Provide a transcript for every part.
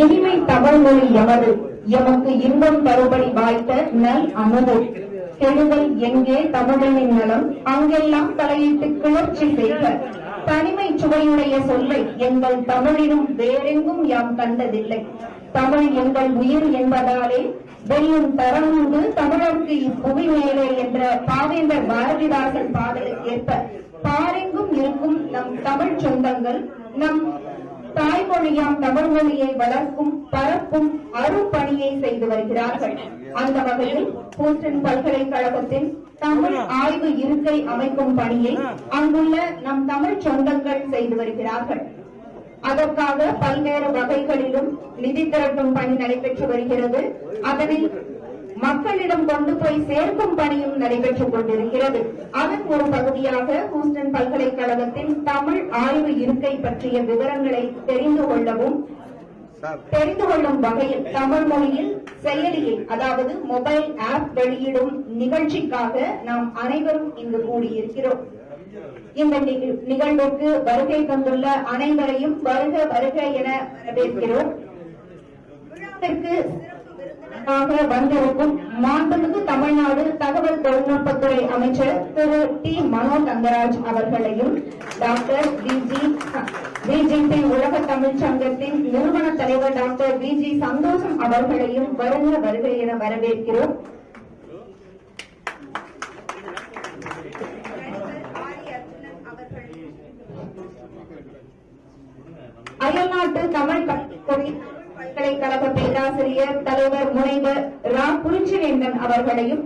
இனிமை தமிழ்மொழி எமது எமக்கு இன்பம் தருபடி வாய்த்த நல் அமுது கெடுதல் எங்கே தமிழனின் நலம் அங்கெல்லாம் தலையிட்டு கிளர்ச்சி செய்க தனிமை சுவையுடைய சொல்லை எங்கள் தமிழினும் வேறெங்கும் யாம் கண்டதில்லை தமிழ் எங்கள் உயிர் என்பதாலே வெல்லும் தரம் உண்டு தமிழருக்கு இப்புவி மேலே என்ற பாவேந்தர் பாரதிதாசன் பாடலுக்கேற்ப பாரெங்கும் இருக்கும் நம் தமிழ் சொந்தங்கள் நம் தாய்மொழியாம் தமிழ் மொழியை வளர்க்கும் பரப்பும் அருப்பணியை செய்து வருகிறார்கள். அந்த வகையில் ஹூஸ்டன் பல்கலைக்கழகத்தின் தமிழ் ஆய்வு இருக்கை அமைக்கும் பணியை அங்குள்ள நம் தமிழ் சொந்தங்கள் செய்து வருகிறார்கள். அதற்காக பல்வேறு வகைகளிலும் நிதி திரட்டும் பணி நடைபெற்று வருகிறது. அதனை மக்களிடம் கொண்டு போய் சேர்க்கும் பணியும் நடைபெற்றுக் கொண்டிருக்கிறது. அதன் ஒரு பகுதியாக ஹூஸ்டன் பல்கலைக்கழகத்தின் தமிழ் ஆய்வு இருக்கை பற்றிய விவரங்களை தெரிந்து கொள்ளும் வகையில் தமிழ் மொழியில் செயலியை அதாவது மொபைல் ஆப் வெளியிடும் நிகழ்ச்சிக்காக நாம் அனைவரும் இங்கு கூடியிருக்கிறோம். இந்த நிகழ்வுக்கு வருகை தந்துள்ள அனைவரையும் வருக வருக என வரவேற்கிறோம். விழாவிற்கு வந்திருக்கும் மாண்புமிகு தமிழ்நாடு தகவல் தொழில்நுட்பத்துறை அமைச்சர் திரு டி மனோ தங்கராஜ் அவர்களையும் டாக்டர் பிஜேபி உலக தமிழ் சங்கத்தின் நிறுவன தலைவர் டாக்டர் பிஜி சந்தோஷம் அவர்களையும் வருக வருக என வரவேற்கிறோம். அயல்நாட்டு தமிழ் பல்கலைக்கழக பேராசிரியர் தலைவர் முனைவர் ரா குறிச்சிவேந்தன் அவர்களையும்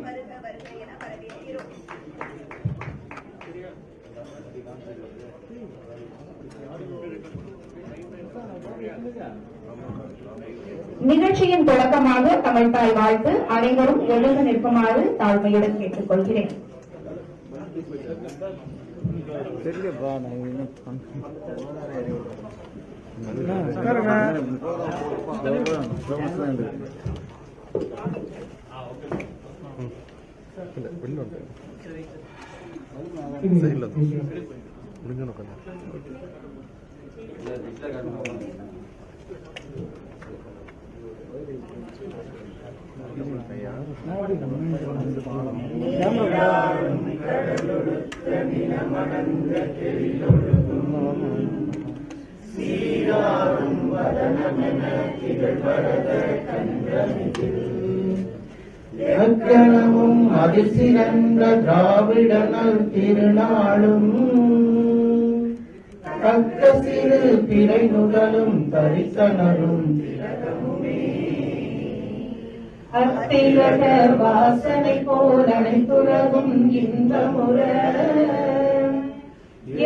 நிகழ்ச்சியின் தொடக்கமாக தமிழ்தாய் வாழ்த்து அனைவரும் எழுந்து நிற்குமாறு தாழ்மையுடன் கேட்டுக் கொள்கிறேன். இலக்கணமும் அதிசிறந்த திராவிடனல் திருநாளும் தக்க சிறு பிறை நுதலும் தரிசனரும் அத்திலக வாசனை போல் அனைத்துலகும் இன்பமுற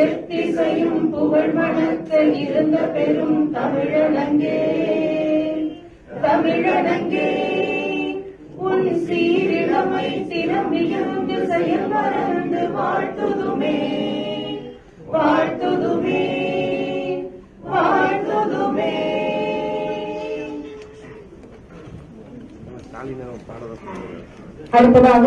எத்திசையும் புகழ் மணக்க இருந்த பெரும் தமிழனங்கே தமிழனங்கே உன் சீரிழமை திறமியங்கு செயல் மறந்து வாழ்த்துதுமே வாழ்த்துதுமே வாழ்த்துதுமே. அடுத்ததாக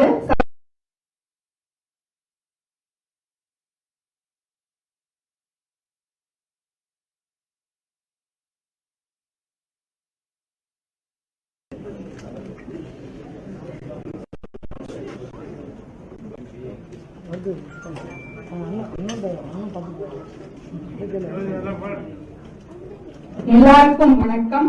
எல்லாருக்கும் வணக்கம்.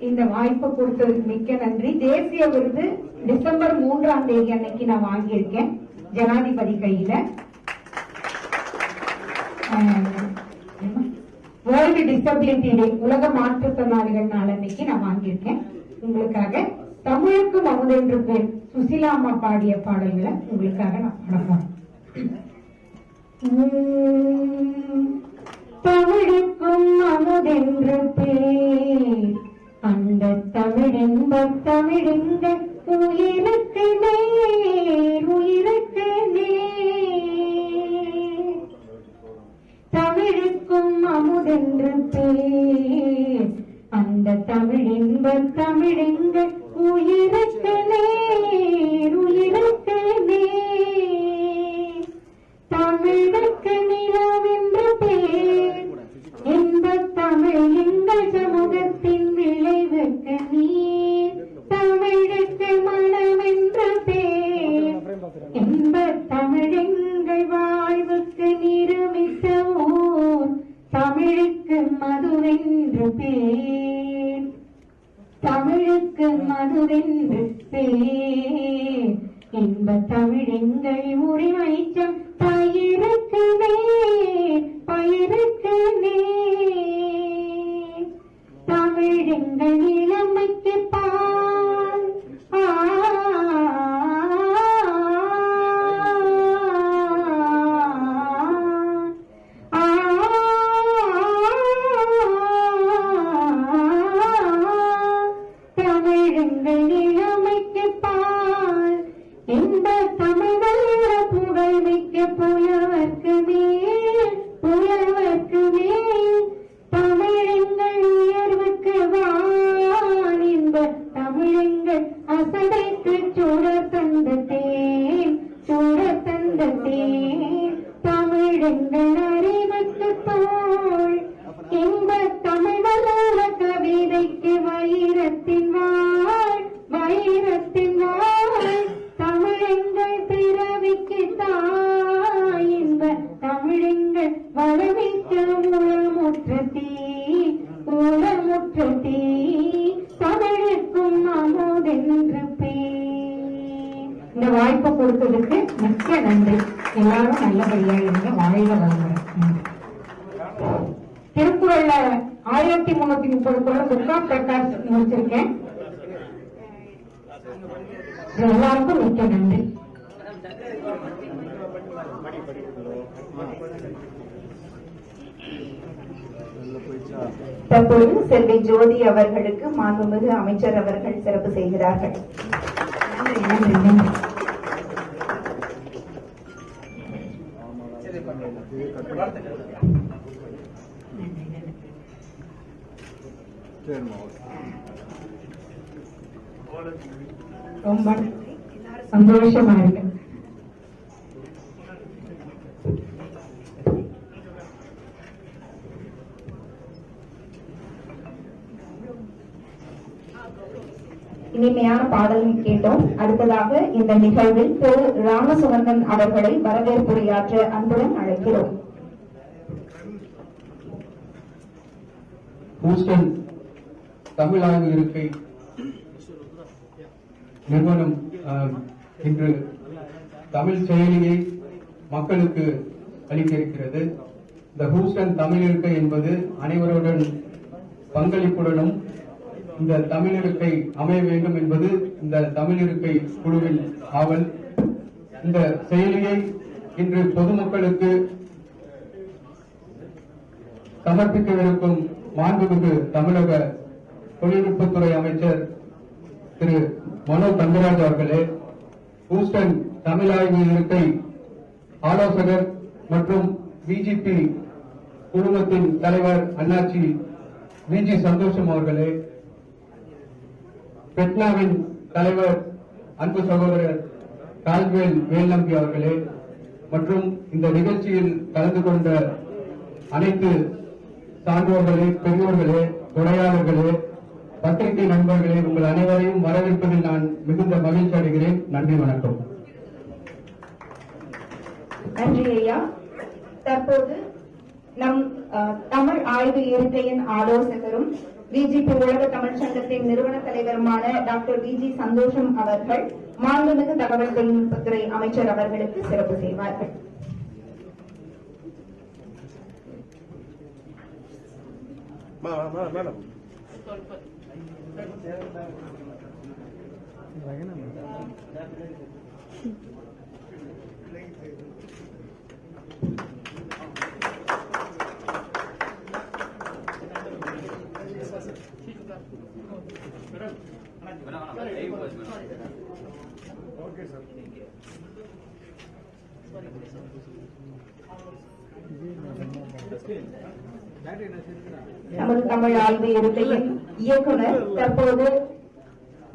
இந்த வாய்ப்பு கொடுத்ததுக்கு மிக்க நன்றி. தேசிய விருது டிசம்பர் 3ஆம் தேதி அன்னைக்கு நான் வாங்கியிருக்கேன் ஜனாதிபதி கையில. வேர்ல்டு டிசபிலிட்டி டே உலக மாற்றுத்திறனாளிகள் நாள் அன்னைக்கு நான் வாங்கியிருக்கேன். உங்களுக்காக தமிழுக்கு அமுதென்று பேர் சுசிலா அம்மா பாடிய பாடல்களை உங்களுக்காக நான் பாடுறேன். தமிழுக்கும் அமுதென்று பேர் அந்த தமிழென்ப தமிழெங்க உயிருக்கு நேர் உயிருக்கு நேர். தமிழுக்கும் அமுதென்று பேர் அந்த தமிழென்ப தமிழெங்க உயிருக்கு நேர் உயிருக்கு நேர். தமிழுக்கு நிலவென்று இன்பத் தமிழெங்கள் வாழ்வுக்கு நிருமித்த ஊர், தமிழுக்கு மதுவென்று பேர், தமிழுக்கு மதுவென்று பேர். இன்பத் தமிழெங்கள் உரிமைச்சம் பயிருக்கு நேர், பயிருக்கு நேர். தமிழெங்கள் இளமைக்கு பால், தமிழெங்கள் இளமைக்கு பால். இந்த தமிழ் வல்ல புகழ்மிக்க புலவர்க்கு மேல், புலவர்க்கு மேல். தமிழெங்கள் உயர்வுக்கு வான், இன்ப தமிழெங்கள் அசடைக்கு சுடர் தந்த தேன், சுடர் தந்த தேன். தமிழெங்கள் அறிவுக்கு தோள், இன்ப தமிழ் வல்ல கவிதைக்கு வைரத்தின் வாழ், வைரத்தின் வாழ். தமிழெங்கள் பிறவிக்கு தாய், இன்ப தமிழெங்கள் வளமிக்க உளமுற்ற தீ, உளமுற்ற தீ. தமிழுக்கும் அமுதென்று பேர். இந்த வாய்ப்பை கொடுத்ததுக்கு மிக்க நன்றி. எல்லாரும் நல்லபடியா இருங்க. வாழ்க வளமுடன். திருக்குறள்ல 1330 குறள் துர்கா பிரகாஷ் முடிச்சிருக்கேன். எல்லாருக்கும் மிக்க நன்றி. தற்போது செல்வி ஜோதி அவர்களுக்கு மாண்புமிகு அமைச்சர் அவர்கள் சிறப்பு செய்கிறார்கள். நன்றி, நன்றி, நன்றி. ரொம்ப சந்தோஷமா இருக்கு. இனிமையான பாடல் கேட்டோம். அடுத்ததாக இந்த நிகழ்வில் திரு ராமசுகந்தன் அவர்களை வரவேற்புரையாற்ற அன்புடன் அழைக்கிறோம். ஹூஸ்டன் தமிழ் ஆய்வு இருக்கை நிறுவனம் இன்று தமிழ் செயலியை மக்களுக்கு அளிக்க இருக்கிறது. இந்த ஹூஸ்டன் தமிழ் இருக்கை என்பது அனைவருடன் பங்களிப்புடனும் இந்த தமிழ் இருக்கை அமைய வேண்டும் என்பது இந்த தமிழ் இருக்கை குழுவின் ஆவல். இந்த செயலியை இன்று பொதுமக்களுக்கு சமர்ப்பிக்கவிருக்கும் மாண்புமிகு தமிழக தொழில்நுட்பத்துறை அமைச்சர் திரு மனோ தங்கராஜ் அவர்களே, ஹூஸ்டன் தமிழ் ஆய்வு இருக்கை ஆலோசகர் மற்றும் பிஜேபி குழுமத்தின் தலைவர் அண்ணாச்சி விஜி சந்தோஷம் அவர்களே, பெட்னாவின் தலைவர் அன்பு சகோதரர் கால்வேல் வேல்நம்பி அவர்களே மற்றும் இந்த நிகழ்ச்சியில் கலந்து கொண்ட அனைத்து சான்றோர்களே, பெரியோர்களே, துணையாளர்களே, பத்திரிகை நண்பர்களே, உங்கள் அனைவரையும் வரவேற்பதில் நான் மிகுந்த மகிழ்ச்சி அடைகிறேன். நன்றி, வணக்கம். நன்றி ஐயா. தற்போது நம் தமிழ் ஆய்வு இருக்கையின் ஆலோசகரும் பிஜேபி உலக தமிழ் சங்கத்தின் நிறுவன தலைவருமான டாக்டர் விஜி சந்தோஷம் அவர்கள் மாண்புமிகு தகவல் தொழில்நுட்பத்துறை அமைச்சர் அவர்களுக்கு சிறப்பு செய்வார்கள். நமது தமிழ் ஆய்வு இருக்கையின் இயக்குனர் தற்போது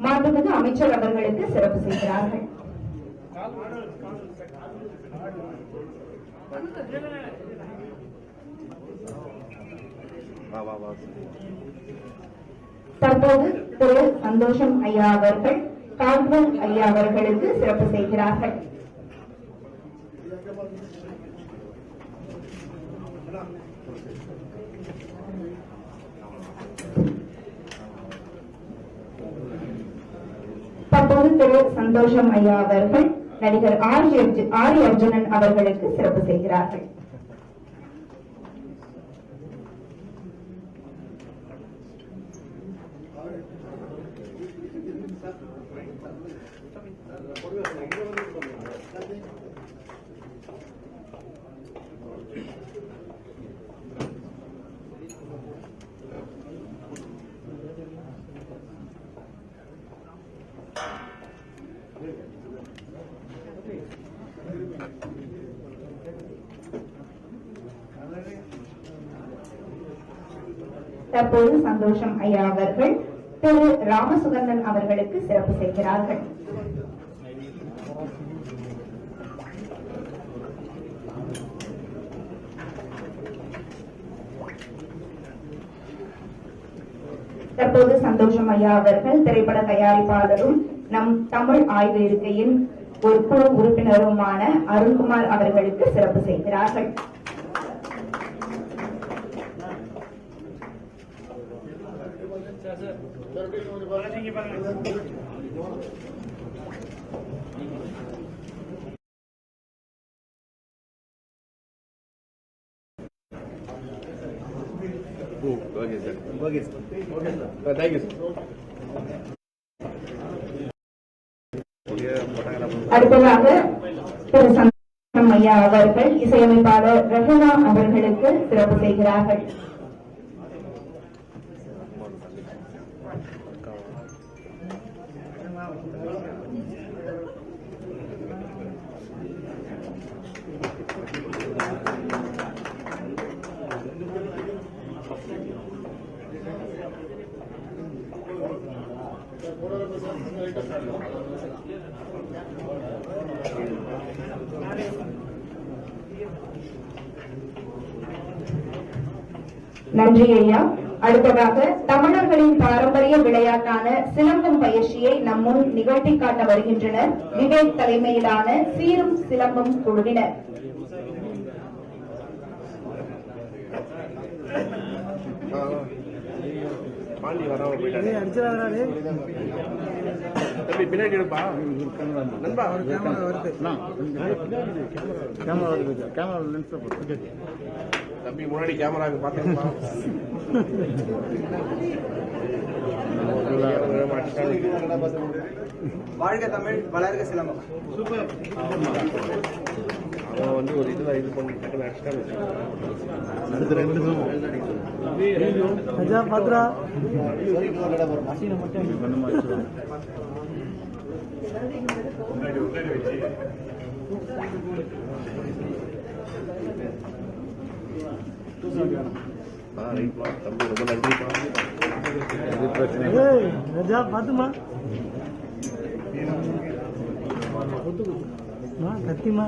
மாண்புமிகு அமைச்சர் அவர்களுக்கு சிறப்பு செய்கிறார்கள். தற்போது திரு சந்தோஷம் ஐயா அவர்கள் கால்வல் ஐயா அவர்களுக்கு சிறப்பு செய்கிறார்கள். தற்போது திரு சந்தோஷம் ஐயா அவர்கள் நடிகர் ஆரி அர்ஜுனன் அவர்களுக்கு சிறப்பு செய்கிறார்கள். தற்போது சந்தோஷம் ஐயா அவர்கள் திரு ராமசுகந்தன் அவர்களுக்கு சிறப்பு செய்கிறார்கள். தற்போது சந்தோஷம் ஐயா அவர்கள் திரைப்பட தயாரிப்பாளரும் நம் தமிழ் ஆய்வு இருக்கையின் ஒரு குழு உறுப்பினருமான அருண்குமார் அவர்களுக்கு சிறப்பு செய்கிறார்கள். Okay, sir. Okay, sir. Okay, sir. Thank you, sir. அடுத்ததாக திரு சந்தோஷம் ஐயா அவர்கள் இசையமைப்பாளர் ரஹீனா அவர்களுக்கு சிறப்பு செய்கிறார்கள். நன்றி ஐயா. அடுத்ததாக தமிழர்களின் பாரம்பரிய விளையாட்டான சிலம்பம் பயிற்சியை நம்முன் நிகழ்த்தி காட்ட வருகின்றனர் விவேக் தலைமையிலான சீரும் சிலம்பம் குழுவினர். பாண்டி வராம போயிட்டாரு. தம்பி பின்னாடி எடுப்பா. நண்பா கேமரா லென்ஸ் போட்டு தம்பி முன்னாடி கேமராக்கு பாத்துக்கா. வாழ்க தமிழ் வளர்க சிலம்பம். சூப்பர். அவன் வந்து ஒரு இதுல இது பண்ணி டக்குனு அடிச்சுட்டான்னு அடுத்த 2 பாத்ரா தம்பி ரொம்ப நன்றிப்பா. ரஜா பாத்துமா கத்திமா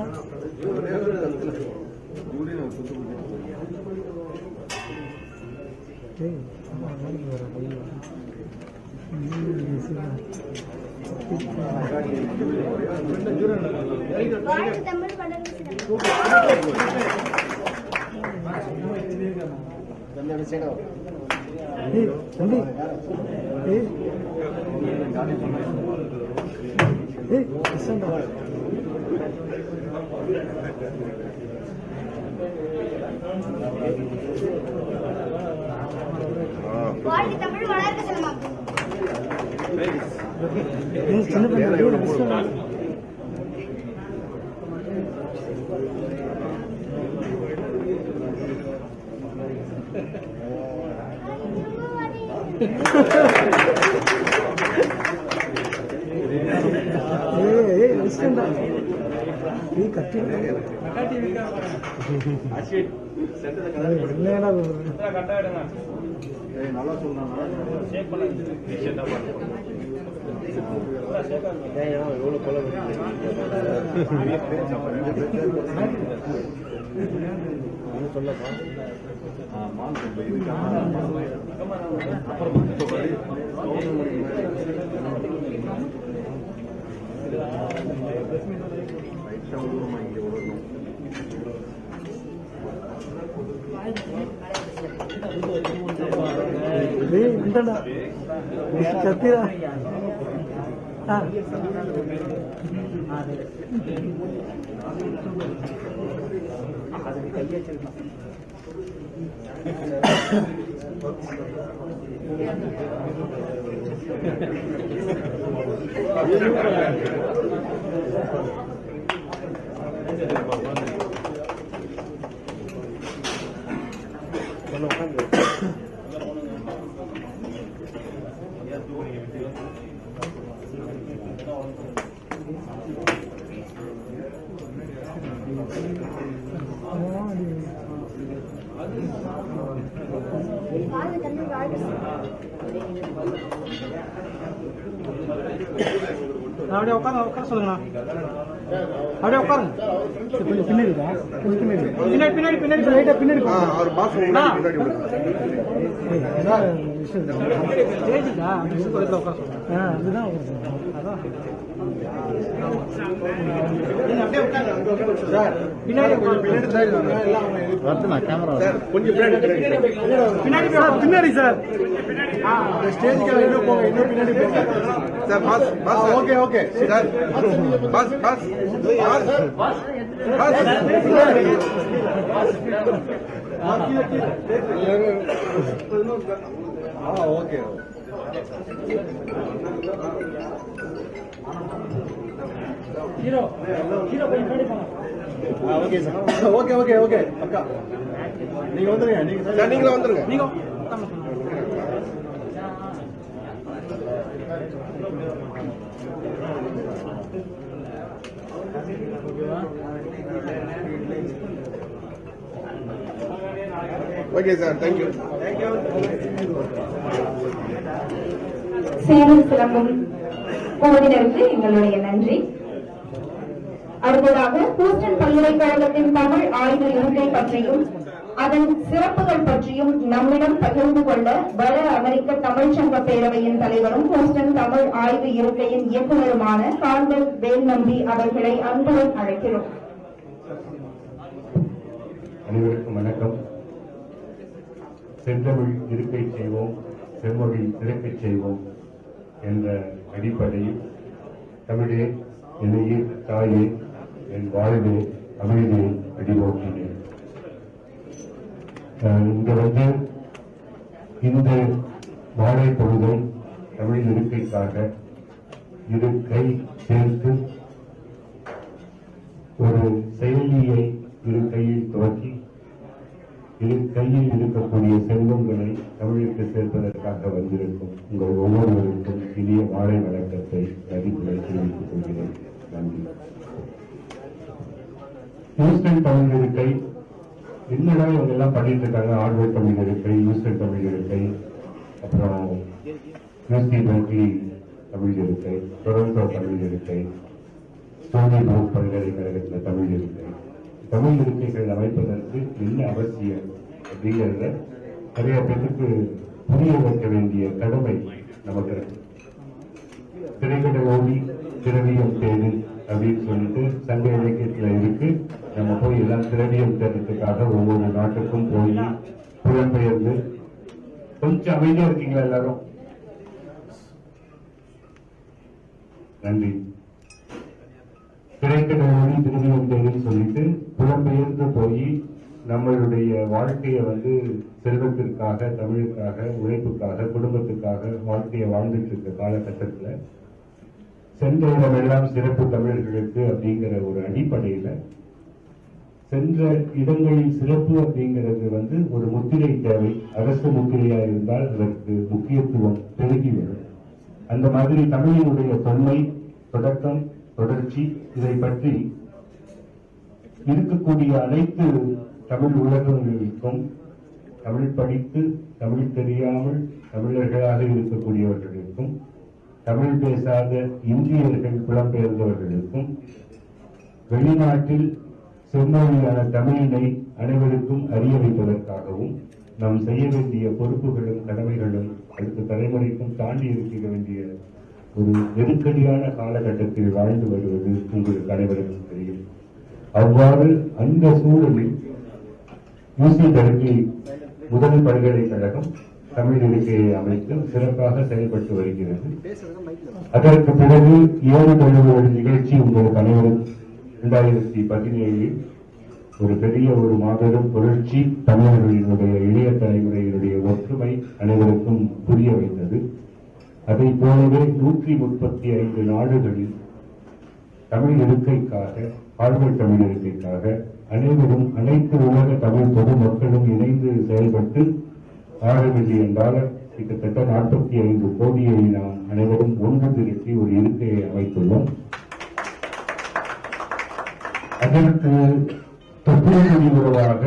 வாழ்க தமிழ் வளர்க சிலம்பம். நல்லா சொன்னா எவ்வளவு கொலை சொல்லப்பா. அப்புறம் இந்தடா கத்தியா வாழ்க தமிழ் வாழ்க அப்படியே உட்கார சொல்லுங்கண்ணா அப்படியே உட்காருங்க கொஞ்சம் பின்னாடிடா கொஞ்சம் பின்னாடி பின்னாடி லைட்டா பின்னாடி அவர் பாஸ் முன்னாடி ஸ்டேஜுக்கா உட்கார சொல்லுங்க அதுதான் பின்னாடி கொஞ்சம் பின்னாடி பின்னாடி சார் ஸ்டேஜ்க்கு இன்னும் போங்க, இன்னும் பின்னாடி போங்க sir. Pass pass okay okay sir. Pass pass pass okay. Hero hero கொஞ்சம் பின்னாடி போங்க. Okay sir. Okay okay okay அக்கா நீங்க வந்துருங்க. நீங்களே வந்துருங்க. நீங்க okay sir. Thank you. Salem silambam குழுவினருக்கு எங்களுடைய நன்றி. அடுத்ததாக ஹூஸ்டன் பல்கலைக்கழகத்தின் தமிழ் ஆய்வு இருக்கை பற்றியும் அதன் சிறப்புகள் பற்றியும் நம்மிடம் பகிர்ந்து கொள்ள வட அமெரிக்க தமிழ்ச்சங்க பேரவையின் தலைவரும் ஹூஸ்டன் தமிழ் ஆய்வு இருக்கையின் இயக்குநருமான கார்மல் வேல்நம்பி அவர்களை அன்புடன் அழைக்கிறோம். அனைவருக்கும் வணக்கம். செந்தமிழ் இருக்கை செய்வோம், செம்மொழி சிறக்கச் செய்வோம் என்ற அடிப்படையில் தமிழே என்னையே தாயே என் வாழ்வே அமைதியை அடிபோக்கினேன். இங்க இந்த வாழை பொழுதை தமிழ் இருக்கைக்காக இரு கை சேர்த்து ஒரு செயலியை இரு கையில் துவக்கி இரு கையில் இருக்கக்கூடிய செல்வங்களை தமிழுக்கு சேர்ப்பதற்காக வந்திருக்கும் உங்கள் ஒவ்வொருவருக்கும் இனிய வாழை வழக்கத்தை மதிப்புடன் தெரிவித்துக் கொள்கிறேன். நன்றி. ஹூஸ்டன் தமிழ் இருக்கை என்னடா இவங்க எல்லாம் பண்ணிட்டு இருக்காங்க. ஆர்வர்ட் தமிழ் இருக்கை, ஹூஸ்டன் தமிழ் இருக்கை, அப்புறம் யூசி பெர்க்லி தமிழ் இருக்கை, டொரண்டோ தமிழ் இருக்கை, ஸ்டோனி புரூக் பல்கலைக்கழகத்தில் தமிழ் இருக்கை. தமிழ் இருக்கைகள் அமைப்பதற்கு என்ன அவசியம் அப்படிங்கிறத நிறைய பேருக்கு புரிய வைக்க வேண்டிய கடமை நமக்கு இருக்கு. திரைக்கடை ஓடி திரவியம் தேடு அப்படின்னு சொல்லிட்டு சங்க இலக்கியத்துல இருக்கு. நம்ம போய் எல்லாம் திரவியம் தேடுறதுக்காக ஒவ்வொரு நாட்டுக்கும் போய் புலம்பெயர்ந்து. கொஞ்சம் அமைதியா இருக்கீங்களா எல்லாரும்? நன்றி. திரைக்கடை ஓடி திரவியம் தேடுன்னு சொல்லிட்டு புலம்பெயர்ந்து போய் நம்மளுடைய வாழ்க்கையை செல்வத்திற்காக, தமிழுக்காக, உழைப்புக்காக, குடும்பத்துக்காக வாழ்க்கையை வாழ்ந்துட்டு இருக்க காலகட்டத்துல சென்ற இடமெல்லாம் சிறப்பு தமிழர்களுக்கு அப்படிங்கிற ஒரு அடிப்படையில சென்ற இடங்களில் சிறப்பு அப்படிங்கிறது ஒரு முத்திரை தேவை. அரசு முத்திரையா இருந்தால் அதற்கு முக்கியத்துவம் பெருகி வரும். அந்த மாதிரி தமிழினுடைய தொன்மை, தொடக்கம், தொடர்ச்சி இதை பற்றி இருக்கக்கூடிய அனைத்து தமிழ் உலகங்களுக்கும் தமிழ் படித்து தமிழ் தெரியாமல் தமிழர்களாக இருக்கக்கூடியவர்களுக்கும் தமிழ் பேசாத இந்தியர்கள் புலம்பெயர்ந்தவர்களுக்கும் வெளிநாட்டில் செம்மொழியான தமிழினை அனைவருக்கும் அறிய வைப்பதற்காகவும் நாம் செய்ய வேண்டிய பொறுப்புகளும் கடமைகளும் அடுத்த தலைமுறைக்கும் தாண்டி இருக்க வேண்டிய ஒரு நெருக்கடியான காலகட்டத்தில் வாழ்ந்து வருவது உங்களுக்கு அனைவருக்கும் தெரியும். அவ்வாறு அந்த சூழலில் யூசி பெர்க்லி முதல் பல்கலைக்கழகம் தமிழ் இருக்கையை அமைத்து சிறப்பாக செயல்பட்டு வருகிறது. அதற்கு பிறகு 7 தொழில்கள் நிகழ்ச்சி உங்களுக்கு அனைவரும் 2017 ஒரு பெரிய ஒரு மாபெரும் புரட்சி தமிழர்களினுடைய இளைய தலைமுறையினுடைய ஒற்றுமை அனைவருக்கும் புரிய வைத்தது. அதை போலவே 135 நாடுகளில் தமிழ் இருக்கைக்காக, ஆழ்வர் தமிழ் இருக்கைக்காக அனைவரும், அனைத்து உலக தமிழ் பொதுமக்களும் இணைந்து செயல்பட்டு $6 மில்லியன், கிட்டத்தட்ட 45 கோடியை நாம் அனைவரும் ஒன்று திரட்டி ஒரு இருக்கையை அமைத்துள்ளோம். அதற்கு தொற்றுநோய் உறவாக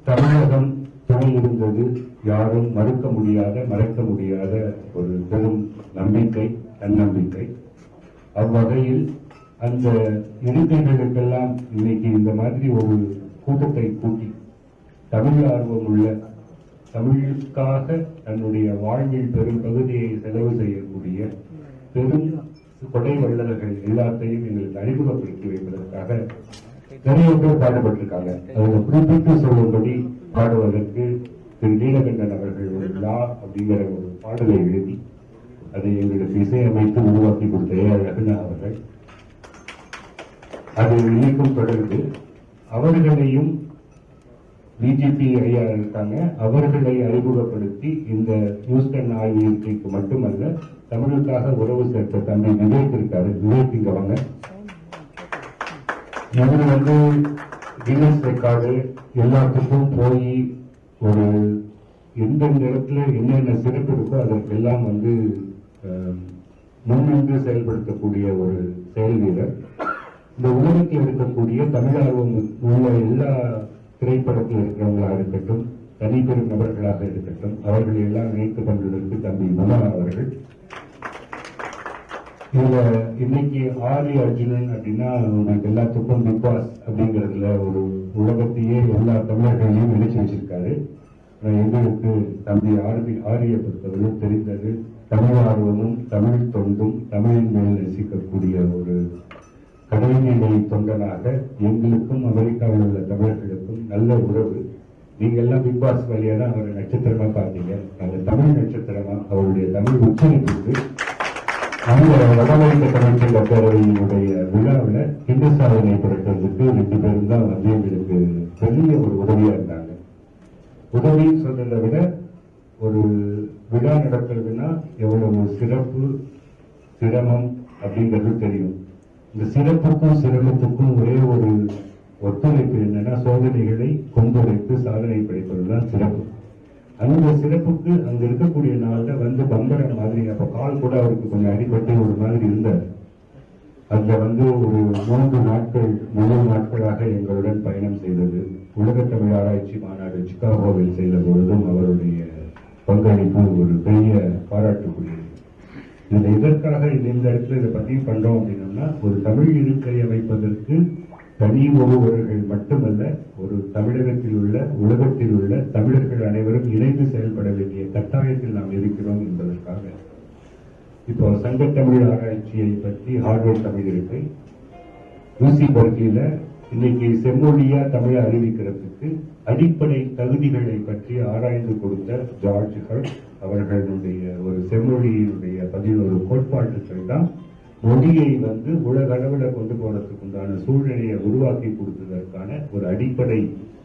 தமிழகம் துணை இருந்தது யாரும் மறுக்க முடியாத, மறைக்க முடியாத ஒரு பெரும் நம்பிக்கை, தன்னம்பிக்கை. அவ்வகையில் அந்த இருக்கைகளுக்கெல்லாம் இன்னைக்கு இந்த மாதிரி ஒரு கூட்டத்தை கூட்டி தமிழ் ஆர்வம் உள்ள, தமிழுக்காக தன்னுடைய வாழ்வில் பெரும் பகுதியை செலவு செய்யக்கூடிய பெரும் கொடை வள்ளல்கள் எல்லாத்தையும் எங்களுக்கு அறிமுகப்படுத்தி வைப்பதற்காக நிறைய பேர் பாடுபட்டிருக்காங்க. அதில் குறிப்பிட்டு சொல்லும்படி பாடுவதற்கு திரு நீலகண்டன் அவர்கள் ஒரு லா அப்படிங்கிற ஒரு பாடலை எழுதி அதை எங்களுக்கு இசையமைத்து உருவாக்கி கொடுத்த ரகுனா அவர்கள், அது இன்னைக்கும் தொடர்ந்து அவர்களையும் பிஜேபி ஐயா இருக்காங்க, அவர்களை அறிமுகப்படுத்தி இந்த ஹியூஸ்டன் ஆய்வு இருக்கைக்கு மட்டுமல்ல தமிழுக்காக உறவு சேர்த்த தம்பி விவேக் இருக்காரு. விவேக் இங்க வாங்க. இவர் கின்னஸ் ரெக்கார்டு எல்லாத்துக்கும் போய் ஒரு எந்தெந்த இடத்துல என்னென்ன சிறப்பு இருக்கோ அதற்கெல்லாம் முன்னின்று செயல்படுத்தக்கூடிய ஒரு செயல் வீரர். இந்த உலகத்தில் இருக்கக்கூடிய தமிழார்வம் உள்ள எல்லா திரைப்படத்தில் இருக்கிறவங்களா இருக்கட்டும், தனிப்பெரும் நபர்களாக இருக்கட்டும், அவர்களை எல்லாம் இணைத்துக் கொண்டதற்கு தம்பி மனா அவர்கள். இதுல இன்னைக்கு ஆரி அர்ஜுனன் அப்படின்னா உங்களுக்கு எல்லாத்துக்கும் பிக் பாஸ் அப்படிங்கறதுல ஒரு உலகத்தையே எல்லா தமிழர்களையும் நினைச்சு வச்சிருக்காரு. எங்களுக்கு தம்பி ஆரியை பொறுத்தவரை தெரிந்தது தமிழ் ஆர்வமும் தமிழ் தொண்டும் தமிழின் மேல் நேசிக்கக்கூடிய ஒரு கடைநிலை தொண்டனாக எங்களுக்கும் அமெரிக்காவில் உள்ள தமிழர்களுக்கும் நல்ல உறவு. நீங்க எல்லாம் பிக் பாஸ் வழியா தான் அவரை நட்சத்திரமா பார்த்தீங்க. நாங்கள் தமிழ் நட்சத்திரமா அவருடைய தமிழ் உச்சரிப்புக்கு அந்த வடமொழிந்த தமிழ்ச்சங்க பேரவையினுடைய விழாவில் ஹிந்து சாதனை புரட்டுறதுக்கு 2 பேரும் தான் எங்களுக்கு பெரிய ஒரு உதவியா இருந்தாங்க. உதவின்னு சொல்றதை விட ஒரு விழா நடக்கிறதுனா எவ்வளவு சிறப்பு, சிரமம் அப்படிங்கிறது தெரியும். இந்த சிறப்புக்கும் சிரமத்துக்கும் ஒரே ஒரு ஒத்துழைப்பு என்னன்னா சோதனைகளை கொண்டுழைத்து சாதனை படைப்பதுதான் சிறப்பு. அந்த சிறப்புக்கு அங்க இருக்கக்கூடிய நாள்ல பம்பரம் மாதிரி, அப்ப கால் கூட அவருக்கு கொஞ்சம் அடிபட்டு ஒரு மாதிரி இருந்தார். அதுல ஒரு 3 நாட்கள் முழு நாட்களாக எங்களுடன் பயணம் செய்தது. உலக தமிழ் ஆராய்ச்சி மாநாடு சிகாகோவில் செய்த பொழுதும் அவருடைய பங்களிப்பு ஒரு பெரிய பாராட்டுக்குரியது. இதுல இதற்காக இந்த இடத்துல இதை பதிவு பண்றோம் அப்படின்னா, ஒரு தமிழ் இருக்கை அமைப்பதற்கு தனி ஒருவர்கள் மட்டுமல்ல, ஒரு தமிழகத்தில் உள்ள, உலகத்தில் உள்ள தமிழர்கள் அனைவரும் இணைந்து செயல்பட வேண்டிய கட்டாயத்தில் நாம் இருக்கிறோம் என்பதற்காக இப்போ சங்கத்தமிழ் ஆராய்ச்சியை பற்றி ஹார்வர்ட் தமிழ் இருக்கை யூசி பெர்க்லியில இன்னைக்கு செம்மொழியா தமிழை அறிவிக்கிறதுக்கு அடிப்படை தகுதிகளை பற்றி ஆராய்ந்து கொடுத்த ஜார்ஜ் ஹர்ட் அவர்களுடைய ஒரு செம்மொழியினுடைய 11 கோட்பாட்டுகள் தான் மொழியை உலக அளவில் கொண்டு போறதுக்கு உண்டான சூழ்நிலையை உருவாக்கி கொடுத்ததற்கான ஒரு அடிப்படை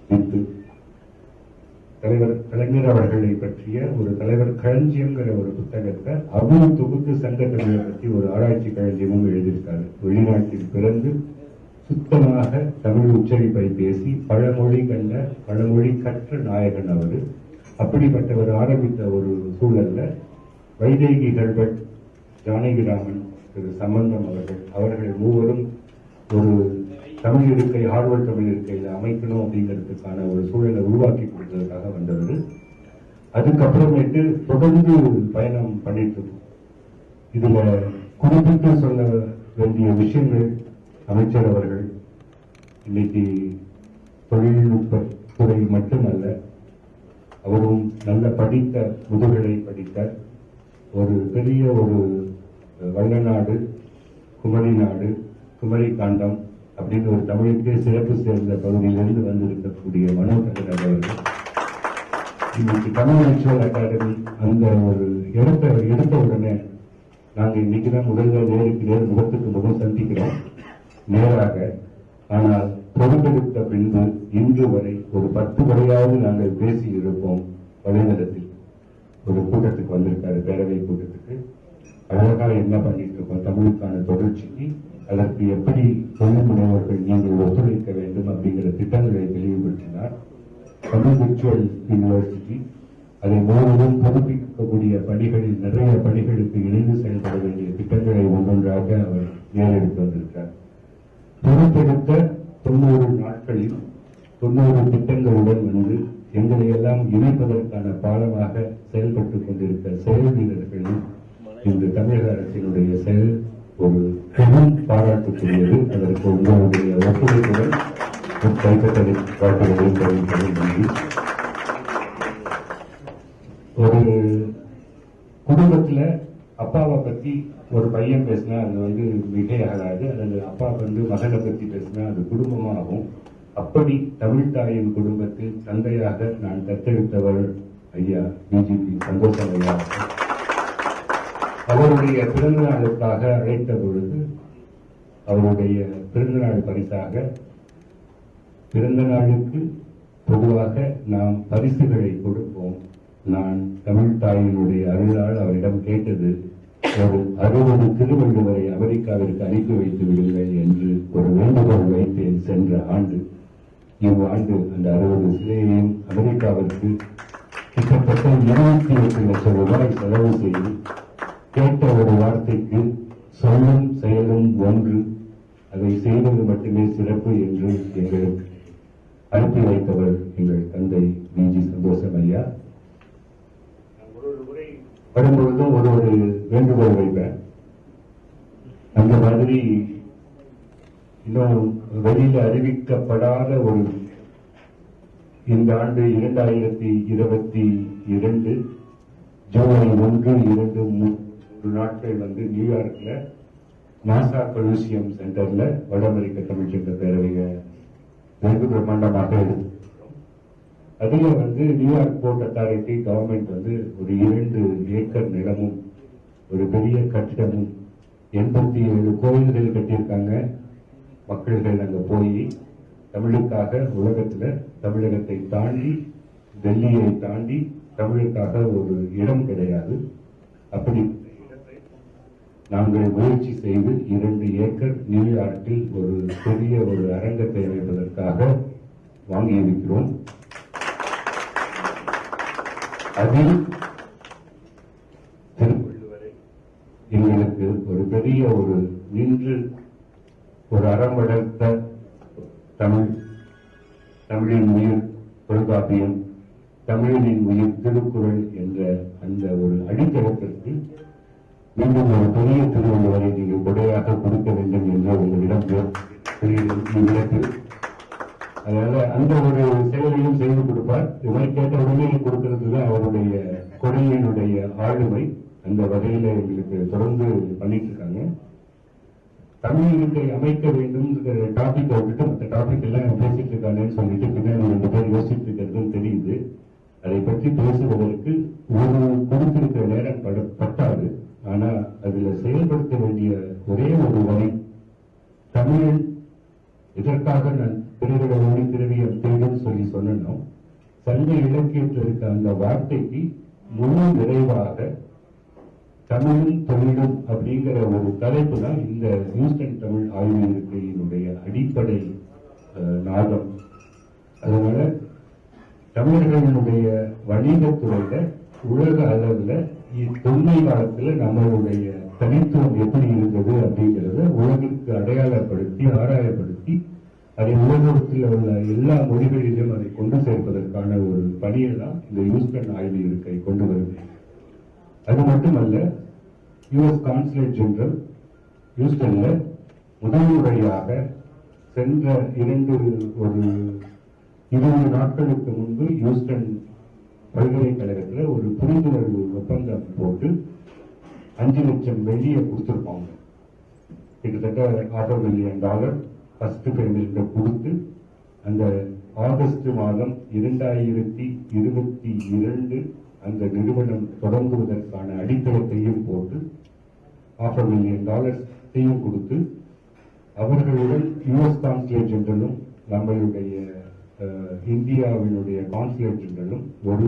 வித்து. தலைவர் கலைஞர் அவர்களை பற்றிய ஒரு தலைவர் களஞ்சியம்ங்கிற ஒரு புத்தகத்தை அவரும் தொகுத்து சங்க தமிழரை பற்றி ஒரு ஆராய்ச்சி களஞ்சியமும் எழுதியிருக்காரு. வெளிநாட்டில் பிறந்து சுத்தமாக தமிழ் உச்சரிப்பை பேசி பழமொழி கண்ட, பழமொழி கற்ற நாயகன் அவரு. அப்படிப்பட்டவர் ஆரம்பித்த ஒரு சூழல்ல வைதேகி கல்பட், ஜானகிராமன், திரு சம்பந்தம் அவர்கள் மூவரும் ஒரு தமிழ் இருக்கை, ஹார்வர்ட் தமிழ் இருக்கையில அமைக்கணும் அப்படிங்கிறதுக்கான ஒரு சூழலை உருவாக்கி கொடுத்ததுக்காக வந்தவர். அதுக்கப்புறமேட்டு தொடர்ந்து பயணம் பண்ணிட்டு இருக்கோம். இதுல குறிப்பிட்டு சொல்ல வேண்டிய விஷயங்கள், அமைச்சர் அவர்கள் இன்னைக்கு தொழில்நுட்ப துறை மட்டுமல்ல, அவரும் நல்ல படித்த, முதுகலை படித்த ஒரு பெரிய ஒரு வள்ளநாடு, குமரி நாடு, குமரி காண்டம், அப்படின்னு ஒரு தமிழுக்கே சிறப்பு சேர்ந்த பகுதியிலிருந்து வந்திருக்கக்கூடிய மனோகரன் அவர்கள் இன்னைக்கு தமிழ் லிட்ரேச்சர் அகாடமி அந்த ஒரு எடுத்த உடனே நாங்க இன்னைக்குதான் முதல்ல நேருக்கு நேர் முகத்துக்கு முகம் சந்திக்கிறோம் நேராக. ஆனால் பொறுப்பெடுத்த பின்பு இன்று வரை ஒரு 10 முறையாவது நாங்கள் பேசி இருப்போம். வலைதளத்தில் ஒரு கூட்டத்துக்கு வந்திருக்காரு, பேரவை கூட்டத்துக்கு. அழகா என்ன பண்ணிட்டு இருக்கோம் தமிழுக்கான தொடர்ச்சிக்கு, அதற்கு எப்படி தொழில் முனைவர்கள் நீங்கள் ஒத்துழைக்க வேண்டும் அப்படிங்கிற திட்டங்களை தெளிவுபடுத்தினார். தமிழ் விர்ச்சுவல் யூனிவர்சிட்டி அதை முழுவதும் புதுப்பிக்கக்கூடிய பணிகளில் நிறைய பணிகளுக்கு இணைந்து செயல்பட வேண்டிய திட்டங்களை ஒன்றொன்றாக அவர் நேரெடுத்து வந்திருக்கிறார். பொறுப்பெடுத்த 90 நாட்களில் 90 திட்டங்களுடன் வந்து எங்களை எல்லாம் இணைப்பதற்கான பாலமாக செயல்பட்டுக் கொண்டிருக்க செயல் வீரர்களும் இந்த தமிழக அரசினுடைய செயல் ஒரு பெரும் பாராட்டுக்குரியது. அதற்கு உங்களுடைய ஒத்துழைப்புடன் கைப்பற்றலை பாட்டுகளை தெரிவிப்பது நன்றி. ஒரு குடும்பத்துல அப்பாவை பத்தி ஒரு பையன் பேசினா அது வந்து மிகையாகாது, அல்லது அப்பா மகனை பத்தி பேசினா அது குடும்பமாகும். அப்படி தமிழ் தாயின் குடும்பத்தில் தந்தையாக நான் தத்தெடுத்தவர் ஐயா பிஜிபி சந்தோஷம் ஐயா. அவருடைய பிறந்த நாளுக்காக அழைத்த பொழுது அவருடைய பிறந்தநாள் பரிசாக, பிறந்த நாளுக்கு பொதுவாக நாம் பரிசுகளை கொடுப்போம். நான் தமிழ் தாயினுடைய அருளால் அவரிடம் கேட்டது ஒரு 60 திருவள்ளுவரை அமெரிக்காவிற்கு அனுப்பி வைத்து விடுங்கள் என்று ஒரு வேண்டுகோள் வைத்தேன் சென்ற ஆண்டு. இவ்வாண்டு அந்த 60 சிலையையும் அமெரிக்காவிற்கு கிட்டத்தட்ட 28 லட்சம் ரூபாய் செலவு செய்து கேட்ட ஒரு வார்த்தைக்கு சொல்லும் செயலும் ஒன்று, அதை செய்வது மட்டுமே சிறப்பு என்று எங்களுக்கு அனுப்பி வைத்தவர் எங்கள் தந்தை பிஜி சந்தோஷம் ஐயா. வரும்பொழுதும் ஒரு வேண்டுகோள் வைப்பேன். அந்த மாதிரி இன்னும் வெளியில அறிவிக்கப்படாத ஒரு இந்த ஆண்டு 2022 ஜூலை 1, 2, 3 நாட்கள் வந்து நியூயார்க்ல நாசா கொலூசியம் சென்டர்ல வட அமெரிக்க தமிழ்ச்சங்க பேரவையை வெகு பிரம்மாண்டமாக எடுத்து அதுல வந்து நியூயார்க் போர்ட் அத்தாரிட்டி கவர்மெண்ட் வந்து ஒரு 2 ஏக்கர் நிலமும் ஒரு பெரிய கட்டிடமும் 87 கோயில்கள் கட்டியிருக்காங்க. மக்கள்கள் அங்க போய் தமிழுக்காக உலகத்துல தமிழகத்தை தாண்டி டெல்லியை தாண்டி தமிழுக்காக ஒரு இடம் கிடையாது. அப்படி நாங்கள் முயற்சி செய்து 2 ஏக்கர் நியூயார்க்கில் ஒரு பெரிய ஒரு அரங்கத்தை அமைப்பதற்காக வாங்கியிருக்கிறோம். அதில் திருவள்ளுவரை எங்களுக்கு ஒரு பெரிய ஒரு நின்று ஒரு அறம் வளர்த்த தமிழின் உயிர் தொல்காப்பியம், தமிழின் உயிர் திருக்குறள் என்ற அந்த ஒரு அடித்தளத்திற்கு மீண்டும் ஒரு பெரிய திருவள்ளுவரை நீங்கள் கொடையாக கொடுக்க வேண்டும் என்று உங்களிடம் விளக்கு. அதனால அந்த ஒரு செயலையும் செய்து கொடுப்பார். இது மாதிரி கேட்ட உடனே கொடுக்கிறதுதான் அவருடைய கொடையினுடைய ஆளுமை. அந்த வகையில எங்களுக்கு தொடர்ந்து பண்ணிட்டு இருக்காங்க. தமிழ் இருக்கை அமைக்க வேண்டும் டாபிக் விட்டுட்டு மற்ற டாபிக் எல்லாம் பேசிட்டு இருக்காங்கன்னு சொல்லிட்டு பின்னாடி 2 பேர் யோசிச்சுட்டு இருக்கிறதும் தெரியுது. அதை பற்றி பேசுவதற்கு ஒரு கொடுத்திருக்கிற நேரம் பட்டாது. ஆனா அதுல செயல்படுத்த வேண்டிய ஒரே ஒரு வரி, தமிழ் இதற்காக நான் பிறகுட ஒளி திரவியம் தேடும் சொல்லி சொன்னோம். சங்க இலக்கியத்தில் இருக்க அந்த வார்த்தைக்கு முழு நிறைவாக தமிழும் தொழிலும் அப்படிங்கிற ஒரு தலைப்பு தான் இந்த ஹியூஸ்டன் தமிழ் ஆய்வு இருக்கையினுடைய அடிப்படை நாதம். அதனால தமிழர்களுடைய வணிகத்துறையில உலக அளவுல தொன்மை காலத்துல நம்மளுடைய தனித்துவம் எப்படி இருந்தது அப்படிங்கிறத உலகிற்கு அடையாளப்படுத்தி ஆராயப்படுத்தி அதை உலகத்தில் உள்ள எல்லா மொழிகளிலும் அதை கொண்டு சேர்ப்பதற்கான ஒரு பணியை தான் இந்த ஹியூஸ்டன் ஆய்வு இருக்கை கொண்டு வருது. அது மட்டுமல்ல, US கான்சுலேட் ஜெனரல் ஹியூஸ்டன்ல முதல் முறையாக சென்ற 20 நாட்களுக்கு முன்பு ஹியூஸ்டன் பல்கலைக்கழகத்தில் ஒரு புரிந்துணர்வு ஒப்பந்தம் போட்டு 5 லட்சம் வெள்ளியை கொடுத்திருப்பாங்க. கிட்டத்தட்ட $500,000 ஃபர்ஸ்ட் பேமெண்ட் கொடுத்து அந்த ஆகஸ்ட் மாதம் 2022 அந்த நிறுவனம் தொடங்குவதற்கான அடித்தளத்தையும் போட்டு $500,000 கொடுத்து அவர்களுடன் US கான்சுலேட் ஜெனரலும் நம்மளுடைய இந்தியாவினுடைய கான்சுலேட் ஜெனரலும் ஒரு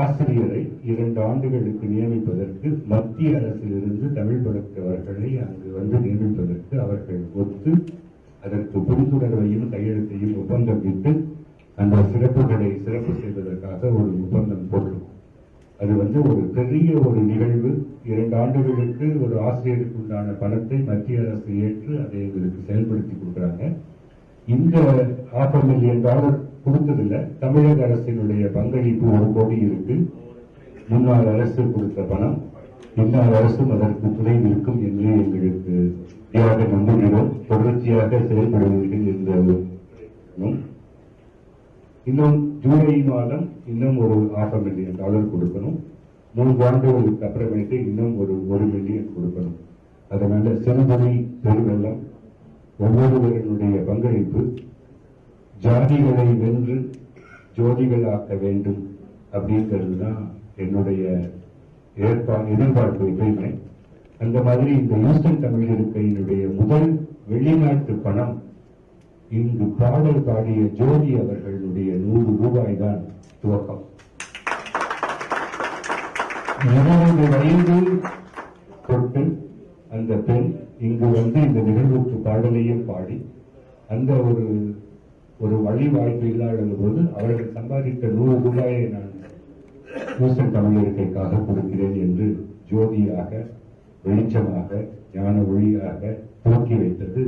ஆசிரியரை 2 ஆண்டுகளுக்கு நியமிப்பதற்கு மத்திய அரசிலிருந்து தமிழ் படுத்தவர்களை அங்கு வந்து நியமிப்பதற்கு அவர்கள் ஒத்து அதற்கு புரிந்துணர்வையும் கையெழுத்தையும் ஒப்பந்தம் விட்டு அந்த சிறப்பு செய்வதற்காக ஒரு ஒப்பந்தம் போட்டிருக்கும். அது ஒரு பெரிய ஒரு நிகழ்வு. 2 ஆண்டுகளுக்கு ஒரு ஆசிரியருக்கு உண்டான பணத்தை மத்திய அரசு ஏற்று அதை எங்களுக்கு செயல்படுத்தி கொடுக்குறாங்க. இந்த $500,000 கொடுத்ததுல தமிழக அரசினுடைய பங்களிப்பு 1 கோடி இருக்கு. முன்னாள் அரசு கொடுத்த பணம் இந்நாள் அரசும் அதற்கு துணை நிற்கும் என்று எங்களுக்கு நம்புகிறோம். தொடர்ச்சியாக செயல்படுவீர்கள் என்ற இன்னும் ஜூலை மாதம் இன்னும் ஒரு $500,000 கொடுக்கணும். 3 ஆண்டுகளுக்கு அப்புறமேட்டு இன்னும் ஒரு $1 மில்லியன் கொடுக்கணும். அதனால சிறுதுணை பெருவெள்ளம் ஒவ்வொருவருடைய பங்களிப்பு ஜாதிகளை வென்று ஜோதிகளாக்க வேண்டும் அப்படிங்கிறது தான் என்னுடைய எதிர்பார்ப்பு எப்பயுமே. அந்த மாதிரி இந்த ஹியூஸ்டன் தமிழ் இருக்கையினுடைய முதல் வெளிநாட்டு பணம் இங்கு பாடல் பாடிய ஜோதி அவர்களுடைய $100 தான் துவக்கம். 20 வயது தொட்டு அந்த பெண் இங்கு இந்த நிகழ்வுக்கு பாடலையும் பாடி அந்த ஒரு வழி வாய்ப்பு இல்லாத போது அவர்கள் சம்பாதித்த $100 நான் ஹியூஸ்டன் தமிழ் இருக்கைக்காக கொடுக்கிறேன் என்று ஜோதியாக வெளிச்சமாக ஞான ஒளியாக துவக்கி வைத்தது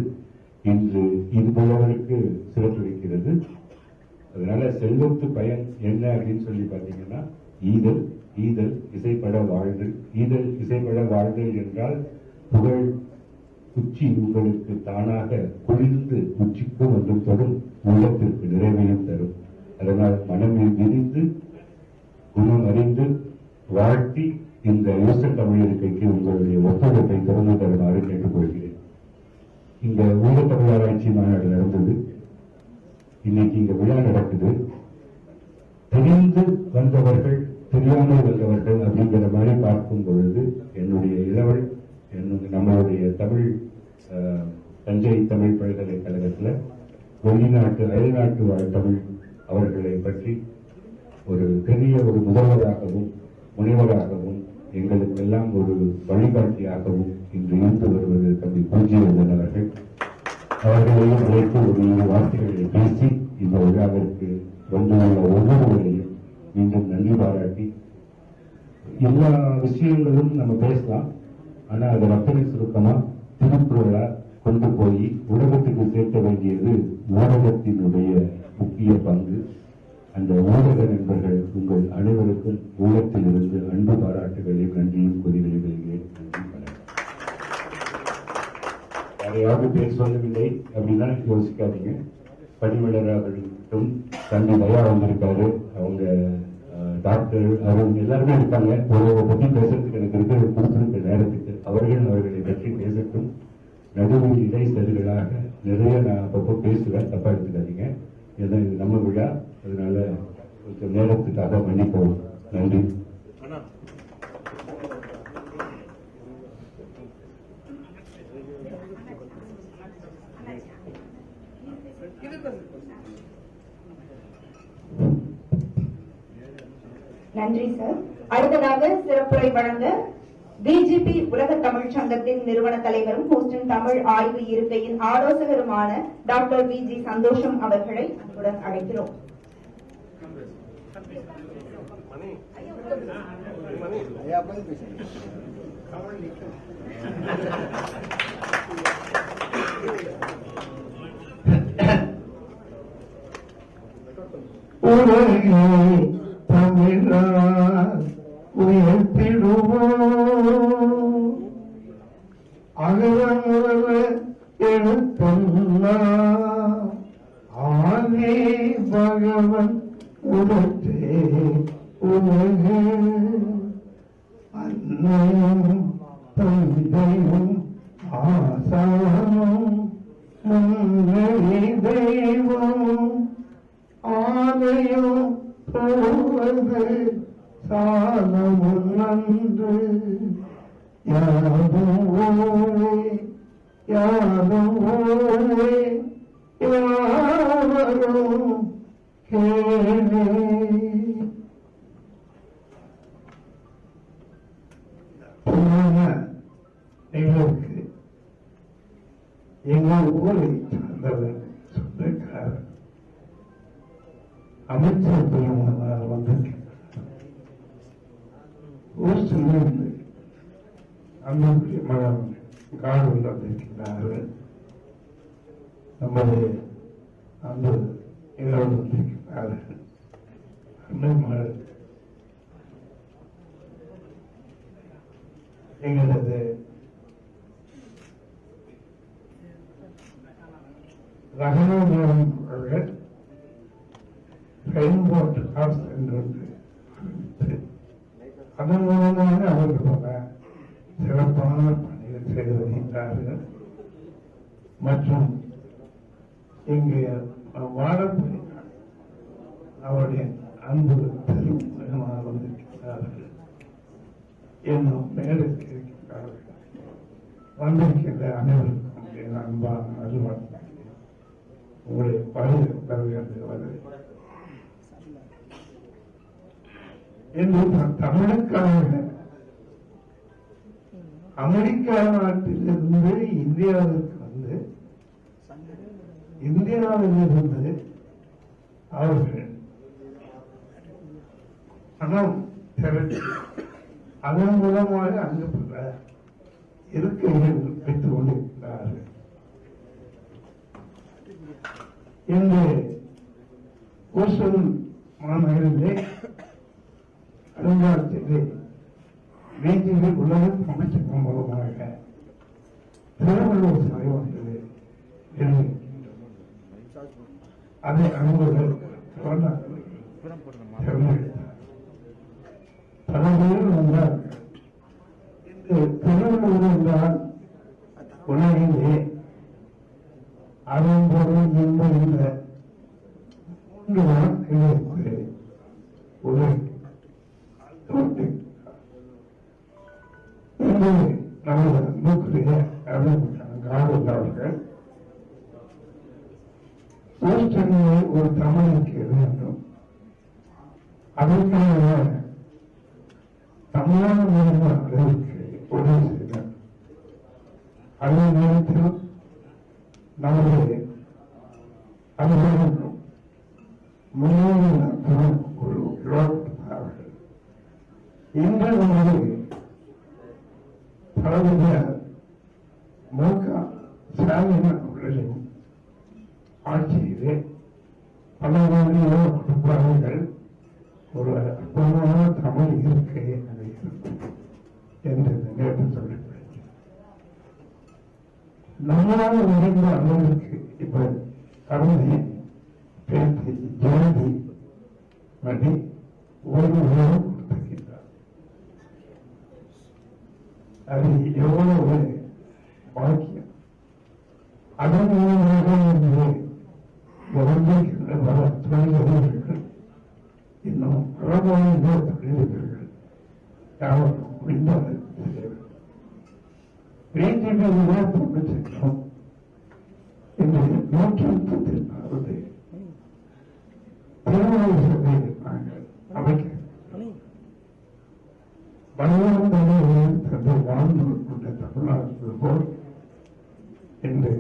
இன்று இதுபோலவருக்கு சிறப்பிருக்கிறது. அதனால செல்வத்து பயன் என்ன அப்படின்னு சொல்லி பார்த்தீங்கன்னா ஈதல் இசைப்பட வாழ்தல். இசைப்பட வாழ்தல் என்றால் புகழ் உச்சி உங்களுக்கு தானாக குளிர்ந்து உச்சிக்கும் வந்து தொடும், உள்ளத்திற்கு நிறைவையும் தரும். அதனால் மனமில் விரிந்து குணம் அறிந்து வாழ்த்தி இந்த ஹியூஸ்டன் தமிழ் இருக்கைக்கு உங்களுடைய ஒத்துழைப்பை திறந்து தருமாறு கேட்டுக்கொள்கிறேன். இங்க உலக தமிழ் ஆராய்ச்சி மாநாடு நடந்தது. இன்னைக்கு இங்க விழா நடக்குது. தெரிந்து வந்தவர்கள் தெரியாமல் வந்தவர்கள் அப்படிங்கிற மாதிரி பார்க்கும் பொழுது என்னுடைய இளவல் நம்மளுடைய தமிழ் தஞ்சை தமிழ் பல்கலைக்கழகத்தில் வெளிநாட்டு அயல்நாட்டு வாழ் தமிழ் அவர்களை பற்றி ஒரு பெரிய ஒரு முதல்வராகவும் முனைவராகவும் எங்களுக்கெல்லாம் ஒரு வழிகாட்டியாகவும் இன்று இருந்து வருவது தம்பி பூஜ்யவர்தன் அவர்கள். அவர்களையும் அழைத்து ஒரு 2 வார்த்தைகளை பேசி இந்த விழாவிற்கு வந்துள்ள ஒவ்வொருவரையும் மீண்டும் நன்றி பாராட்டி, எல்லா விஷயங்களும் நம்ம பேசலாம், ஆனா அதை ரத்தனை சுருக்கமா திருக்குறளா கொண்டு போய் உலகத்துக்கு சேர்க்க வேண்டியது ஊடகத்தினுடைய முக்கிய பங்கு. அந்த ஊடக நண்பர்கள் உங்கள் அனைவருக்கும் ஊடகத்தில் இருந்து அன்பு பாராட்டுகளையும் நன்றியும் கொதிகளை வருகிறேன். யாரையாவது பேர் சொல்லவில்லை அப்படின்னா யோசிக்காதீங்க. பணிமலர் அவர்களுக்கும் தம்பி தயா வந்திருக்காரு, அவங்க டாக்டர் அருண் எல்லாருமே இருக்காங்க. ஒருவரை பற்றி பேசுறதுக்கு எனக்கு இருக்கிற கொடுத்திருக்க நேரத்துக்கு அவர்களை பற்றி பேசட்டும். நடுவில் இடை சருகளாக நிறைய நான் அப்பப்போ பேசுவேன், தப்பா எடுத்துக்காதீங்க. இது நம்ம விழா, அதனால கொஞ்சம் நேரத்துக்காக மன்னிக்கவும். நன்றி. நன்றி சார். அடுத்ததாக சிறப்புரை வழங்க பிஜேபி உலக தமிழ் சங்கத்தின் நிறுவன தலைவரும் ஹூஸ்டன் தமிழ் ஆய்வு இருக்கையின் ஆலோசகருமான டாக்டர் விஜி சந்தோஷம் அவர்களை அன்புடன் அழைக்கிறோம். தமிழால் உயர்த்திடுவோம் அகர முதல எழுத்தெல்லாம் ஆதி பகவன் உலகே உலகு அன்னையும் தந்தையும் ஆசானும் பொழுது சாலம் நன்று யாரும் ஓவே யாரும் ஓவே யாவரும் கேளே. எங்களுக்கு எங்கள் ஊரை சார்ந்தவர் சொந்தக்காரர் அமைச்சர் பெருமானார் வந்திருக்கிறார். ஊர் சொல்லிருந்து அண்ணனுடைய மகன் காடூர் வந்திருக்கிறார்கள். நமது அந்த இதோடு வந்திருக்கிறார்கள். அண்ணன் மகள் எங்களது ரகணம் அவர்கள் ரெயின்போர்ட் ஹவுஸ் என்று அதன் மூலமாக அவர்கள் பல சிறப்பான பணிகள் செய்து வருகின்றார்கள். மற்றும் இங்கு வாழப்படுகிறார் அவருடைய அன்பு பெருமகனாக வந்திருக்கிறார்கள். என்னும் மேலுக்கு இருக்கின்றார்கள். வந்திருக்கின்ற அனைவருக்கும் என் அன்பான நல்வாழ்த்துக்கள். உங்களுடைய வருகிறது என்று தமிழுக்காக அமெரிக்கா நாட்டிலிருந்து இந்தியாவிற்கு வந்து இந்தியாவிலிருந்து அவர்கள் பணம் திரட்டி அதன் மூலமாக அங்கு பல இருக்கைகள் வைத்துக் கொண்டிருக்கிறார்கள். இன்று ஓசூர் மாநகரிலே அருங்காட்சியகத்திலே வீட்டில் உலக அமைச்சகம் மூலமாக திருவள்ளுவர் சிலை ஒன்றிலே எழுதியிருக்கின்றனர். அதை அன்பர்கள் தேர்ந்தெடுத்தார். பல பேர் வந்தார்கள். திருவள்ளுவர் என்றால் உலகிலே அரும்பொருள் என்பது இந்த மூன்று வார்த்தைகளுக்கு ஒரு நமது அன்புக்குரிய காவல் அவர்கள் ஊர்ச்சனையை ஒரு தமிழுக்கு வேண்டும். அதற்காக தமிழக அளவுக்கு உதவி செய்தார். அதே நேரத்தில் நமது அலுவலகம் முன்னோடி ஒரு விவாதித்தார்கள். இன்று நமது பலவித ஸ்டாலின் அவர்களின் ஆட்சியிலே பல குடும்பங்கள் ஒரு அற்புதமான தமிழ் இருக்கையை என்று நேற்று சொல்லிவிட்டேன். நம்மளால் நிறைந்த அளவுக்கு இப்ப கருணை பேசி ஜெயந்தி மதி ஒரு உயரம் கொடுத்திருக்கின்றார். அது எவ்வளவு பாக்கியம். அதன் மூலமாக வந்திருக்கின்ற பல தொழிலதிபர்கள் இன்னும் பலமான தொழிலதிபர்கள் யாவரும் முடிந்தால் வேண்டிய தொழிற்சங்கம் இன்று 134 திருமண சபையை நாங்கள் அமைக்க பலவான் தந்தை வாழ்ந்து கொண்ட தமிழ்நாட்டில் போல் இன்று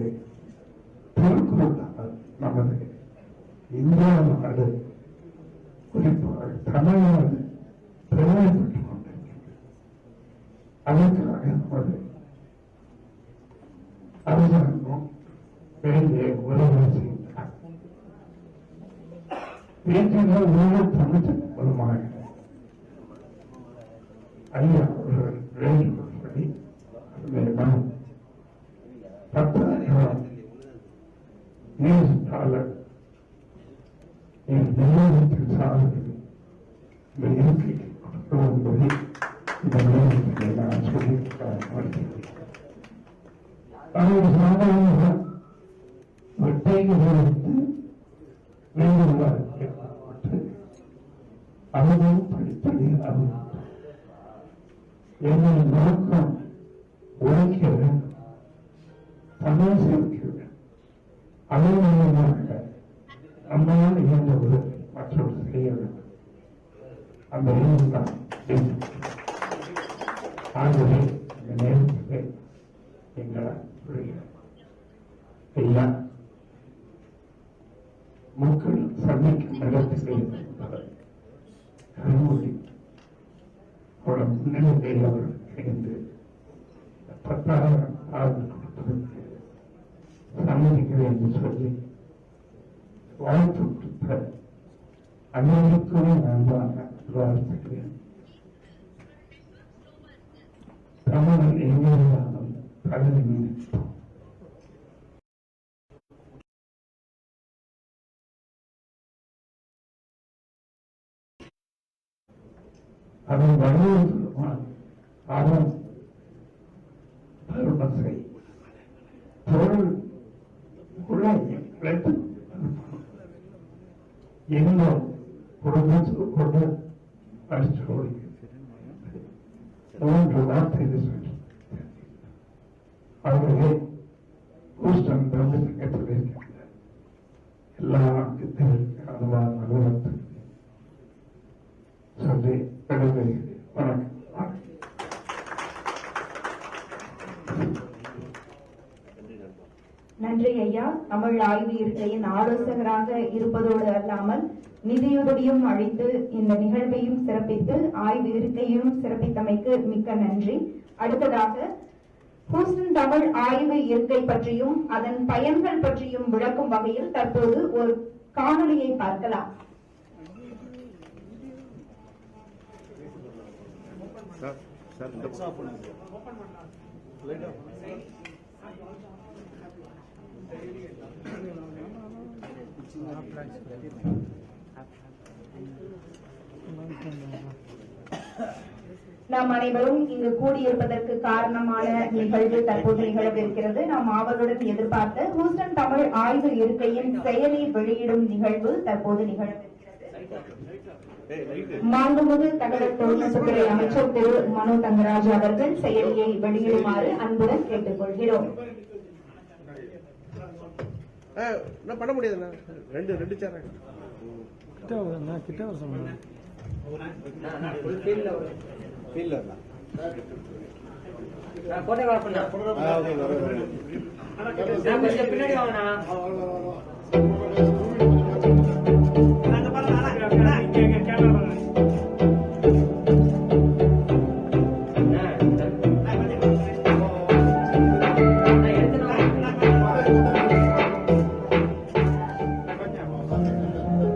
திருக்குறள் நமது இந்தியா நாடு குறிப்பாக தமிழ்நாடு பெருமைப்பட்டுக் கொண்டிருக்கிறது. அதற்காக நமது அரசாங்கம் வேண்டிய உதவி செய்தார். வீட்டில் உள்ள தமிழ் மூலமாக ஐயா அவர்கள் வேண்டுகோள்படி 10,000 டாலர் நிறுவனத்தில் சார்பில் இந்த இருக்கை கொடுக்கும் என்பதை இந்த நிறுவனத்தை நான் சொல்லி வருகிறேன். அவர்கள் சாதாரண வெட்டைகள் எடுத்து வேண்டுகோள் கேட்கப்பட்டு அவரும் படிப்படி அறிந்தார். என்னை நோக்கம் உழைக்க வேண்டும், பணம் சேர்க்க வேண்டும், அதே மூலமாக நம்மால் இயன்ற உதவி மற்றவர்கள் செய்ய வேண்டும். அந்த எண்ணம் தான் ஆகவே இந்த நேரத்தில் எங்களால் ஐயா மக்கள் சந்திக்கும் நேரத்தில் கருமொழி அவரோட முன்னிலையில் அவர்கள் இணைந்து 10,000 ஆண்டு கொடுப்பதற்கு சம்மதிக்கிறேன் என்று சொல்லி வாழ்த்து கொடுத்த அனைவருக்குமே நன்றாக வாழ்த்துக்கிறேன். தமிழன் எங்கிருந்தாலும் கடலில் நிற்போம். அவன் வலியுறுத்துவான், அவன் பருமசை பொருள் உலகம் இன்னும் குடும்பத்துக்கு கொண்டு அடிச்சு 3 வார்த்தைகள் சொல்லி ஆகவே ஹூஸ்டன் தமிழ் சங்கத்தில் இருக்கின்ற எல்லா அங்கத்தினருக்கு அதுவான அலுவலகத்துக்கு சொல்லி விடைபெறுகிறேன். வணக்கம். நன்றி ஐயா. தமிழ் ஆய்வு இருக்கையின் ஆலோசகராக இருப்பதோடு அல்லாமல் நிதியுதவியும் அளித்து இந்த நிகழ்வையும் சிறப்பித்து ஆய்வு இருக்கையும் சிறப்பித்தமைக்கு மிக்க நன்றி. அடுத்ததாக ஹூஸ்டன் தமிழ் ஆய்வு இருக்கை பற்றியும் அதன் பயன்கள் பற்றியும் விளக்கும் வகையில் தற்போது ஒரு காணொளியை பார்க்கலாம். நாம் அனைவரும் இங்கு கூடியிருப்பதற்கு காரணமான நிகழ்வு தற்போது நிகழவிருக்கிறது. நாம் ஆவலுடன் எதிர்பார்த்த ஹூஸ்டன் தமிழ் ஆய்வு இருக்கையின் செயலி வெளியிடும் நிகழ்வு தற்போது நிகழவிருக்கிறது. மாண்புமிகு தகவல் தொழில்நுட்பத்துறை அமைச்சர் திரு மனோ தங்கராஜ் அவர்கள் செயலியை வெளியிடுமாறு அன்புடன் கேட்டுக்கொள்கிறோம். பண்ண முடியாது, ரெண்டு சேர் கிட்ட வர சொன்னா பின்னாடி வாங்கண்ணா.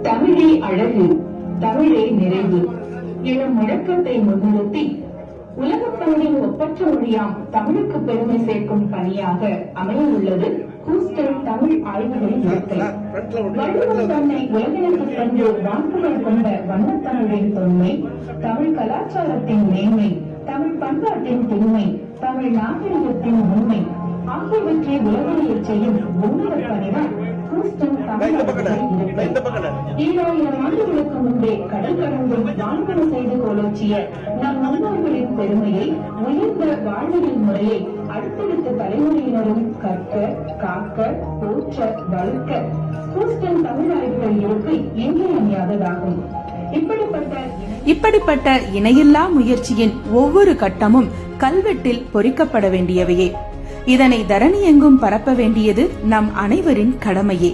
தமிழே அழகு, தமிழே நிறைவு எனும் முழக்கத்தை முன்னிறுத்தி உலகத் தமிழின் ஒப்பற்ற மொழியாம் தமிழுக்கு பெருமை சேர்க்கும் பணியாக அமைய உள்ளது ஹூஸ்டன் தமிழ் ஆய்வுகள் இருக்கை. வள்ளுவர் தன்னை உலகிற்கு தந்து வாக்குகள் கொண்ட வண்ணத்தமிழின் தொன்மை, தமிழ் கலாச்சாரத்தின் மேன்மை, தமிழ் பண்பாட்டின் திண்மை, தமிழ் நாகரிகத்தின் உண்மை ஆகியவற்றை உலகறியச் செய்யும் உன்னத பணிதான் ஹூஸ்டன் தமிழ் ஆய்வுகள் இருக்கை. 7000 ஆண்டுகளுக்கு முன்பே கடல் கடந்து வான்புற செய்து கோலோச்சிய நம் முன்னோர்களின் பெருமையை, உயர்ந்த வாழ்வியல் முறையை அடுத்தடுத்த தலைமுறையினரும் கற்க, காக்க, போற்ற, வளர்க்க ஹூஸ்டன் தமிழ் ஆய்வுகள் இருக்கை இன்றியமையாததாகும். இப்படிப்பட்ட இணையில்லா முயற்சியின் ஒவ்வொரு கட்டமும் கல்வெட்டில் பொறிக்கப்பட வேண்டியவையே. இதனை தரணி எங்கும் பரப்ப வேண்டியது நம் அனைவரின் கடமையே.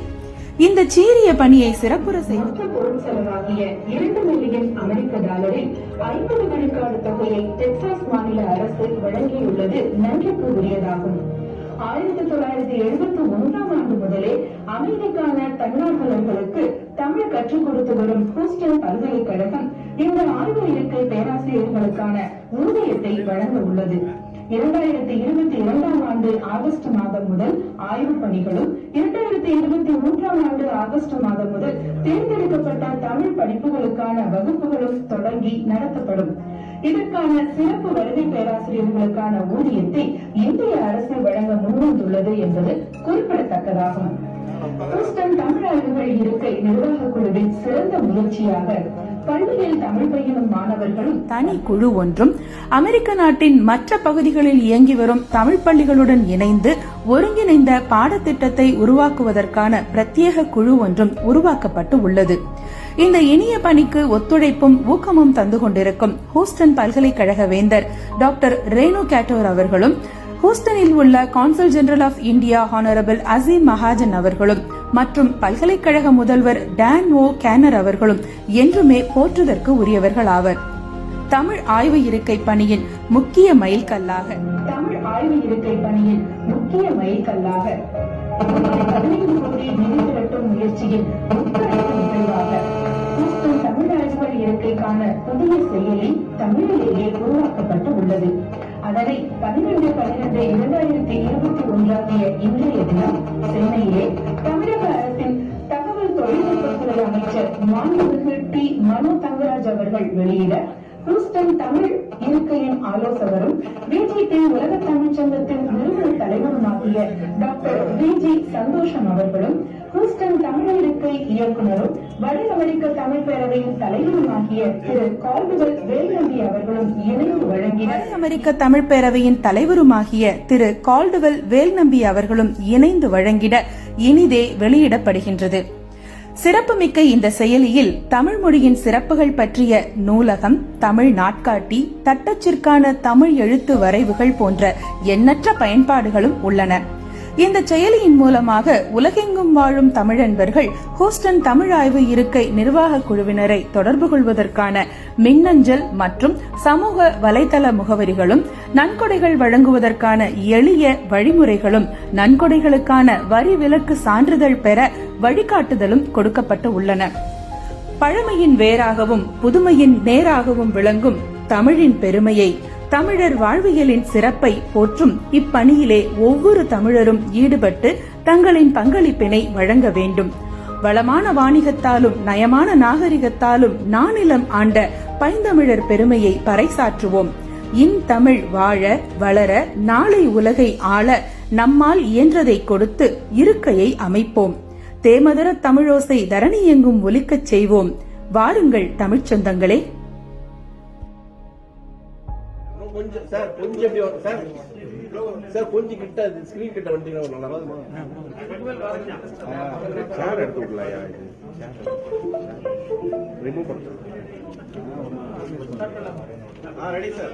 இந்த சீரிய பணியை சிறப்புற செய்வது பொருள் செலவாகிய $2 மில்லியன் அமெரிக்க டாலரில் 50 விழுக்காடு தொகையை டெக்சாஸ் மாநில அரசு வழங்கியுள்ளது நன்றிக்கு உரியதாகும். 1971 ஆண்டு முதலே அமைதிக்கான தன்னார்வலர்களுக்கு தமிழ் கற்றுக் கொடுத்து வரும் ஹூஸ்டன் பல்கலைக்கழகம் இந்த ஆய்வு இருக்கை பேராசிரியர்களுக்கான ஊதியத்தை வழங்க உள்ளது. 2022 ஆண்டு ஆகஸ்ட் மாதம் முதல் ஆய்வு பணிகளும் 2023 ஆண்டு ஆகஸ்ட் மாதம் முதல் தேர்ந்தெடுக்கப்பட்ட தமிழ் படிப்புகளுக்கான வகுப்புகளும் தொடங்கி நடத்தப்படும். இதற்கான சிறப்பு வருகை பேராசிரியர்களுக்கான ஊதியத்தை இந்திய அரசு வழங்க முன்வந்துள்ளது என்பது குறிப்பிடத்தக்கதாகும். ஹூஸ்டன் தமிழ் ஆய்வுகள் இருக்கை நிர்வாக குழுவின் சிறந்த முயற்சியாக பள்ளியில் தமிழ் பயிலும் மாணவர்களும் தனி குழு ஒன்றும் அமெரிக்க நாட்டின் மற்ற பகுதிகளில் இயங்கி வரும் தமிழ் பள்ளிகளுடன் இணைந்து ஒருங்கிணைந்த பாடத்திட்டத்தை உருவாக்குவதற்கான பிரத்யேக குழு ஒன்றும் உருவாக்கப்பட்டு உள்ளது. இந்த இனிய பணிக்கு ஒத்துழைப்பும் ஊக்கமும் தந்து கொண்டிருக்கும் ஹூஸ்டன் பல்கலைக்கழக வேந்தர் டாக்டர் ரேணு கேட்டோர் அவர்களும், ஹூஸ்டனில் உள்ள consul general of India honourable Aseem Mahajan அவர்களும் மற்றும் பல்கலைக்கழக முதல்வர் டான் ஓ கேனர் அவர்களும் என்றுமே போற்றுதற்கு உரியவர்கள் ஆவர். தமிழ் ஆய்வு இருக்கை பணியின் முக்கிய மைல்கல்லாக 15 கோடி நிதி திரட்டும் முயற்சியில் முத்தரப்பு நிகழ்வாக ஹூஸ்டன் தமிழ் ஆய்வுகள் இருக்கைக்கான புதிய செயலி தமிழிலேயே உருவாக்கப்பட்டு உள்ளது. அதனை 12/12/2021 இன்றைய தினம் சென்னையிலே தமிழக அரசின் தகவல் தொழில்நுட்பத்துறை அமைச்சர் மாண்புமிகு டி. மனோ தங்கராஜ் அவர்கள் வெளியிட, ஹூஸ்டன் தமிழ் இருக்கையின் ஆலோசகரும் பிஜேபி உலக தமிழ்ச் சங்கத்தின் நிறுவன தலைவருமாகிய டாக்டர் வி.ஜி. சந்தோஷம் அவர்களும், ஹூஸ்டன் தமிழ் இருக்கை இயக்குநரும் வட அமெரிக்க தமிழ் பேரவையின் தலைவருமாகிய திரு கால்டுவெல் வேல்நம்பி அவர்களும் இணைந்து வழங்கின. அமெரிக்க தமிழ் பேரவையின் தலைவருமாகிய திரு கால்டுவெல் வேல்நம்பி அவர்களும் இணைந்து வழங்கிட இனிதே வெளியிடப்படுகின்றது. சிறப்புமிக்க இந்த செயலியில் தமிழ் மொழியின் சிறப்புகள் பற்றிய நூலகம், தமிழ் நாட்காட்டி, தட்டச்சிற்கான தமிழ் எழுத்து வரைவுகள் போன்ற எண்ணற்ற பயன்பாடுகளும் உள்ளன. இந்த செயலியின் மூலமாக உலகெங்கும் வாழும் தமிழன்பர்கள் ஹூஸ்டன் தமிழ் ஆய்வு இருக்கை நிர்வாக குழுவினரை தொடர்பு கொள்வதற்கான மின்னஞ்சல் மற்றும் சமூக வலைதள முகவரிகளும், நன்கொடைகள் வழங்குவதற்கான எளிய வழிமுறைகளும், நன்கொடைகளுக்கான வரி விலக்கு சான்றிதழ் பெற வழிகாட்டுதலும் கொடுக்கப்பட்டு உள்ளன. பழமையின் வேராகவும் புதுமையின் நேராகவும் விளங்கும் தமிழின் பெருமையை, தமிழர் வாழ்வியலின் சிறப்பை போற்றும் இப்பணியிலே ஒவ்வொரு தமிழரும் ஈடுபட்டு தங்களின் பங்களிப்பினை வழங்க வேண்டும். வளமான வாணிகத்தாலும் நயமான நாகரிகத்தாலும் நானிலம் ஆண்ட பைந்தமிழர் பெருமையை பறைசாற்றுவோம். இன்தமிழ் வாழ வளர நாளை உலகை ஆள நம்மால் இயன்றதை கொடுத்து இருக்கையை அமைப்போம். தேமதர தமிழோசை தரணி எங்கும் ஒலிக்கச் செய்வோம். வாருங்கள் தமிழ்ச் சொந்தங்களே. கொஞ்சம் சார், கொஞ்சம் எப்படி வரும் சார்? சார் கொஞ்சம் கிட்ட ஸ்கிரீன் கிட்ட வந்துட்டீங்கன்னா நல்லா இருக்கும். சேர் எடுத்து விடலையா? ரிமூவ் பண்ணுங்க. Ready sir.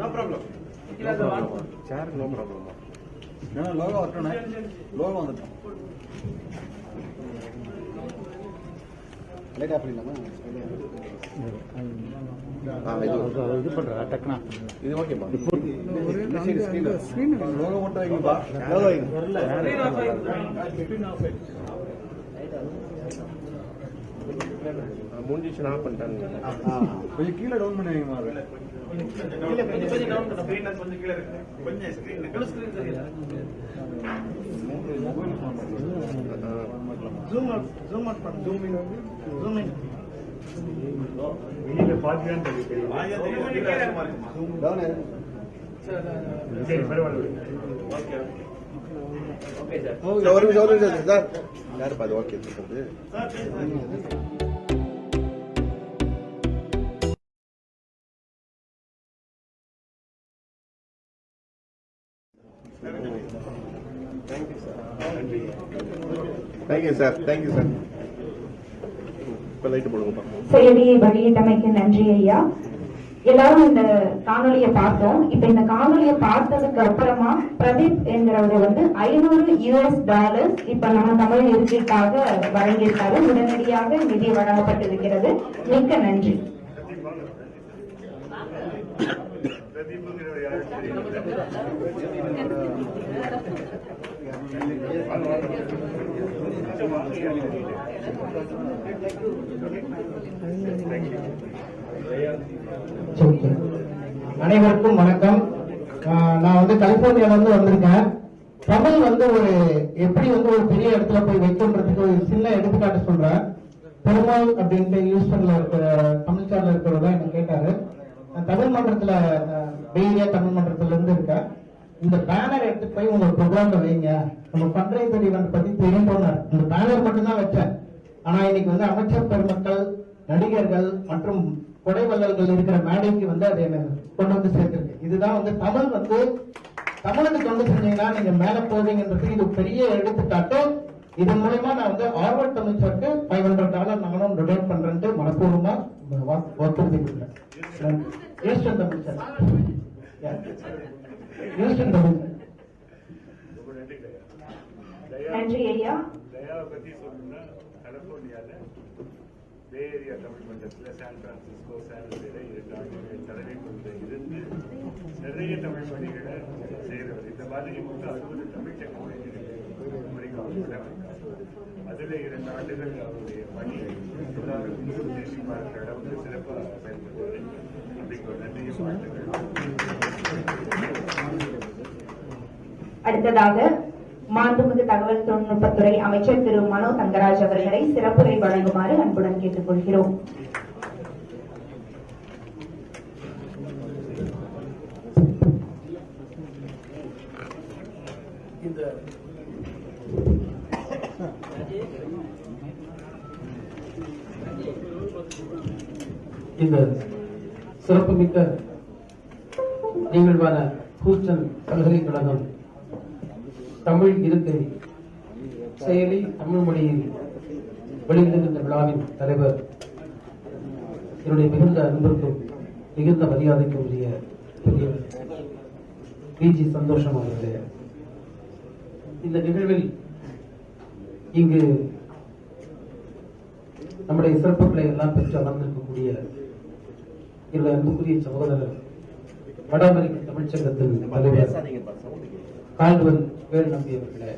No problem. Chair no problem. Logo வரட்டோண்ணே. லோகோ வந்துட்டோம். லேட்டா பண்ணிடலாமா? இது பண்ற டக்குனா இது ஓகேப்பா. ஸ்கிரீன் லோகோ மட்டும் வைங்கப்பா. லோகோ வைங்க. வரல. ஸ்கிரீன் ஆஃப் ஆயிடுச்சு. ஸ்கிரீன் ஆஃப் ஆயிடுச்சு. மூஞ்சிச்சு ஆஃப் பண்ணிட்டாங்க. கொஞ்சம் கீழ டவுன் பண்ணி வைங்க மாறு. கீழ கொஞ்சம் டவுன் பண்ணு. ஸ்கிரீன் கொஞ்சம் கீழ இருக்கு. கொஞ்சம் ஸ்கிரீன் ஃபுல் ஸ்கிரீன் சரியா? ஜூம் அவுட் பண்ணு. Zoom in. வெளியில பாத்துதான் தெரியும். டவுன் சரி பரவாயில்லை. Okay okay sir. ஒரு நிமிஷம் சார். யார் பாது ஓகே சொல்றது? Thank you sir. Thank you sir. செயலியை வெளியிட்டமைக்கு நன்றி ஐயா. எல்லாரும் இந்த காணொலியை பார்த்தோம். இப்ப இந்த காணொலியை பார்த்ததுக்கு அப்புறமா பிரதீப் என்கிறவர் $500 இப்ப நம்ம தமிழ் இருக்கைக்காக வழங்கியிருக்காரு. உடனடியாக நிதி வழங்கப்பட்டிருக்கிறது. மிக்க நன்றி. அனைவருக்கும் வணக்கம். நான் கலிபோர்னியால வந்திருக்கேன். தமிழ் ஒரு எப்படி ஒரு பெரிய இடத்துல போய் வைக்கன்றதுக்கு ஒரு சின்ன எடுத்துக்காட்டு சொல்றேன். பெருமாள் அப்படின்ட்டு ஹியூஸ்டன்ல இருக்கிற தமிழ்ச்சாரில் இருக்கிறவங்க என்ன கேட்டாரு. நான் தமிழ் மன்றத்துல டெய்லியா தமிழ் மன்றத்துல இருந்து இருக்கேன். இந்த பேனர் எடுத்து போய் உங்க ப்ரோக்ராம்ல வைங்க, நம்ம ஃபண்ட் ரைசர் ஈவென்ட் பத்தி தெரியும் போனார். இந்த பேனர் மட்டும் தான் வச்சேன். ஆனா இன்னைக்கு வந்து அமைச்சர் பெருமக்கள், நடிகர்கள் மற்றும் கொடைவள்ளல்கள் இருக்கிற மேடைக்கு வந்து அதை கொண்டு வந்து சேர்த்திருக்கு. இதுதான் வந்து தமிழ் வந்து தமிழுக்கு கொண்டு செஞ்சீங்கன்னா நீங்க மேல போவீங்கன்றது இது பெரிய எடுத்துக்காட்டு. இதன் மூலமா நான் வந்து ஹார்வர்ட் தமிழ் சர்க்கு $500 நானும் டொனேட் பண்றேன்ட்டு மனப்பூர்வமா வாக்குறுதி கொடுக்குறேன். Eastern Tamil sir, eastern Tamil sir. நன்றி ஐயா. தயாவை பத்தி சொல்லணும்னா கலிபோர்னியால பே ஏரியா தமிழ் மன்றத்தில் சான் பிரான்சிஸ்கோ, சான் ஜோஸில் 2 ஆண்டுகள் தலைமை கொண்டு இருந்து நிறைய தமிழ் பணிகளை செய்கிறவர். இந்த மாதிரி மொத்தம் 60 தமிழ் சங்கங்கள் அதில் 2 ஆண்டுகள் அவருடைய பணி எல்லாரும் தேசிய பார்க்கிற அளவுக்கு சிறப்பாக செயல்படுவார். அப்படிங்கிற நன்றியும் வாழ்த்துக்கள். அடுத்ததாக மாண்புமிகு தகவல் தொழில்நுட்பத்துறை அமைச்சர் திரு மனோ தங்கராஜ் அவர்களை சிறப்புரை வழங்குமாறு அன்புடன் கேட்டுக் கொள்கிறோம். இந்த சிறப்புமிக்க நிகழ்வான ஹூஸ்டன் பல்கலைக்கழகம் தமிழ் இருக்கை செயலி தமிழ் மொழியில் வெளியிடுகின்ற விழாவின் தலைவர், என்னுடைய மிகுந்த அன்பிற்கும் மிகுந்த மரியாதைக்கும் உரிய பெரியவர் பிஜி சந்தோஷம் அவர்களே, இந்த நிகழ்வில் இங்கு நம்முடைய சிறப்புகளை எல்லாம் பெற்று அமர்ந்திருக்கக்கூடிய என்னுடைய அன்புக்குரிய சகோதரர் வட அமெரிக்க தமிழ்ச்சங்கத்தின் தலைவர் கால்வெல் வேல் நம்பி அவர்களே,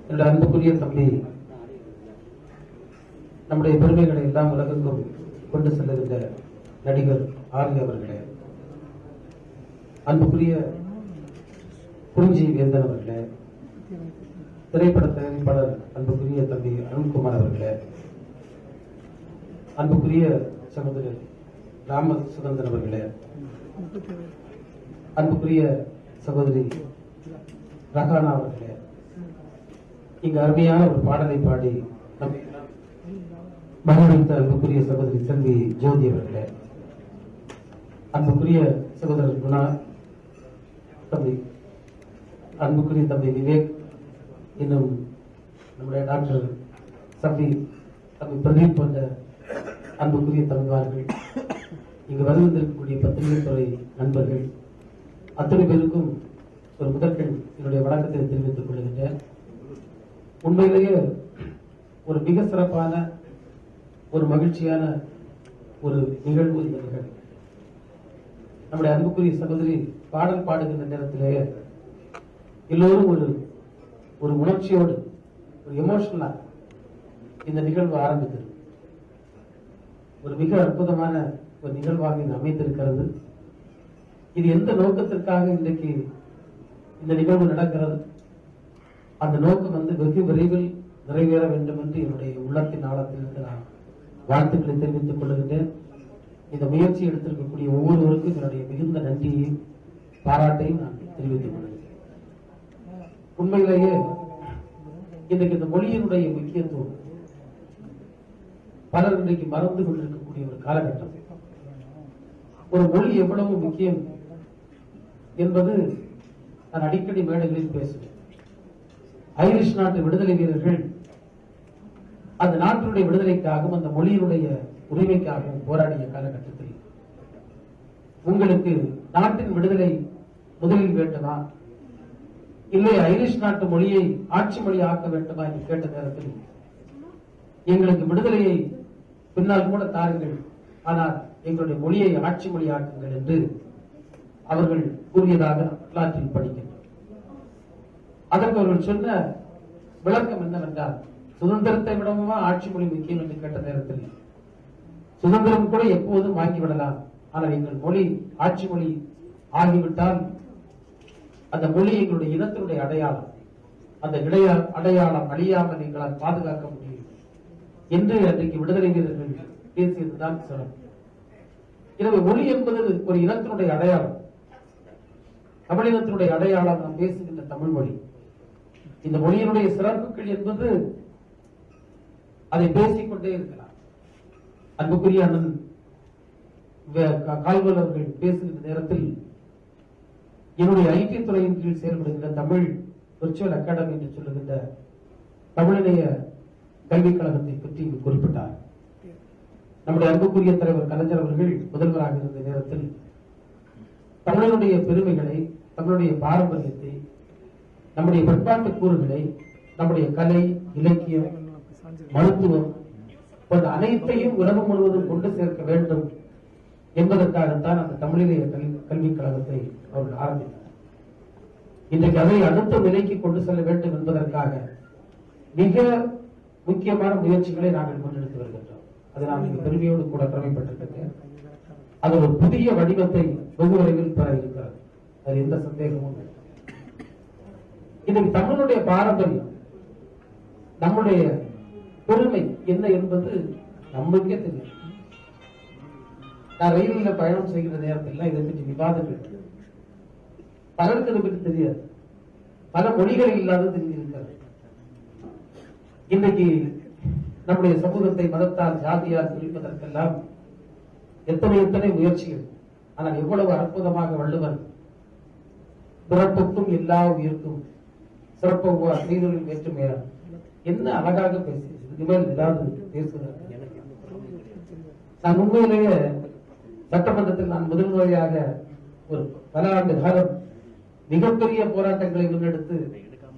என்னுடைய அன்புக்குரிய தம்பி, நம்முடைய பெருமைகளை எல்லாம் உலகெங்கும் கொண்டு செல்லுகின்ற நடிகர் ஆர்வி அவர்களே, அன்புக்குரிய குறிஞ்சி வேந்தன் அவர்களே, திரைப்பட தயாரிப்பாளர் அன்புக்குரிய தம்பி அருண்குமார் அவர்களே, அன்புக்குரிய சகோதரர் ராம சுதந்திரன் அவர்களே, அன்புக்குரிய சகோதரி ரகானா அவர்களே, இங்கு அருமையான ஒரு பாடலை பாடி மகிழ்ந்த அன்புக்குரிய சகோதரி செல்வி ஜோதி அவர்களே, அன்புக்குரிய சகோதரர் குணா தம்பி, அன்புக்குரிய தம்பி விவேக், இன்னும் நம்முடைய டாக்டர் சபி, தம்பி பிரதீப் போன்ற அன்புக்குரிய தமிழ்வார்கள், இங்கு வருவதற்கக்கூடிய பத்திரிகை துறை நண்பர்கள் அத்தனை பேருக்கும் ஒரு முதற்கண் என்னுடைய வணக்கத்தை தெரிவித்துக் கொள்கின்றேன். உண்மையிலேயே ஒரு மிக சிறப்பான ஒரு மகிழ்ச்சியான ஒரு நிகழ்வு இந்த நிகழ்வு. நம்முடைய அன்புக்குரிய சகோதரி பாடல் பாடுகின்ற நேரத்திலேயே எல்லோரும் ஒரு உணர்ச்சியோடு ஒரு எமோஷனலா இந்த நிகழ்வு ஆரம்பித்தது. ஒரு மிக அற்புதமான ஒரு நிகழ்வாக இது அமைந்திருக்கிறது. இது எந்த நோக்கத்திற்காக இன்றைக்கு இந்த நிகழ்வு நடக்கிறது, அந்த நோக்கம் வந்து வெகு விரைவில் நிறைவேற வேண்டும் என்று என்னுடைய உள்ளத்தின் ஆழத்திலிருந்து நான் வாழ்த்துக்களை தெரிவித்துக் கொள்கின்றேன். இந்த முயற்சி எடுத்திருக்கக்கூடிய ஒவ்வொருவருக்கும் என்னுடைய மிகுந்த நன்றியையும் பாராட்டையும் நான் தெரிவித்துக் கொள்கிறேன். உண்மையிலேயே இன்றைக்கு இந்த மொழியினுடைய முக்கியத்துவம் பலர் இன்றைக்கு மறந்து கொண்டிருக்கக்கூடிய ஒரு காலகட்டம். ஒரு மொழி எவ்வளவு முக்கியம் என்பது நான் அடிக்கடி மேடைகளில் பேசுவேன். ஐரிஷ் நாட்டு விடுதலை வீரர்கள் அந்த நாட்டினுடைய விடுதலைக்காகவும் அந்த மொழியினுடைய உரிமைக்காகவும் போராடிய காலகட்டத்தில் உங்களுக்கு நாட்டின் விடுதலை முதலில் வேண்டுமா, இல்லை ஐரிஷ் நாட்டு மொழியை ஆட்சி மொழி ஆக்க வேண்டுமா என்று கேட்ட நேரத்தில் எங்களுக்கு விடுதலையை பின்னால் கூட தாருங்கள், ஆனால் எங்களுடைய மொழியை ஆட்சி மொழி ஆக்குங்கள் என்று அவர்கள் கூறியதாக வரலாற்றில் படிக்கின்றோம். அதற்கு அவர்கள் சொன்ன விளக்கம் என்னவென்றால், சுதந்திரத்தை விடவுமா ஆட்சி மொழி முக்கியம் என்று கேட்ட நேரத்தில் சுதந்திரம் கூட எப்போதும் வாங்கிவிடலாம், ஆனால் எங்கள் மொழி ஆட்சி மொழி ஆகிவிட்டால் அந்த மொழி எங்களுடைய இனத்தினுடைய அடையாளம், அந்த அடையாளம் அழியாமல் எங்களால் பாதுகாக்க முடியும் என்று அன்றைக்கு விடுதலை வீரர்கள் பேசியதுதான் சிறப்பு. எனவே மொழி என்பது ஒரு இனத்தினுடைய அடையாளம், தமிழினத்தினுடைய அடையாளம். நாம் பேசுகின்ற தமிழ் மொழி, இந்த மொழியினுடைய சிறப்புகள் என்பது அதை பேசிக்கொண்டே இருக்கலாம். அன்புக்குரிய அண்ணன் கால்வல் அவர்கள் பேசுகின்ற நேரத்தில் என்னுடைய ஐடி துறையின் கீழ் செயல்படுகின்ற தமிழ் விர்ச்சுவல் அகாடமி என்று சொல்லுகின்ற தமிழிணைய கல்விக் கழகத்தை பற்றி குறிப்பிட்டார். நம்முடைய அன்புக்குரிய தலைவர் கலைஞர் அவர்கள் முதல்வராக இருந்த நேரத்தில் தமிழனுடைய பெருமைகளை, தமிழுடைய பாரம்பரியத்தை, நம்முடைய பண்பாட்டு கூறுகளை, நம்முடைய கலை, இலக்கியம், மருத்துவம் போன்ற அனைத்தையும் உலகம் முழுவதும் கொண்டு சேர்க்க வேண்டும் என்பதற்காகத்தான் அந்த தமிழிலேயே கல்விக் கழகத்தை அவர்கள் ஆரம்பித்தார். இன்றைக்கு அதை அடுத்த நிலைக்கு கொண்டு செல்ல வேண்டும் என்பதற்காக மிக முக்கியமான முயற்சிகளை நாங்கள் முன்னெடுத்து வருகின்றோம். அதை நான் மிக பெருமையோடு கூட கடமைப்பட்டிருக்கிறேன். அது ஒரு புதிய வடிவத்தை வெகு விரைவில் பெற இருக்கிறது, அது எந்த சந்தேகமும் இல்லை. இன்னைக்கு தமிழுடைய பாரம்பரியம், நம்முடைய பெருமை என்ன என்பது நம்மளுக்கே தெரியும். நான் ரயிலில் பயணம் செய்கிற நேரத்தில் இதை பற்றி விவாதங்கள் பலருக்கு இதை பற்றி தெரியாது. பல மொழிகள் இல்லாத தெரிஞ்சிருக்கிறது. இன்றைக்கு நம்முடைய சமூகத்தை மதத்தால், ஜாதியால் பிரிப்பதற்கெல்லாம் எத்தனை முயற்சிகள். ஆனால் எவ்வளவு அற்புதமாக வள்ளுவர் பிறப்புக்கும் எல்லா உயிருக்கும் சிறப்பு செய்தொழில் வேற்றுமையார் என்ன அழகாக பேசி ஏதாவது பேசுகிறார். நான் உண்மையிலேயே சட்டமன்றத்தில் நான் முதல் முறையாக ஒரு பல ஆண்டு காலம் மிகப்பெரிய போராட்டங்களை முன்னெடுத்து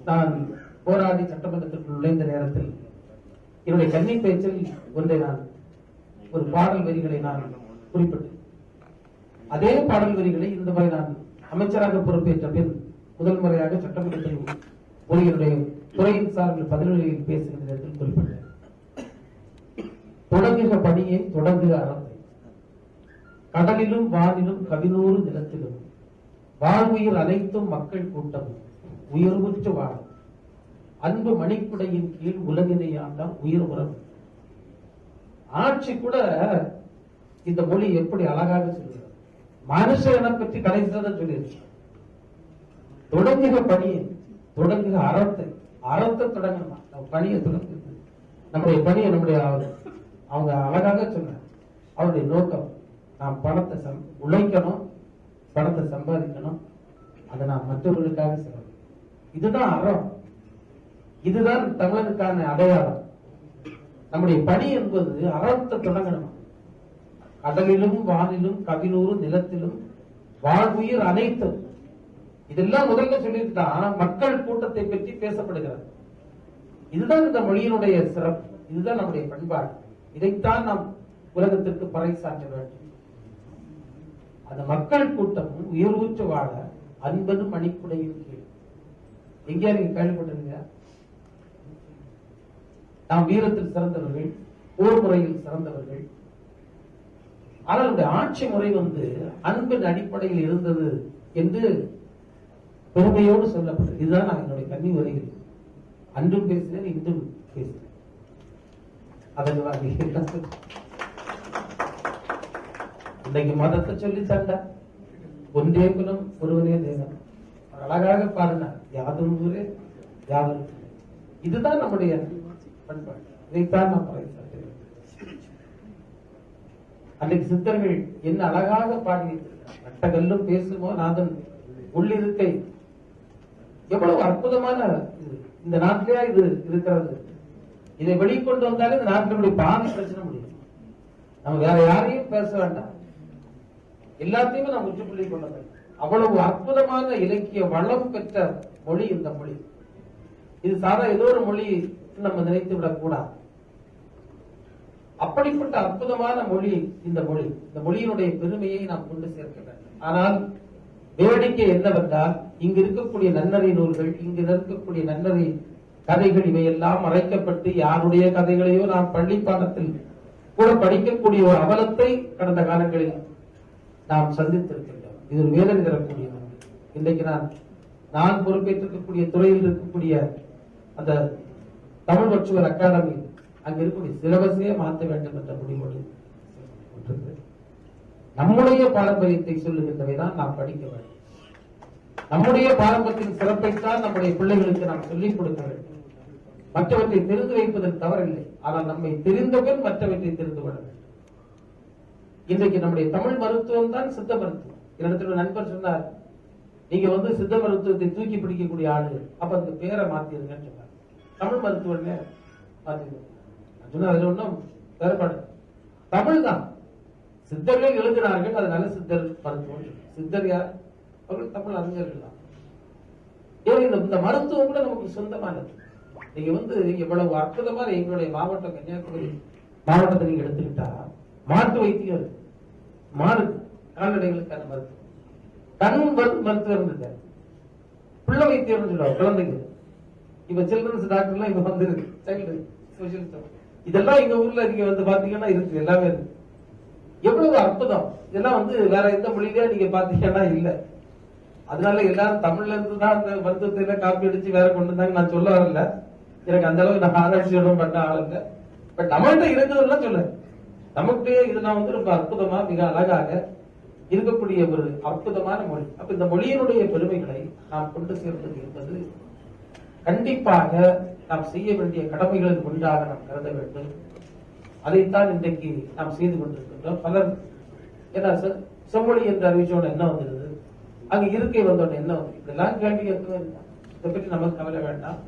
நான் போராடி சட்டமன்றத்திற்குள் நுழைந்த நேரத்தில் என்னுடைய கன்னி பேச்சில் ஒன்றை நான் ஒரு பாடல் வரிகளை நான் குறிப்பிட்டேன். அதே பாடல் வரிகளை இந்த முறை நான் அமைச்சராக பொறுப்பேற்ற பின் முதல் முறையாக சட்டமன்றத்தில் ஒரு என்னுடைய துறையின் சார்பில் பதில்களில் பேசுகின்ற நேரத்தில் குறிப்பிட்டேன். தொடங்குக பணியை, தொடங்குக அறத்தை, கடலிலும் வானிலும் கவினூறு நிலத்திலும் வாழ்வுயிர் அனைத்தும் மக்கள் கூட்டமும் உயர்வுற்று வாழும் அன்பு மணிக்குடையின் கீழ் உலகினை ஆண்டாம் உயிர் உறவு. ஆட்சி கூட இந்த மொழி எப்படி அழகாக சொல்கிறது. மனுஷனை பற்றி கடைசியாக சொல்லிடுச்சு. தொடங்குக பணியை, தொடங்குக அறத்தை, அறத்தை தொடங்கணுமா, நம்ம பணியை தொடங்கு. நம்முடைய பணியை நம்முடைய அவங்க அழகாக சொன்ன அவருடைய நோக்கம், நாம் பணத்தை உழைக்கணும், பணத்தை சம்பாதிக்கணும், அதை நாம் மற்றவர்களுக்காக செய்யணும். இதுதான் அறம், இதுதான் தமிழனுக்கான அடையாளம். நம்முடைய பணி என்பது அறத்தை தொடங்கணும். கடலிலும் வானிலும் கவினூறு நிலத்திலும் வாழ்வுயிர் அனைத்தும், இதெல்லாம் முதல்ல சொல்லிட்டு தான் மக்கள் கூட்டத்தை பற்றி பேசப்படுகிறது. இதுதான் இந்த மொழியினுடைய சிறப்பு, இதுதான் நம்முடைய பண்பாடு. இதைத்தான் நாம் உலகத்திற்கு பறைசாற்ற வேண்டும். அந்த மக்கள் கூட்டமும் உயர்வுற்று வாழ அன்பது மணிக்குடையின் கீழ். எங்கேயா நீங்க கேள்விப்பட்டிருங்க? நாம் வீரத்தில் சிறந்தவர்கள், போர் முறையில் சிறந்தவர்கள். ஆனால் நம்முடைய ஆட்சி முறை அன்பின் அடிப்படையில் இருந்தது என்று பெருமையோடு சொல்லப்பட்டது. இதுதான் நான் என்னுடைய கன்னி உரையில் அன்றும் பேசினேன், இன்றும் பேசினேன். அதற்கு இன்னைக்கு மதத்தை சொல்லி சண்டை, ஒன்றே குலம் ஒருவனே தேவன். அழகாக பாருங்க, யாதும் ஊரே யாதும். இதுதான் நம்முடைய பண்பாடு. இதைத்தான் நாம் பறைசாற்றுகிறோம். அன்றைக்கு சித்தர்கள் என்ன அழகாக பாடி, நட்டகல்லும் பேசுமோ நாதன் உள்ளிருக்கை. எவ்வளவு அற்புதமான இந்த நாட்டிலேயா இது இருக்கிறது. இதை வெளிக்கொண்டு வந்தாலே இந்த நாட்டினுடைய பாதி பிரச்சனை முடியும். நம்ம வேற யாரையும் பேச வேண்டாம், எல்லாத்தையுமே நாம் முற்றுப்புள்ளி கொள்ள வேண்டும். அவ்வளவு அற்புதமான இலக்கிய வளம் பெற்ற மொழி இந்த மொழி. இது சாதா ஏதோ ஒரு மொழி நம்ம நினைத்து விடக்கூடாது. அப்படிப்பட்ட அற்புதமான மொழி இந்த மொழி. இந்த மொழியினுடைய பெருமையை நாம் கொண்டு சேர்க்க வேண்டும். ஆனால் வேடிக்கை என்னவென்றால், இங்கு இருக்கக்கூடிய நன்னறி நூல்கள், இங்கு இருக்கக்கூடிய நன்னறி கதைகள் இவையெல்லாம் மறைக்கப்பட்டு யாருடைய கதைகளையோ நாம் பள்ளி பாடத்தில் கூட படிக்கக்கூடிய ஒரு அவலத்தை கடந்த காலங்களில் நாம் சந்தித்திருக்கின்றோம். இது ஒரு வேதனை தரக்கூடிய. இன்றைக்கு நான் பொறுப்பேற்றிருக்கக்கூடிய துறையில் இருக்கக்கூடிய அந்த தமிழ் வர்ச்சுவல் அகாடமி, அங்க இருக்கக்கூடிய சிலபஸே மாற்ற வேண்டும் என்ற முடிவோடு நம்முடைய பாரம்பரியத்தை சொல்லுகின்றவைதான் நாம் படிக்க வேண்டும். நம்முடைய பாரம்பரியத்தின் சிறப்பைத்தான் நம்முடைய பிள்ளைகளுக்கு நாம் சொல்லிக் கொடுக்க வேண்டும். மற்றவற்றை தெரிந்து வைப்பதற்கு தவறில்லை. ஆனால் நம்மை தெரிந்தவன் மற்றவற்றை தெரிந்து கொள்ள வேண்டும். இன்றைக்கு நம்முடைய தமிழ் மருத்துவம் தான் சித்த மருத்துவம். என்னிடத்துல நண்பர் சொன்னார், நீங்க சித்த மருத்துவத்தை தூக்கி பிடிக்கக்கூடிய ஆளு, அப்ப அந்த பேரை மாத்திருங்கன்னு சொன்னார். தமிழ் மருத்துவம் மாத்திருங்க சொன்னா அதுல ஒன்றும் வேறுபாடு. தமிழ் தான் சித்தர்கள் எழுதினார்கள், அதனால சித்தர் மருத்துவம். சித்தர் யார்? அவர்கள் தமிழ் அறிஞர்கள் தான். இந்த மருத்துவம் கூட நமக்கு சொந்தமானது. நீங்க இவ்வளவு அற்புதமான எங்களுடைய மாவட்டம் கன்னியாகுமரி மாவட்டத்தை நீங்க எடுத்துக்கிட்டா மாட்டு வைத்தியம் இருக்கு, மாடு கால்நடைகளுக்கான மருத்துவம், கண் மருத்துவம் இருக்காரு, பிள்ளை வைத்தியம் சொல்லுவாங்க குழந்தைங்க. இப்ப சில்ட்ரன்ஸ் டாக்டர் எல்லாம் இங்க வந்துருக்கு, சைல்டு ஸ்பெஷலிஸ்ட் இதெல்லாம் எங்க ஊர்ல நீங்க பாத்தீங்கன்னா இருக்கு, எல்லாமே இருக்கு. எவ்வளவு அற்புதம்! இதெல்லாம் வேற எந்த மொழியில நீங்க பாத்தீங்கன்னா இல்ல. அதனால எல்லாரும் தமிழ்ல இருந்து தான் அந்த மருத்துவத்தை காப்பி அடிச்சு வேற கொண்டு வந்தாங்க நான் சொல்ல வரல. எனக்கு அந்த அளவுக்கு நான் ஆராய்ச்சி பண்ண ஆள் இல்லை. பட் நம்மகிட்ட இருக்கிறதெல்லாம் சொல்ல, நமக்கு இதெல்லாம் ரொம்ப அற்புதமா மிக அழகாக இருக்கக்கூடிய ஒரு அற்புதமான மொழி. அப்ப இந்த மொழியினுடைய பெருமைகளை நாம் கொண்டு சேர்ந்தது என்பது கண்டிப்பாக நாம் செய்ய வேண்டிய கடமைகளின் ஒன்றாக நாம் கருத வேண்டும். அதைத்தான் இன்றைக்கு நாம் செய்து கொண்டிருக்கின்றோம். பலர் என்ன செம்மொழி என்று அறிவிச்சோட என்ன வந்துருது, அங்க இருக்கை வந்தோட என்ன வந்து, இதெல்லாம் கேள்வி கேட்க இதை பற்றி நமக்கு கவலை வேண்டாம்.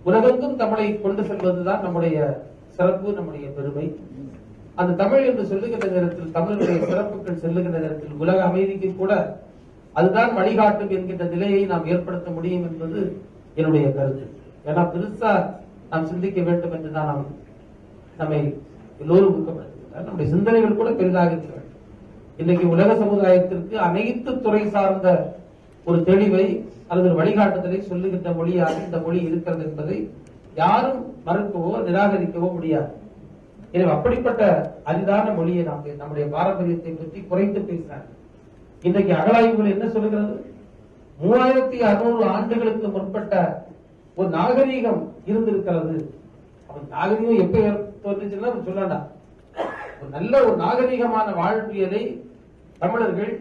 உலகெங்கும் தமிழை கொண்டு செல்வதுதான் நம்முடைய சிறப்பு, நம்முடைய பெருமை. அந்த தமிழ் என்று சொல்லுகின்ற நேரத்தில், தமிழுடைய சிறப்புகள் செல்லுகின்ற நேரத்தில் உலக அமைதிக்கு கூட அதுதான் வழிகாட்டும் என்கின்ற நிலையை நாம் ஏற்படுத்த முடியும் என்பது என்னுடைய கருத்து. ஏன்னா பெருசா நாம் சிந்திக்க வேண்டும் என்று தான் நாம் நம்மை எல்லோரும் ஊக்கப்படுத்துகிறார். நம்முடைய சிந்தனைகள் கூட பெரிதாக இருக்க வேண்டும். இன்னைக்கு உலக சமுதாயத்திற்கு அனைத்து துறை சார்ந்த ஒரு தெளிவை அல்லது ஒரு வழிகாட்டுதலை சொல்லுகின்ற மொழியாக இந்த மொழி இருக்கிறது என்பதை யாரும் மறுக்கவோ நிராகரிக்கவோ முடியாது. எனவே அப்படிப்பட்ட அரிதான மொழியை நம்முடைய பாரம்பரியத்தை பற்றி குறைத்து பேசினார். இன்றைக்கு அகழாய்வுகள் என்ன சொல்லுகிறது? 3600 ஆண்டுகளுக்கு முற்பட்ட ஒரு நாகரீகம் இருந்திருக்கிறது. நாகரீகம் எப்ப தோன்றுச்சுன்னா சொல்லண்டா, ஒரு நல்ல ஒரு நாகரீகமான வாழ்வியலை தமிழர்கள்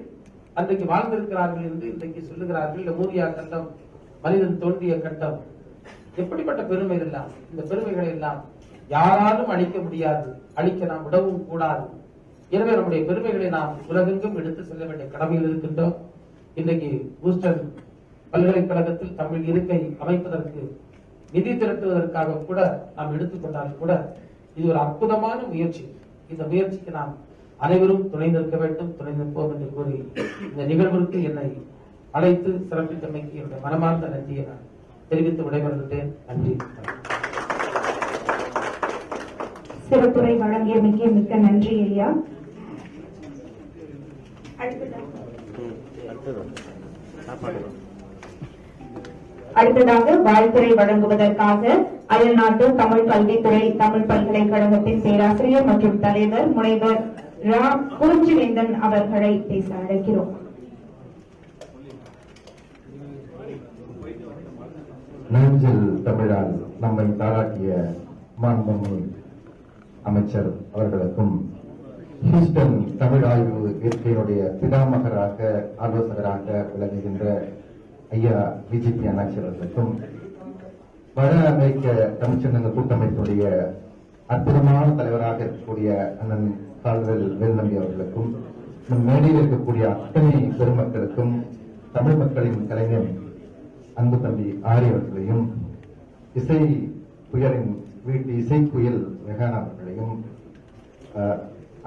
அன்றைக்கு வாழ்ந்திருக்கிறார்கள் என்று இன்றைக்கு சொல்லுகிறார்கள். லெமூரியா கண்டம், மனிதன் தோன்றிய கண்டம், எப்படிப்பட்ட பெருமை எல்லாம்! இந்த பெருமைகளை எல்லாம் யாராலும் அழிக்க முடியாது, அழிக்க நாம் விடவும் கூடாது. எனவே நம்முடைய பெருமைகளை நாம் உலகெங்கும் எடுத்து செல்ல வேண்டிய கடமையில் இருக்கின்றோம். இன்றைக்கு ஹூஸ்டன் பல்கலைக்கழகத்தில் தமிழ் இருக்கை அமைப்பதற்கு நிதி திரட்டுவதற்காக கூட நாம் எடுத்துக்கொண்டாலும் கூட இது ஒரு அற்புதமான முயற்சி. இந்த முயற்சிக்கு நாம் அனைவரும் துணை நிற்க வேண்டும், துணை நிற்போம் என்று கூறி இந்த நிகழ்விற்கு என்னை அழைத்து சிறப்பித்தமைக்கு என்னுடைய மனமார்ந்த நன்றியை நான் தெரிவித்து விடைபெறுகின்றேன். நன்றி. சிறப்புரை வழங்கிய மிக்க நன்றி ஐயா. அடுத்ததாக வாழ்த்துரை வழங்குவதற்காக அயல்நாட்டு தமிழ் கல்வித்துறை தமிழ் பல்கலைக்கழகத்தின் பேராசிரியர் மற்றும் தலைவர் முனைவர் ரா குறிஞ்சிவேந்தன் அவர்களை பேச அழைக்கிறோம். நெஞ்சில் தமிழால் நம்மை தாளாட்டிய மாண்புமிகு அமைச்சர் அவர்களுக்கும், ஹூஸ்டன் தமிழ் ஆய்வு இருக்கையினுடைய பிதாமகராக ஆலோசகராக விளங்குகின்ற ஐயா பிஜேபி அமைச்சர் அவர்களுக்கும், வட அமெரிக்க தமிழ்ச்சங்க கூட்டமைப்புடைய அற்புதமான தலைவராக இருக்கக்கூடிய அண்ணன் கால்வெல் வேல்நம்பி அவர்களுக்கும், மேடையில் இருக்கக்கூடிய அத்தனை பெருமக்களுக்கும், தமிழ் மக்களின் கலைஞர் அன்பு தம்பி ஆரி அவர்களையும், இசை புயலின் வீட்டு இசை புயல் ரெஹானா அவர்களையும்,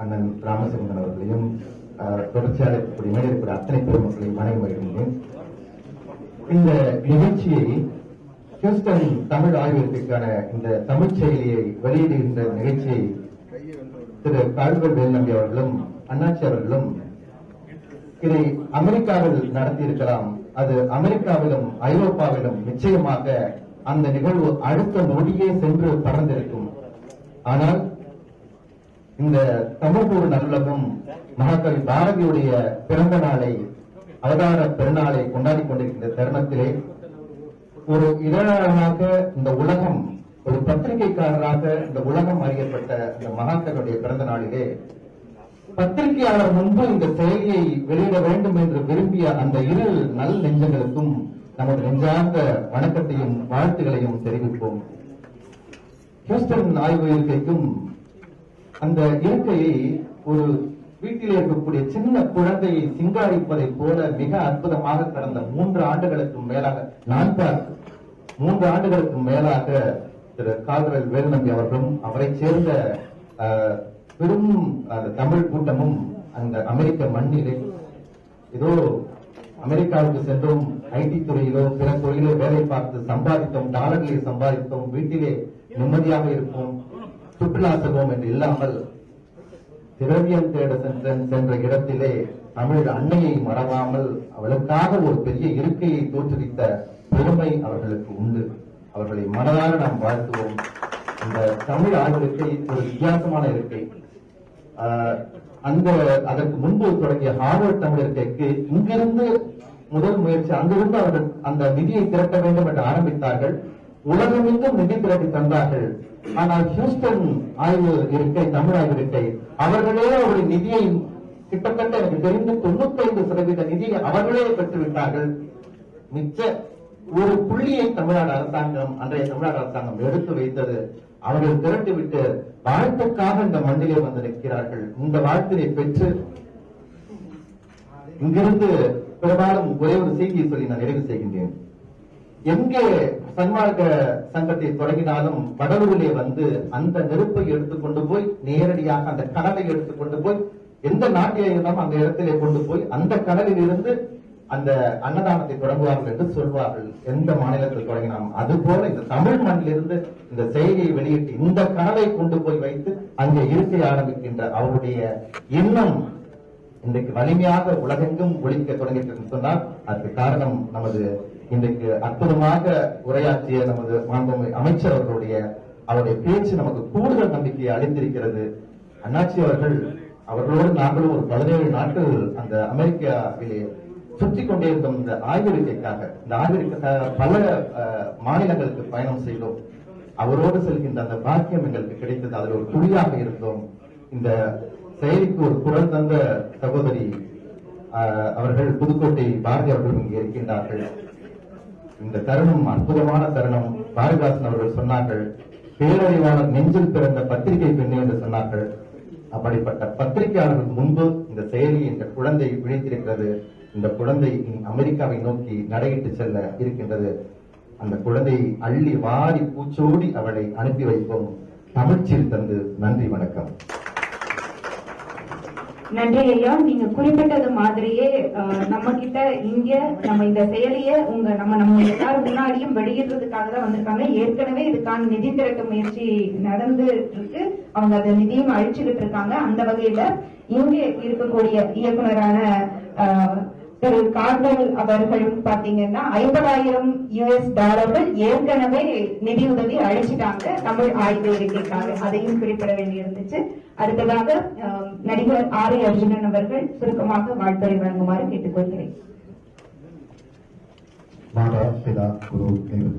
அண்ணன் ராமச்சந்திரன் அவர்களையும், தொடர்ச்சியாக இருக்கக்கூடிய மேடையில் இருக்கக்கூடிய அத்தனை பெருமக்களையும் வணங்கி வருகின்றேன். இந்த நிகழ்ச்சியை ஹூஸ்டன் தமிழ் ஆய்விற்கான இந்த தமிழ் செயலியை வெளியிடுகின்ற நிகழ்ச்சியை திரு கால்வெல் வேல்நம்பி அவர்களும் அண்ணாச்சி அவர்களும் இதை அமெரிக்காவில் நடத்தியிருக்கலாம். அது அமெரிக்காவிலும் ஐரோப்பாவிலும் நிச்சயமாக அந்த நிகழ்வு அடுத்த நொடியே சென்று பறந்திருக்கும். ஆனால் இந்த தமிழ்கூறு நல்லுலகம் மகாகவி பாரதியுடைய பிறந்த நாளை, அவதார பெருநாளை கொண்டாடி கொண்டிருக்கின்ற தருணத்திலே ஒரு இதழாளராக இந்த உலகம், ஒரு பத்திரிகைக்காரராக இந்த உலகம் அறியப்பட்ட இந்த மகாகவியுடைய பிறந்த நாளிலே பத்திரிகையாளர் முன்பு இந்த செயலியை வெளியிட வேண்டும் என்று விரும்பிய அந்த இரு நல் நெஞ்சங்களுக்கும் நமது நெஞ்சார்ந்த வணக்கத்தையும் வாழ்த்துகளையும் தெரிவிப்போம். ஹியூஸ்டன் ஆய்வு இருக்கைக்கும் அந்த இருக்கையை ஒரு வீட்டிலே இருக்கக்கூடிய சின்ன குழந்தையை சிங்காரிப்பதை போல மிக அற்புதமாக கடந்த 3 ஆண்டுகளுக்கு மேலாக 3 ஆண்டுகளுக்கு மேலாக திரு கால்வெல் வேலுநம்பி அவர்களும் அவரை சேர்ந்த பெரும் தமிழ் கூட்டமும் அந்த அமெரிக்க மண்ணிலே ஏதோ அமெரிக்காவுக்கு சென்றோம், ஐடி துறையிலோ பிற துறையிலோ வேலை பார்த்து சம்பாதித்தோம், டாலர்களை சம்பாதித்தோம், வீட்டிலே நிம்மதியாக இருப்போம், சுற்றுலா செல்வோம் என்று இல்லாமல் திரவியம் தேட சென்ற இடத்திலே தமிழ் அன்னையை மறவாமல் அவளுக்காக ஒரு பெரிய இருக்கையை தோற்றுவித்த பெருமை அவர்களுக்கு உண்டு. அவர்களை மனதார நாம் வாழ்த்துவோம். இந்த தமிழ் ஆய்வு இருக்கை ஒரு வித்தியாசமான இருக்கை. அதற்கு முன்பு தொடங்கிய ஹார்வர்ட் தமிழ் இருக்கைக்கு இங்கிருந்து முதல் முயற்சி, அங்கிருந்து அவர்கள் அந்த நிதியை திரட்ட வேண்டும் என்று ஆரம்பித்தார்கள். உலகமெங்கும் நிதி திரட்டி தந்தார்கள். ஆனால் ஹியூஸ்டன் ஆய்வு இருக்கை, தமிழ் ஆய்வு இருக்கை, அவர்களே அவருடைய நிதியை கிட்டத்தட்ட எனக்கு தெரிந்து 95% நிதியை அவர்களே பெற்றுவிட்டார்கள். மிச்ச ஒரு புள்ளியை தமிழ்நாடு அரசாங்கம், அன்றைய தமிழ்நாடு அரசாங்கம் எடுத்து வைத்தது. அவர்கள் திரட்டிவிட்டு வாழ்த்துக்காக இந்த மண்ணிலே வந்து நிற்கிறார்கள். இந்த வாழ்த்தினை பெற்று இங்கிருந்து பெரும்பாலும் ஒரே ஒரு செய்தியை சொல்லி நான் நிறைவு செய்கின்றேன். எங்கே சன்மார்க்க சங்கத்தை தொடங்கினாலும் வடலூரிலே வந்து அந்த நெருப்பை எடுத்துக்கொண்டு போய் நேரடியாக அந்த கடலை எடுத்துக்கொண்டு போய் எந்த நாட்டிலே இருந்தாலும் அந்த இடத்திலே கொண்டு போய் அந்த கடலில் இருந்து அந்த அன்னதானத்தை தொடங்குவார்கள் என்று சொல்வார்கள். எந்த மாநிலத்தில் தொடங்கினாலும் அதுபோல இந்த தமிழ் மண்ணிலிருந்து இந்த செய்தியை வெளியிட்டு இந்த கடலை கொண்டு போய் வைத்து அங்கே இருக்கை ஆரம்பிக்கின்ற அவருடைய எண்ணம் இன்றைக்கு வலிமையாக உலகெங்கும் ஒழிக்க தொடங்கிட்டு சொன்னால் அதுக்கு காரணம் நமது இன்றைக்கு அற்புதமாக உரையாற்றிய நமது மாண்புமிகு அமைச்சர் அவருடைய பேச்சு நமக்கு கூடுதல் நம்பிக்கையை அளித்திருக்கிறது. அண்ணாச்சி அவர்களோடு நாங்களும் ஒரு 17 நாட்கள் அந்த அமெரிக்காவிலே சுற்றி கொண்டே இருந்தோம். இந்த ஆய்விருக்கைக்காக, இந்த ஆய்விருக்கைக்காக பல மாநிலங்களுக்கு பயணம் செய்தோம். அவரோடு செல்கின்ற அந்த பாக்கியம் எங்களுக்கு கிடைத்தது. அதில் ஒரு துளியாக இருந்தோம். இந்த செயலிக்கு ஒரு குரல் தந்த சகோதரி அவர்கள் புதுக்கோட்டை பாரதி அவர்கள் இங்கே இருக்கின்றார்கள். இந்த தருணம் அற்புதமான தருணம். பாரதிதாசன் அவர்கள் சொன்னார்கள், பேரறிவாளர் நெஞ்சில் பிறந்த பத்திரிகை பெண்ணு என்று சொன்னார்கள். அப்படிப்பட்ட பத்திரிகையாளர்கள் முன்பு இந்த செயலி என்ற குழந்தை விழித்திருக்கிறது. இந்த குழந்தை அமெரிக்காவை நோக்கி நடையிட்டு செல்ல இருக்கின்றது. அந்த குழந்தையை அள்ளி வாரி பூச்சோடி அவளை அனுப்பி வைப்போம். தமிழ்ச்சியில் தந்து நன்றி, வணக்கம். நன்றி ஐயா. நீங்க குறிப்பிட்டது மாதிரியே நம்ம கிட்ட இங்க நம்ம இந்த செயலிய நம்ம எல்லாரும் முன்னாடியும் வெளியிடுறதுக்காக தான் வந்திருக்காங்க. ஏற்கனவே இதுக்கான நிதி திரட்டு முயற்சி நடந்து இருக்கு. அவங்க அந்த நிதியும் அழிச்சுக்கிட்டு இருக்காங்க. அந்த வகையில இங்கே இருக்கக்கூடிய இயக்குனரான திரு கார்வெல் அவர்களும் பாத்தீங்கன்னா $50,000 ஏற்கனவே நிதியுதவி அழிச்சிட்டாங்க தமிழ் ஆய்வு இருக்கைக்காக. அதையும் குறிப்பிட வேண்டியிருந்துச்சு. அடுத்ததாக நடிகர் ஆர். அர்ஜுனன் அவர்கள் சுருக்கமாக வாழ்த்துரை வழங்குமாறு கேட்டுக்கொள்கிறேன். மாதா பிதா குரு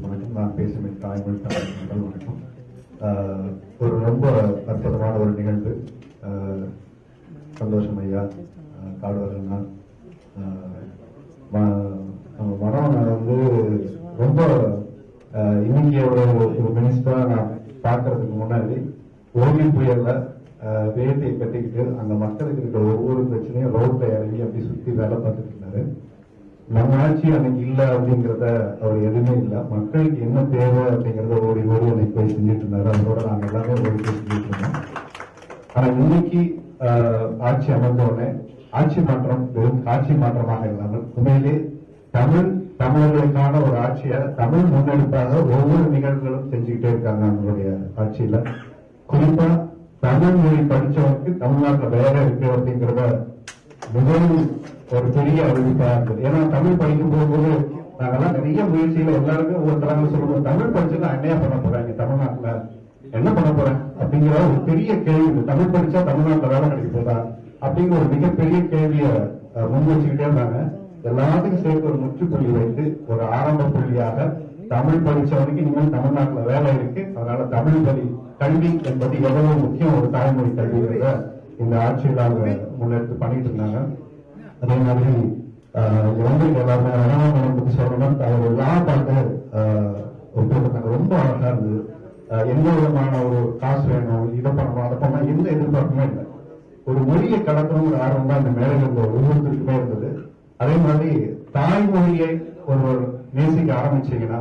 வணக்கம். நான் பேசும் தாய்மொழி தமிழ் வணக்கம். ஒரு ரொம்ப அற்புதமான ஒரு நிகழ்வு. சந்தோஷம் ஐயா, காடுவரன்னா மனம் வந்து ரொம்ப இன்னைக்கு ஒரு மினிஸ்டரா நான் பாக்குறதுக்கு முன்னாடி ஓகி புயல்ல வேட்டையை கட்டிக்கிட்டு அந்த மக்களுக்கு இருக்கிற ஒவ்வொரு பிரச்சனையும் ரோட்ல இறங்கி அப்படி சுத்தி வேலை பார்த்துட்டு இருந்தாரு. நம்ம ஆட்சி அன்னைக்கு இல்ல அப்படிங்கிறத அவர் எதுவுமே இல்லை. மக்களுக்கு என்ன தேவை அப்படிங்கறத ஓடி அன்னைக்கு போய் செஞ்சுட்டு இருந்தாரு. அதோட நாங்க எல்லாமே ஓடி போய் செஞ்சுட்டு இருந்தோம். ஆனா இன்னைக்கு ஆட்சி அமர்ந்த உடனே ஆட்சி மாற்றம் வெறும் ஆட்சி மாற்றமாக இல்லாமல் உண்மையிலே தமிழர்களுக்கான ஒரு ஆட்சியை தமிழ் முன்னெடுப்பாக ஒவ்வொரு நிகழ்வுகளும் செஞ்சுக்கிட்டே இருக்காங்க நம்மளுடைய ஆட்சியில. குறிப்பா தமிழ் மொழி படிச்சவனுக்கு தமிழ்நாட்டில் வேலை இருக்கு அப்படிங்கிறத மிகவும் ஒரு பெரிய அறிவிப்பா இருந்தது. ஏன்னா தமிழ் படிக்கும் போகும்போது நாங்கெல்லாம் நிறைய முயற்சியில எல்லாருக்கும் ஒவ்வொருத்தராங்க சொல்லுவோம், தமிழ் படிச்சது என்னையா பண்ண போறாங்க தமிழ்நாட்டுல, என்ன பண்ண போறேன் அப்படிங்கிற ஒரு பெரிய கேள்வி. தமிழ் படிச்சா தமிழ்நாட்டில் வேலை கிடைக்க போதா அப்படிங்கிற ஒரு மிகப்பெரிய கேள்விய முன் வச்சுக்கிட்டே இருந்தாங்க. எல்லாத்துக்கும் சேர்த்து ஒரு முற்றுப்புள்ளி வைத்து ஒரு ஆரம்ப புள்ளியாக தமிழ் படிச்சவனுக்கு இனிமேல் தமிழ்நாட்டில் வேலை இருக்கு, அதனால தமிழ் கல்வி என்பது எவ்வளவு முக்கியம் ஒரு தாய்மொழி கல்விங்கிறத இந்த ஆட்சியில் அவங்க முன்னெடுத்து பண்ணிட்டு இருந்தாங்க. அதே மாதிரி வந்து எல்லாருமே பத்தி சொல்லணும்னா ஒரு லா பார்த்து போட்டிருந்தாங்க. ரொம்ப அழகா இருந்தது. எந்த விதமான ஒரு காசு வேணும், இதை பண்ணணும், அதை பண்ணணும், எந்த எதிர்பார்ப்புமே இல்லை. ஒரு மொழியை கடத்தணுங்கிற ஆர்வம் தான் இந்த மேடைகள் ஒவ்வொருத்தருக்குமே இருந்தது. அதே மாதிரி தாய்மொழியை ஒருவர் நேசிக்க ஆரம்பிச்சீங்கன்னா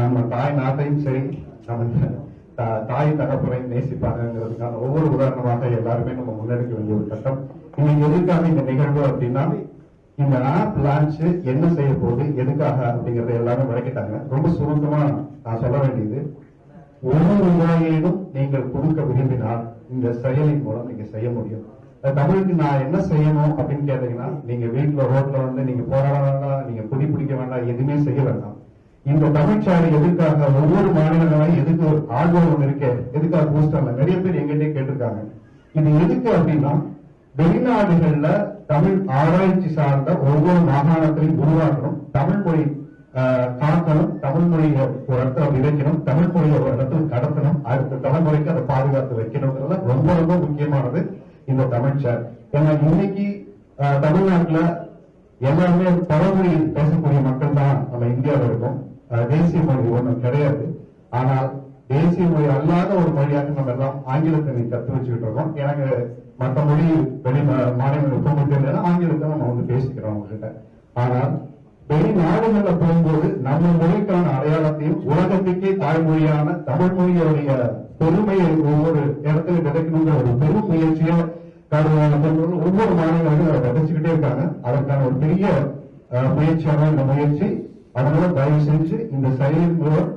நம்ம தாய் நாட்டையும் சரி நம்ம தாய் தகப்பனை நேசிப்பாங்கிறதுக்கான ஒவ்வொரு உதாரணமாக எல்லாருமே நம்ம முன்னெடுக்க வேண்டிய ஒரு கட்டம். இன்னைக்கு எதுக்காக இந்த நிகழ்வு அப்படின்னா, இந்த ஆப் லான்ச் என்ன செய்ய போகுது, எதுக்காக அப்படிங்கறத எல்லாரும் விளக்கிட்டாங்க. ரொம்ப சுருக்கமா நான் சொல்ல வேண்டியது, ஒரு ரூபாயேனும் நீங்கள் கொடுக்க விரும்பினால் இந்த செயலின் மூலம் நீங்க செய்ய முடியும். தமிழுக்கு நான் என்ன செய்யணும் அப்படின்னு கேட்டீங்கன்னா, நீங்க வீட்டுல ரோட்ல வந்து நீங்க போராட வேண்டாம், நீங்க குடி பிடிக்க வேண்டாம், எதுவுமே செய்ய வேண்டாம். இந்த தமிழ்ச்சாலை எதுக்காக, ஒவ்வொரு மாநிலங்களையும் எதுக்கு ஆர்வம் இருக்கு, எதுக்காக பூஸ்டர்ல நிறைய பேர் எங்கிட்டே கேட்டிருக்காங்க. இது எதுக்கு அப்படின்னா, வெளிநாடுகள்ல தமிழ் ஆராய்ச்சி சார்ந்த ஒவ்வொரு மாகாணத்திலையும் உருவாக்கணும், தமிழ் மொழி காக்கணும், தமிழ் மொழியை ஒரு இடத்துல விதைக்கணும், தமிழ் மொழியை ஒரு இடத்துல கடத்தணும், அடுத்த தலைமுறைக்கு அதை பாதுகாத்து வைக்கணுங்கிறத ரொம்ப ரொம்ப முக்கியமானது இந்த தமிழ்ச்சார். ஏன்னா இன்னைக்கு தமிழ்நாட்டுல எல்லாருமே பழமொழி பேசக்கூடிய மக்கள் தான் நம்ம இந்தியாவில் இருக்கோம். தேசிய மொழி ஒன்றும் கிடையாது. ஆனால் தேசிய மொழி அல்லாத ஒரு மொழியாக நம்ம எல்லாம் ஆங்கிலத்தை கத்து வச்சுக்கிட்டு இருக்கோம். எனக்கு மற்ற மொழி வெளி மாநிலங்கள் போக தெரியல, ஆங்கிலத்தை நம்ம வந்து பேசிக்கிறோம் அவங்க கிட்ட. ஆனால் வெளிநாடுகள்ல போகும்போது நம்ம மொழிக்கான அடையாளத்தையும் உலகத்துக்கே தாய்மொழியான தமிழ் மொழியுடைய பெருமையை ஒவ்வொரு இடத்துல விதைக்கணுங்கிற ஒரு பெரும் முயற்சியை ஒவ்வொரு மாநிலங்களும் அதை விதைச்சுக்கிட்டே இருக்காங்க. அதற்கான ஒரு பெரிய முயற்சியான இந்த முயற்சி. அதனால தயவு செஞ்சு இந்த செயலின் மூலம்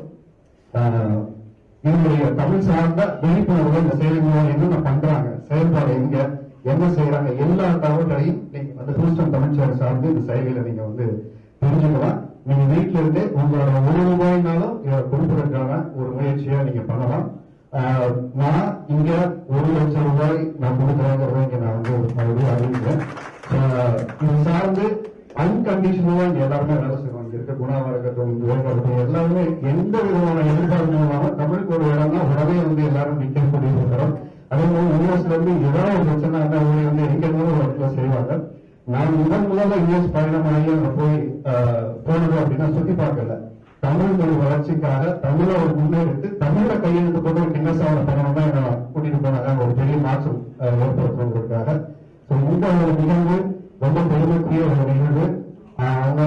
இதனுடைய தமிழ் சார்ந்த விழிப்புணர்வு இந்த செயலின் மூலம் என்னென்ன பண்றாங்க, செயல்பாடு எங்க, என்ன செய்யறாங்க, எல்லா தகவல்களையும் நீங்க வந்து ஹூஸ்டன் தமிழ்ச்சாலை சார்ந்து இந்த செயலில நீங்க வந்து தெரிஞ்சுக்கலாம். நீங்க வீட்டில இருந்து உங்களோட ₹1 இதை கொடுப்பதற்கான ஒரு முயற்சியை நீங்க பண்ணலாம். நான் இங்க ₹1,00,000 நான் கொடுக்குறேங்கிறத இங்க நான் வந்து மறுபடியும் அறிவிக்கிறேன். இது சார்ந்து அன்கண்டிஷனலா இங்க எல்லாருமே வேலை செய்வாங்க. இங்க இருக்க குணாவா இருக்கட்டும், இருக்கட்டும், எல்லாருமே எந்த விதமான எதிர்பார்ப்பும் இல்லாம தமிழுக்கு ஒரு இடம்னா உடனே வந்து எல்லாரும் நிற்கக்கூடிய ஒரு இடம். அதே மாதிரி யூஎஸ்ல இருந்து ஏதாவது ஒரு பிரச்சனை அந்த வந்து எரிக்கணும் ஒரு இடத்துல செய்வாங்க. நான் முதல்ல யூஎஸ் பயணமாகி அங்க போய் போனது அப்படின்னா சுத்தி பார்க்கல, தமிழ் மொழி வளர்ச்சிக்காக தமிழை ஒரு முன்னெடுத்து தமிழை கையெழுத்து போட்டு ஒரு கிண்ணசாவனை பண்ணணும் தான் என்ன கூட்டிட்டு போனாங்க, ஒரு பெரிய மாற்றம் ஏற்படுத்துவதற்காக. இந்த ஒரு நிகழ்வு ரொம்ப பெருமைக்குரிய ஒரு நிகழ்வு. அவங்க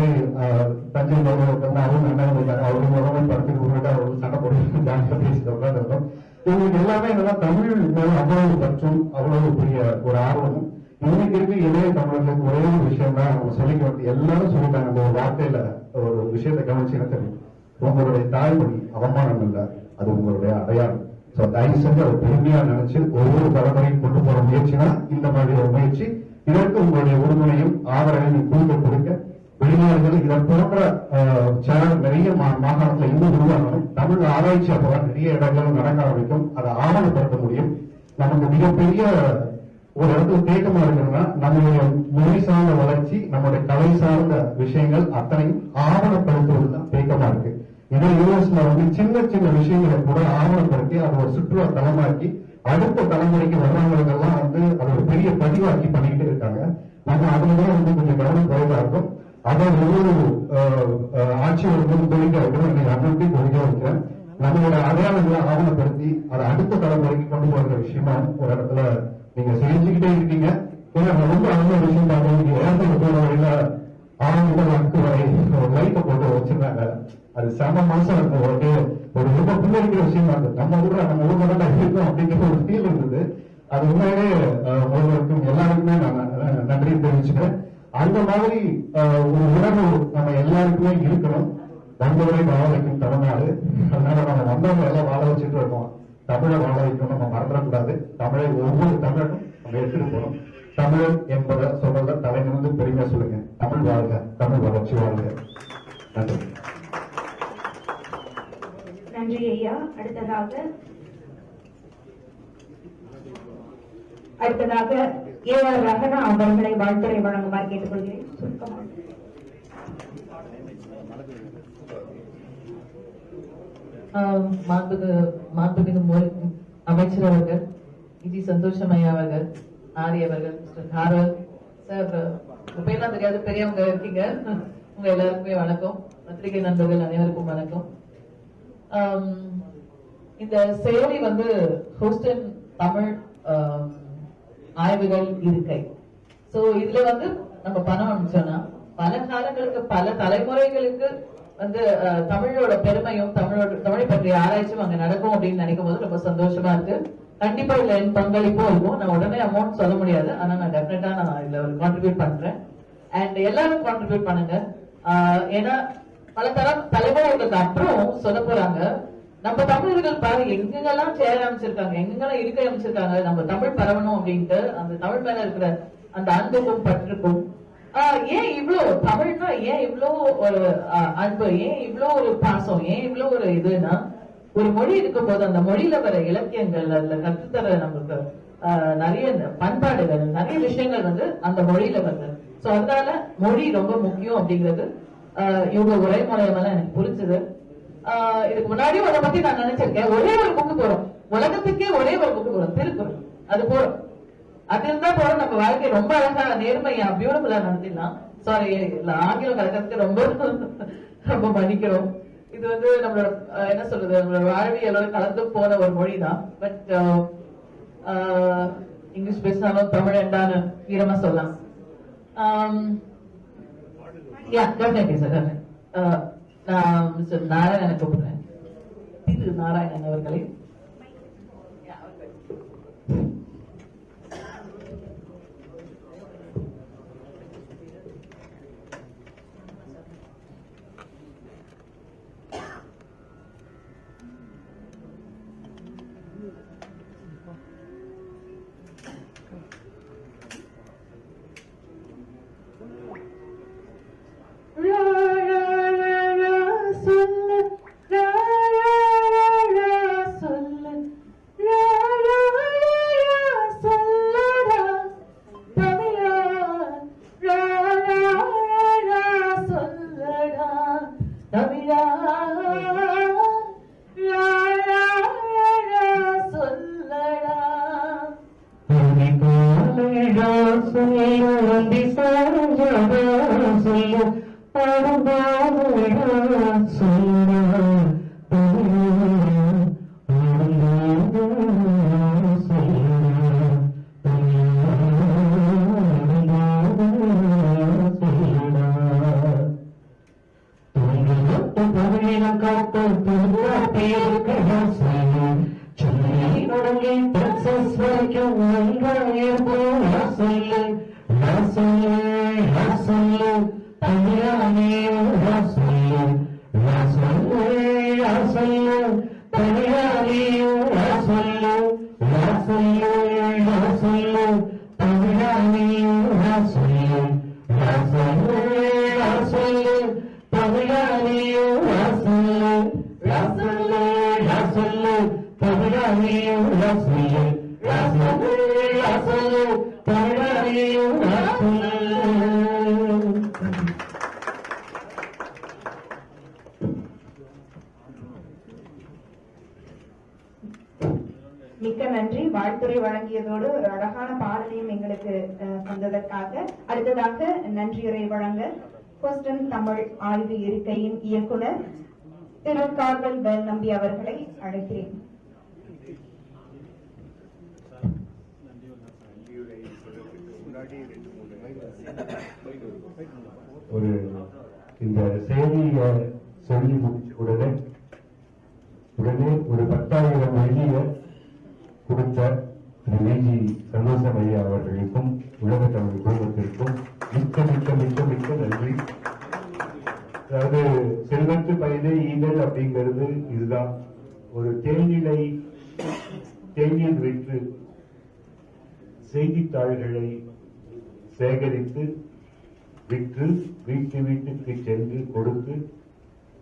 தஞ்சை மாவட்டத்தில் வந்து அவங்க என்ன இருக்காங்க, அவங்க முதல்ல படத்துக்கு முன்னாடி அவர்கள் சண்டை போட்டு ஜாலியாக பேசிட்டு உட்காந்துருக்கோம். இவங்களுக்கு எல்லாமே என்னன்னா தமிழ் மேல அவ்வளவு பற்றும் அவ்வளவு பெரிய ஒரு ஆர்வமும். இன்னைக்கு இருக்கு இளைய தமிழர்களுக்கு ஒரே ஒரு விஷயம் தான் அவங்க சொல்லிக்க வேண்டிய எல்லாரும் சொல்லிட்டாங்க. அந்த ஒரு வார்த்தையில ஒரு விஷயத்தை கவனிச்சுன்னா தெரியும், உங்களுடைய தாய்மொழி அவமானம் இல்லை, அது உங்களுடைய அடையாளம். தயவு செஞ்சு அதை பெருமையா நினைச்சு ஒவ்வொரு தலைமுறையும் கொண்டு போற முயற்சினா இந்த மாதிரி ஒரு முயற்சி. இதற்கு உங்களுடைய உறுதுணையும் ஆதரவையும் கொடுக்க வெளிநாடுகள் இதை போன்ற சேனல் நிறைய மாகாணத்துல இன்னும் உருவாகணும். தமிழ் ஆராய்ச்சி அப்பதான் நிறைய இடங்களும் நடக்க ஆரம்பிக்கும். அதை ஆவணப்படுத்த முடியும். நமக்கு மிகப்பெரிய ஒரு இடத்துல தேக்கமா இருக்கணும்னா நம்மளுடைய மொழி சார்ந்த வளர்ச்சி, நம்மளுடைய கலை சார்ந்த விஷயங்கள் அத்தனையும் ஆவணப்படுத்துவதுதான் தேக்கமா இருக்கு. இதே யூஎஸ்ல வந்து சின்ன சின்ன விஷயங்களை கூட ஆவணப்படுத்தி அதை ஒரு சுற்றுலா தலமாக்கி அடுத்த தலைமுறைக்கு வர்றவங்களுக்கெல்லாம் வந்து அதை ஒரு பெரிய பதிவாக்கி பண்ணிக்கிட்டு இருக்காங்க. நம்ம அதுலதான் வந்து கொஞ்சம் கவனம் குறைவா இருக்கும். அதை ஒவ்வொரு ஆட்சியர்களுக்கும் கோரிக்கை வைக்கிறோம். இன்னைக்கு அண்ணன் கோரிக்கை வைக்கிறேன். நம்மளோட அடையாளங்களை ஆவணப்படுத்தி அதை அடுத்த தலைமுறைக்கு கொண்டு போகிற விஷயமா ஒரு இடத்துல நீங்க செஞ்சுக்கிட்டே இருக்கீங்க. ஏன்னா ரொம்ப நல்ல விஷயம் பார்த்தீங்க, ஏர்போர்ட் போன வரையில 6 முதல் 8 வரை ஒரு லைட்டை போட்டு வச்சிருந்தாங்க. அது செம மாசம் இருந்தது. ஒரு ரொம்ப பின்னடிக்கிற விஷயமா இருந்தது. நம்ம ஊர்ல தான் இருக்கோம் அப்படிங்கிற ஒரு ஃபீல் இருந்தது. அது உண்மையிலே ஒருவருக்கும் எல்லாருக்குமே நான் நன்றி தெரிவிச்சுக்கிறேன். அந்த மாதிரி ஒரு உணர்வு நம்ம எல்லாருக்குமே இருக்கணும். வந்தவரை வாழ வைக்கும் தமிழ்நாடு. அதனால நம்ம வந்தவங்க எல்லாம் வாழ வச்சுட்டு இருக்கோம். தமிழை வாழ வைக்கணும், நம்ம மறந்துடக்கூடாது. தமிழை ஒவ்வொரு தமிழரும் நம்ம எடுத்துட்டு போகணும். தமிழ் என்பதை சொல்றத தலைநிமிர்ந்து பெருமையா சொல்லுங்க. தமிழ் வாழ்க, தமிழ் வளர்ச்சி வாழ்க. நன்றி. நன்றி ஐயா. அடுத்ததாக ஏஆர் ரஹனா அவர்களை வாழ்த்துறை வழங்குமாறு கேட்டுக்கொள்கிறேன். மாண்புமிகு அமைச்சர் அவர்கள், இஜி சந்தோஷமையா அவர்கள், ஆரி அவர்கள், மிஸ்டர் ஹாரல் சார், பேர்லாம் தெரியாது, பெரியவங்க இருக்கீங்க, உங்க எல்லாருக்குமே வணக்கம். பத்திரிகை நண்பர்கள் அனைவருக்கும் வணக்கம். இந்த செயலி வந்து ஹூஸ்டன் தமிழ் ஆய்வுகள் இருக்கை. சோ இதுல வந்து நம்ம பணம் அனுப்பிச்சோம்னா பல காலங்களுக்கு பல தலைமுறைகளுக்கு வந்து தமிழோட பெருமையும் தமிழை பற்றிய ஆராய்ச்சியும் அங்க நடக்கும் அப்படின்னு நினைக்கும் போது ரொம்ப சந்தோஷமா இருக்கு. கண்டிப்பா இதுல என் பங்களிப்பும் இருக்கும். நான் உடனே அமௌண்ட் சொல்ல முடியாது, ஆனா நான் டெஃபினட்டா நான் இதுல ஒரு கான்ட்ரிபியூட் பண்றேன். அண்ட் எல்லாரும் கான்ட்ரிபியூட் பண்ணுங்க. ஏன்னா பல தலைமுறைகளுக்கு அப்புறம் சொல்ல போறாங்க, நம்ம தமிழர்கள் பாரு எங்கெல்லாம் சேர அமைச்சிருக்காங்க, எங்கெல்லாம் இருக்கை அமைச்சிருக்காங்க, நம்ம தமிழ் பரவணும் அப்படின்ட்டு அந்த தமிழ் மேல இருக்கிற அந்த அன்புக்கும் பற்றுக்கும். ஏன் இவ்வளவு தமிழ்னா ஏன் இவ்வளவு ஒரு அன்பு, ஏன் இவ்வளவு ஒரு பாசம், ஏன் இவ்வளவு ஒரு இதுன்னா, ஒரு மொழி இருக்கும் போது அந்த மொழியில வர இலக்கியங்கள், அதுல கற்றுத்தர நமக்கு நிறைய பண்பாடுகள், நிறைய விஷயங்கள் வந்து அந்த மொழியில வருது. சோ அதனால மொழி ரொம்ப முக்கியம் அப்படிங்கிறது இவங்க உரை மூலயமெல்லாம் எனக்கு புரிஞ்சுது. இதுக்கு முன்னாடியும் அதை பத்தி நான் நினைச்சிருக்கேன். ஒரே ஒரு புக்கு போறோம், உலகத்துக்கே ஒரே ஒரு புக்கு போறோம், திருக்குறள். அது போறோம், அது இருந்தா போறோம். நம்ம வாழ்க்கை ரொம்ப அழகா நேர்மையா பியூட்டிஃபுல்லா நடத்திடலாம். சாரி, ஆங்கிலம் கலக்கிறதுக்கு ரொம்ப மன்னிக்கிறோம். இது வந்து நம்மளோட என்ன சொல்றது, நம்மளோட வாழ்வியலோட கலந்து போன ஒரு மொழி தான். பட் இங்கிலீஷ் பேசினாலும் தமிழ் எண்டான்னு வீரமா சொல்லலாம். நான் மிஸ்டர் நாராயணனை கூப்பிடுறேன், திரு நாராயணன் அவர்களை. மிக்க நன்றி. வாழ்த்துறை வழங்கியதோடு ஒரு அழகான பாடலையும் எங்களுக்கு தந்ததற்காக. அடுத்ததாக நன்றியுரை வழங்க ஹூஸ்டன் தமிழ் ஆய்வு இருக்கையின் இயக்குனர் திரு கார்வல் வேல் நம்பி அவர்களை அழைக்கிறேன். ஒரு இந்த செய்தியை சொல்லி முடிச்ச உடனே ஒரு 10,000 வெள்ளியை கொடுத்த திரு விஜி சந்தோஷம் ஐயா அவர்களுக்கும் உலக தமிழ் குடும்பத்திற்கும் மிக்க மிக்க மிக்க மிக்க நன்றி. அதாவது செல்வத்து பயனே ஈதல் அப்படிங்கிறது இதுதான். ஒரு தேநீர் விற்று செய்தித்தாள்களை சேகரித்து விற்று வீட்டுக்கு சென்று கொடுத்து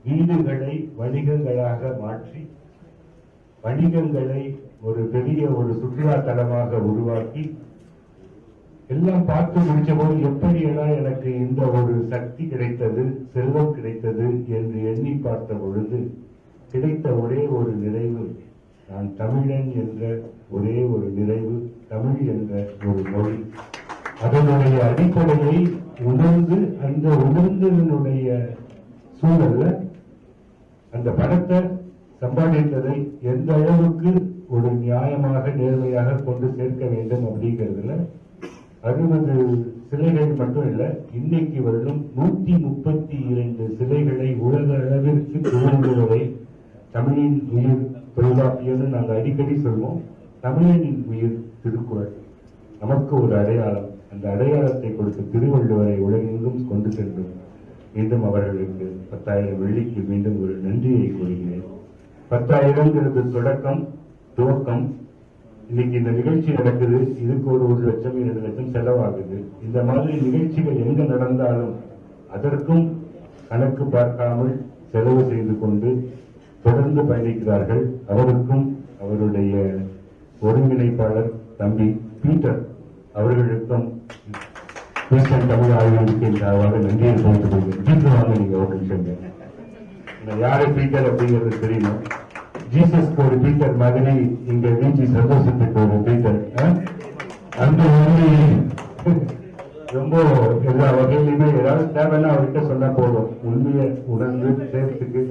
வீடுகளை வணிகங்களாக மாற்றி வணிகங்களை ஒரு பெரிய ஒரு சுற்றுலா தலமாக உருவாக்கி எல்லாம் பார்த்து முடிச்ச போது எப்படியெல்லாம் எனக்கு இந்த ஒரு சக்தி கிடைத்தது, செல்வம் கிடைத்தது என்று எண்ணி பார்த்த பொழுது கிடைத்த ஒரே ஒரு நிறைவு, நான் தமிழன் என்ற ஒரே ஒரு நிறைவு, தமிழ் என்ற ஒரு மொழி. அதனுடைய அடிப்படையை உணர்ந்து அந்த உணர்ந்ததனுடைய சூழல்ல அந்த படத்தை சம்பாதித்ததை எந்த அளவுக்கு ஒரு நியாயமாக நேர்மையாக கொண்டு சேர்க்க வேண்டும் அப்படிங்கிறதுல 60 சிலைகள் மட்டும் இல்ல, இன்னைக்கு வரலும் 132 சிலைகளை உலக அளவிற்கு திருவள்ளுவரை தமிழின் உயிர் தொல்காப்பியம்னு நாங்கள் அடிக்கடி சொல்வோம். தமிழனின் உயிர் திருக்குறள் நமக்கு ஒரு அடையாளம். அந்த அடையாளத்தை கொடுத்த திருவள்ளுவரை உலகெங்கும் கொண்டு சென்றோம். மீண்டும் அவர்களுக்கு 10,000 வெள்ளிக்கு மீண்டும் ஒரு நன்றியை கூறுகிறேன். 10,000ங்கிறது தொடக்கம், துவக்கம். இன்னைக்கு இந்த நிகழ்ச்சி நடக்குது, இதுக்கு ஒரு 1 லட்சம் 2 லட்சம் செலவாகுது. இந்த மாதிரி நிகழ்ச்சிகள் எங்க நடந்தாலும் அதற்கும் கணக்கு பார்க்காமல் செலவு செய்து கொண்டு தொடர்ந்து பயணிக்கிறார்கள். அவருக்கும் அவருடைய ஒருங்கிணைப்பாளர் தம்பி பீட்டர் அவர்களுக்கும் கிறிஸ்டியன் தமிழ் ஆய்வுக்கு சார்பாக நன்றியை தெரிவித்துக் கொள்கிறேன். பீட்டர் வாங்க, நீங்க ஒரு நிமிஷம். யாரு பீட்டர் அப்படிங்கிறது தெரியணும். ஜீசஸ்க்கு ஒரு பீட்டர் மாதிரி இங்க வீச்சு சந்தோஷத்துக்கு ஒரு பீட்டர். அந்த மாதிரி ரொம்ப எல்லா வகையிலுமே ஏதாவது தேவைன்னா அவர்கிட்ட சொன்னா போதும். உண்மையை உணர்ந்து சேர்த்துக்கு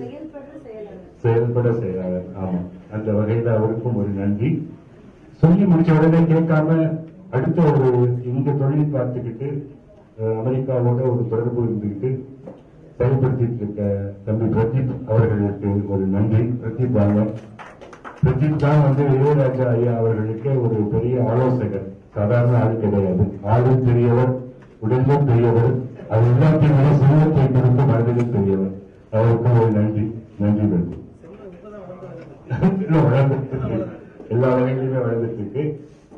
செயல்பட செய்யறாங்க. ஆமா, அந்த வகையில அவருக்கும் ஒரு நன்றி. சொல்லி முடிச்ச உடனே கேட்காம அடுத்த ஒரு இங்க தொழில் பார்த்துக்கிட்டு அமெரிக்காவோட ஒரு தொடர்பு இருந்துகிட்டு செயல்படுத்திட்டு இருக்க தம்பி பிரதீப் அவர்களுக்கு ஒரு நன்றி. பிரதீப் வாங்க. பிரதீப் தான் இளையராஜா ஐயா அவர்களுக்கு ஒரு பெரிய ஆலோசகர். சாதாரண ஆள் கிடையாது. ஆளும் பெரியவர், உடலும் பெரியவர், அது எல்லாத்தையும் விட செல்வத்தை கொடுத்து மனதிலும் பெரியவர். அவருக்கு ஒரு நன்றி. நன்றி பிரதீப். வளர்ந்துட்டு எல்லா வகையிலுமே வளர்ந்துட்டு இருக்கு.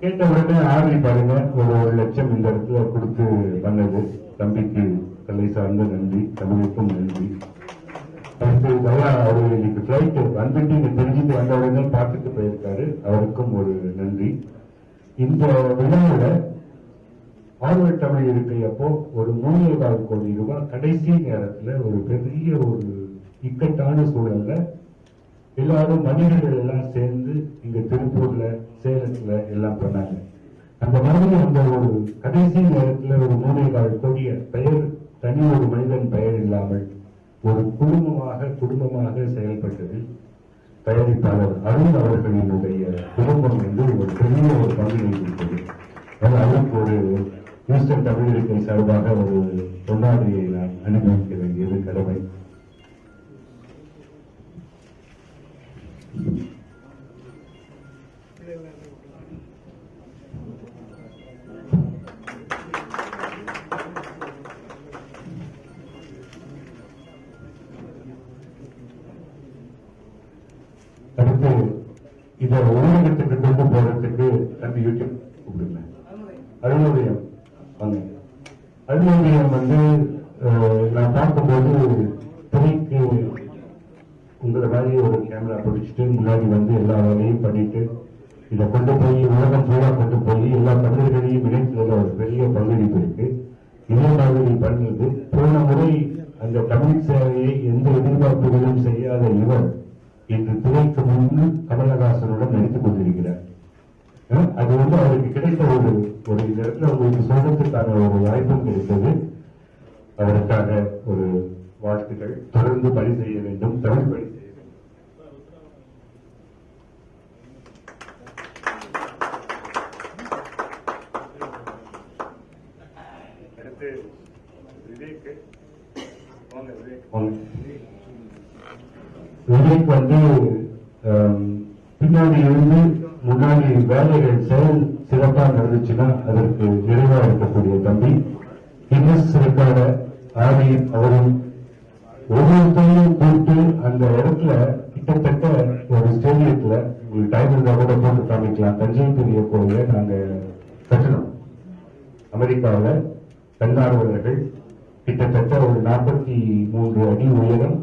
கேட்ட உடனே ஆர்வி பாருங்க, ஒரு 1 லட்சம் இந்த இடத்துல கொடுத்து பண்ணது தம்பிக்கு தலை சார்ந்த நன்றி. தமிழுக்கும் நன்றி. அவரு இன்னைக்கு பிளைட் வந்துட்டு இங்க தெரிஞ்சுட்டு வந்த உடனே பார்த்துட்டு போயிருக்காரு. அவருக்கும் ஒரு நன்றி. இந்த விழாவில ஆர்வல் தமிழ் இருக்கையப்போ ஒரு 3.25 கோடி ரூபாய் கடைசி நேரத்துல ஒரு பெரிய ஒரு இக்கட்டான சூழல்ல எல்லாரும் மனிதர்கள் எல்லாம் சேர்ந்து இங்க திருப்பூர்ல சேலத்துல எல்லாம் பண்ணாங்க. அந்த மாதிரி அந்த ஒரு கடைசி நேரத்துல ஒரு 3.25 கோடிய பெயர் தனி ஒரு மனிதன் பெயர் இல்லாமல் ஒரு குடும்பமாக செயல்பட்டது தயாரிப்பாளர் அருண் அவர்களினுடைய குடும்பம் ஒரு பெரிய ஒரு பங்கினை கொடுத்தது. அவருக்கு ஒரு ஹியூஸ்டன் தமிழ் இருக்கை சார்பாக ஒரு பொன்னாடியை நான் அனுபவிக்க வேண்டியது கடமை. அடுத்து இதை ஊடகத்துக்கு கொண்டு போறதுக்கு தம்பி யூடியூப் கூப்பிடுங்க. அருணோதயம் வாங்க. அருணோதயம் நான் பார்க்கும்போது துணைக்கு உங்களை மாதிரி ஒரு கேமரா பிடிச்சிட்டு முன்னாடி எல்லா வேலையும் பண்ணிட்டு இதை கொண்டு போய் உலகம் பூரா கொண்டு போய் எல்லா தமிழர்களையும் இணைத்ததுல ஒரு பெரிய பங்களிப்பு இருக்கு. இதே மாதிரி பண்ணது போன முறை அந்த தமிழ் சேவையை எந்த எதிர்பார்ப்புகளும் செய்யாத இவர் இன்று துறைக்கு முன்பு கமலஹாசனுடன் நடித்துக் கொண்டிருக்கிறார். அது அவருக்கு கிடைத்த ஒரு இந்த இடத்துல உங்களுக்கு சொல்றதுக்கான ஒரு வாய்ப்பும் கிடைத்தது. அவருக்காக ஒரு வாழ்த்துக்கள். தொடர்ந்து பணி செய்ய வேண்டும், தமிழ் பணி செய்ய வேண்டும். அடுத்து விவேக் பின்னாடி இருந்து முன்னாடி வேலைகள் செயல் சிறப்பா நடந்துச்சுன்னா அதற்கு நிறைவா இருக்கக்கூடிய தம்பி கின்னஸ் ரெக்கார்ட ஆடி அவரும் ஒவ்வொருத்தையும் கூப்பிட்டு அந்த இடத்துல கிட்டத்தட்ட ஒரு ஸ்டேடியத்துல உங்களுக்கு டைம் இருந்தா கூட போட்டு காமிக்கலாம். தஞ்சை பெரிய கோயில நாங்க கட்டணும். அமெரிக்காவில் தன்னார்வலர்கள் கிட்டத்தட்ட ஒரு 43 அடி உயரம்,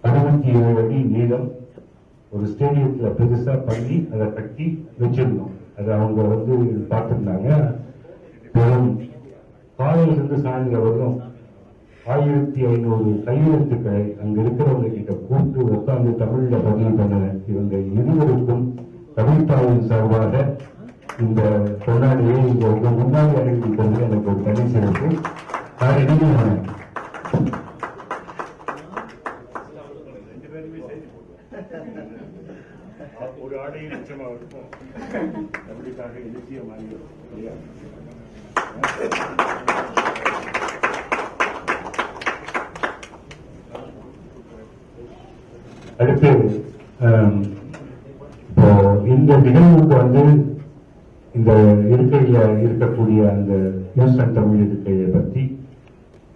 67 அடி நீளம் ஒரு ஸ்டேடியத்துல பெருசா பண்ணி அதை கட்டி வச்சிருந்தோம். அதை அவங்க பார்த்திருந்தாங்க. பெரும் காலையிலிருந்து சாயந்தரம் வரணும் 1500 கையெழுத்துக்களை அங்க இருக்கிறவங்க கிட்ட கூப்பிட்டு உட்கார்ந்து தமிழ்ல பதிவு பண்ண இவங்க இருவருக்கும் தமிழ்தாயின் சார்பாக இந்த கொண்டாடியை உங்க முன்னாடி அறிவிப்பது எனக்கு ஒரு தனி சிறப்பு. ஒரு ஆடையும் நிச்சயமாக இருக்கும். தமிழுக்காக எழுதிய மாதிரி இல்லையா? அடுத்து இப்போ இந்த நிகழ்வுக்கு வந்து இந்த இருக்கையில இருக்கக்கூடிய அந்த நியூஸ் தமிழ் இருக்கையை பற்றி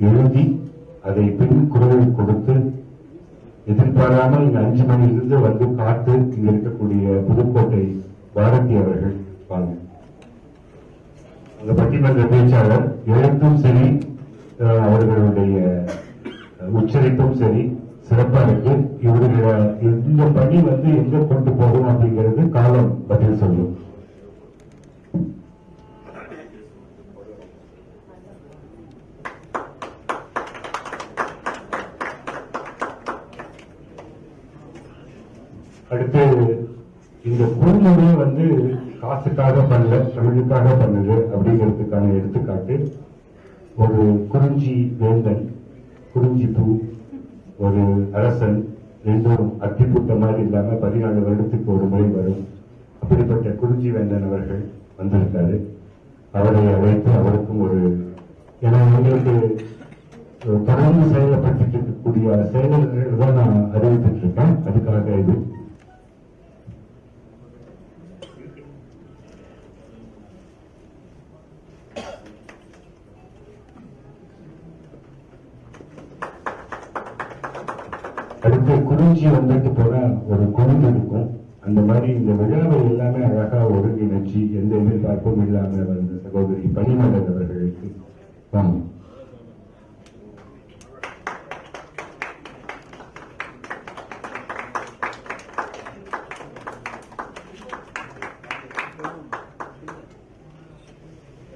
எழுதி அதை பின் குரல் கொடுத்து எதிர்பாராமல் இங்க 5 மணியிலிருந்து வந்து காத்து இங்க இருக்கக்கூடிய புதுக்கோட்டை பாரதி அவர்கள் வாங்க. அந்த பட்டிமன்ற பேச்சாளர் எழுத்தும் சரி, அவர்களுடைய உச்சரிப்பும் சரி சிறப்பா இருக்கு. இவருடைய இந்த பணி வந்து எங்க கொண்டு போகும் அப்படிங்கிறது காலம் பதில் சொல்லும். அடுத்து இந்த குழுமுறை வந்து காசுக்காக பண்ணல, தமிழுக்காக பண்ணுது அப்படிங்கிறதுக்கான எடுத்துக்காட்டு ஒரு குறிஞ்சி வேந்தன், குறிஞ்சி பூ, ஒரு அரசன், ரெண்டும் அத்திப்புட்ட மாதிரி இல்லாம 14 வருடத்துக்கு ஒரு முறை வரும். அப்படிப்பட்ட குறிஞ்சி வேந்தன் அவர்கள் வந்திருக்காரு. அவரை அழைத்து அவருக்கும் ஒரு ஏன்னா அவங்களுக்கு தொடர்ந்து செயல்பட்டு இருக்கக்கூடிய செயலர்கள் தான் நான் அறிவித்துட்டு இருக்கேன். அதுக்காக இது அடுத்து குறிஞ்சி வந்துட்டு போனா ஒரு குழுந்து இருக்கும். அந்த மாதிரி இந்த விழாவை எல்லாமே அழகா ஒருங்கிணைச்சு எந்த எதிர்பார்ப்பும் இல்லாம வந்த சகோதரி பணிமலர் அவர்களுக்கு வாங்க.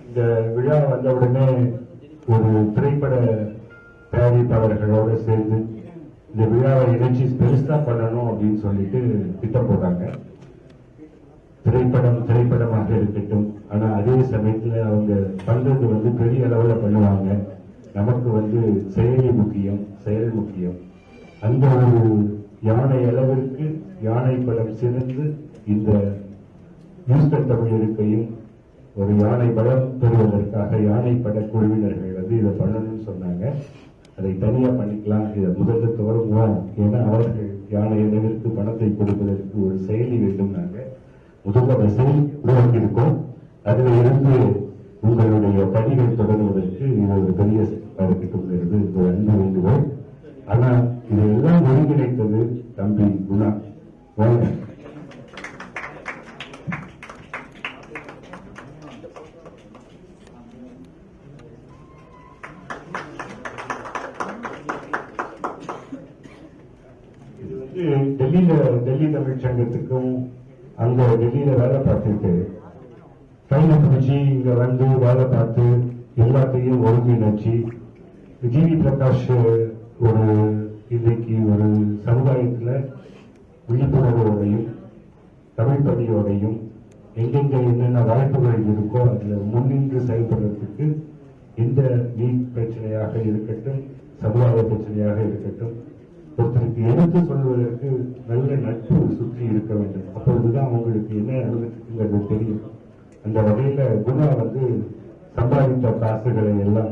இந்த விழா வந்த உடனே ஒரு திரைப்பட தயாரிப்பாளர்களோட சேர்ந்து இந்த விழாவை இணைச்சி பெருசா பண்ணணும் அப்படின்னு சொல்லிட்டு திட்டம் போட்டாங்க. திரைப்படமாக இருக்கட்டும், ஆனா அதே சமயத்துல அவங்க பண்றது வந்து பெரிய அளவுல பண்ணுவாங்க. நமக்கு வந்து செயல் முக்கியம். அந்த ஒரு யானை அளவிற்கு யானை படம் சிறந்து இந்த நியூஸ் தமிழ் இருக்கையும் ஒரு யானை படம் பெறுவதற்காக யானை பட குழுவினர்கள் வந்து இதை பண்ணணும்னு சொன்னாங்க. அதை தனியா பண்ணிக்கலாம், இதை முதல்ல துவங்குவோம். ஏன்னா அவர்கள் யானை அளவிற்கு பணத்தை கொடுப்பதற்கு ஒரு செயலி வேண்டும். நாங்க முதல்ல அந்த செயல் உருவாக்கியிருக்கோம். அதுல இருந்து உங்களுடைய பணிகள் தொடங்குவதற்கு இது ஒரு பெரிய இருக்கட்டும்ங்கிறது ஒரு அன்பு வேண்டுகோள். ஆனா இதையெல்லாம் ஒருங்கிணைத்தது தம்பி குணா. டெல்லி தமிழ் சங்கத்துக்கும் அங்க டெல்லியில வேலை பார்த்துட்டு கையில பிடிச்சி இங்க வந்து வேலை பார்த்து எல்லாத்தையும் ஒருங்கிணைச்சு ஜிவி பிரகாஷ் ஒரு இன்னைக்கு ஒரு சமுதாயத்துல விழிப்புணர்வோடையும் தமிழ் பணியோடையும் எங்கெங்க என்னென்ன வாய்ப்புகள் இருக்கோ அதுல முன்னின்று செயல்படுறதுக்கு எந்த நீட் பிரச்சனையாக இருக்கட்டும், சமுதாய பிரச்சனையாக இருக்கட்டும், ஒருத்தருக்கு எடுத்து சொல்வதற்கு நல்ல நட்பு சுற்றி இருக்க வேண்டும். அப்பொழுதுதான் அவங்களுக்கு என்ன நடந்துட்டு தெரியும். அந்த வகையில குணா வந்து சம்பாதித்த காசுகளை எல்லாம்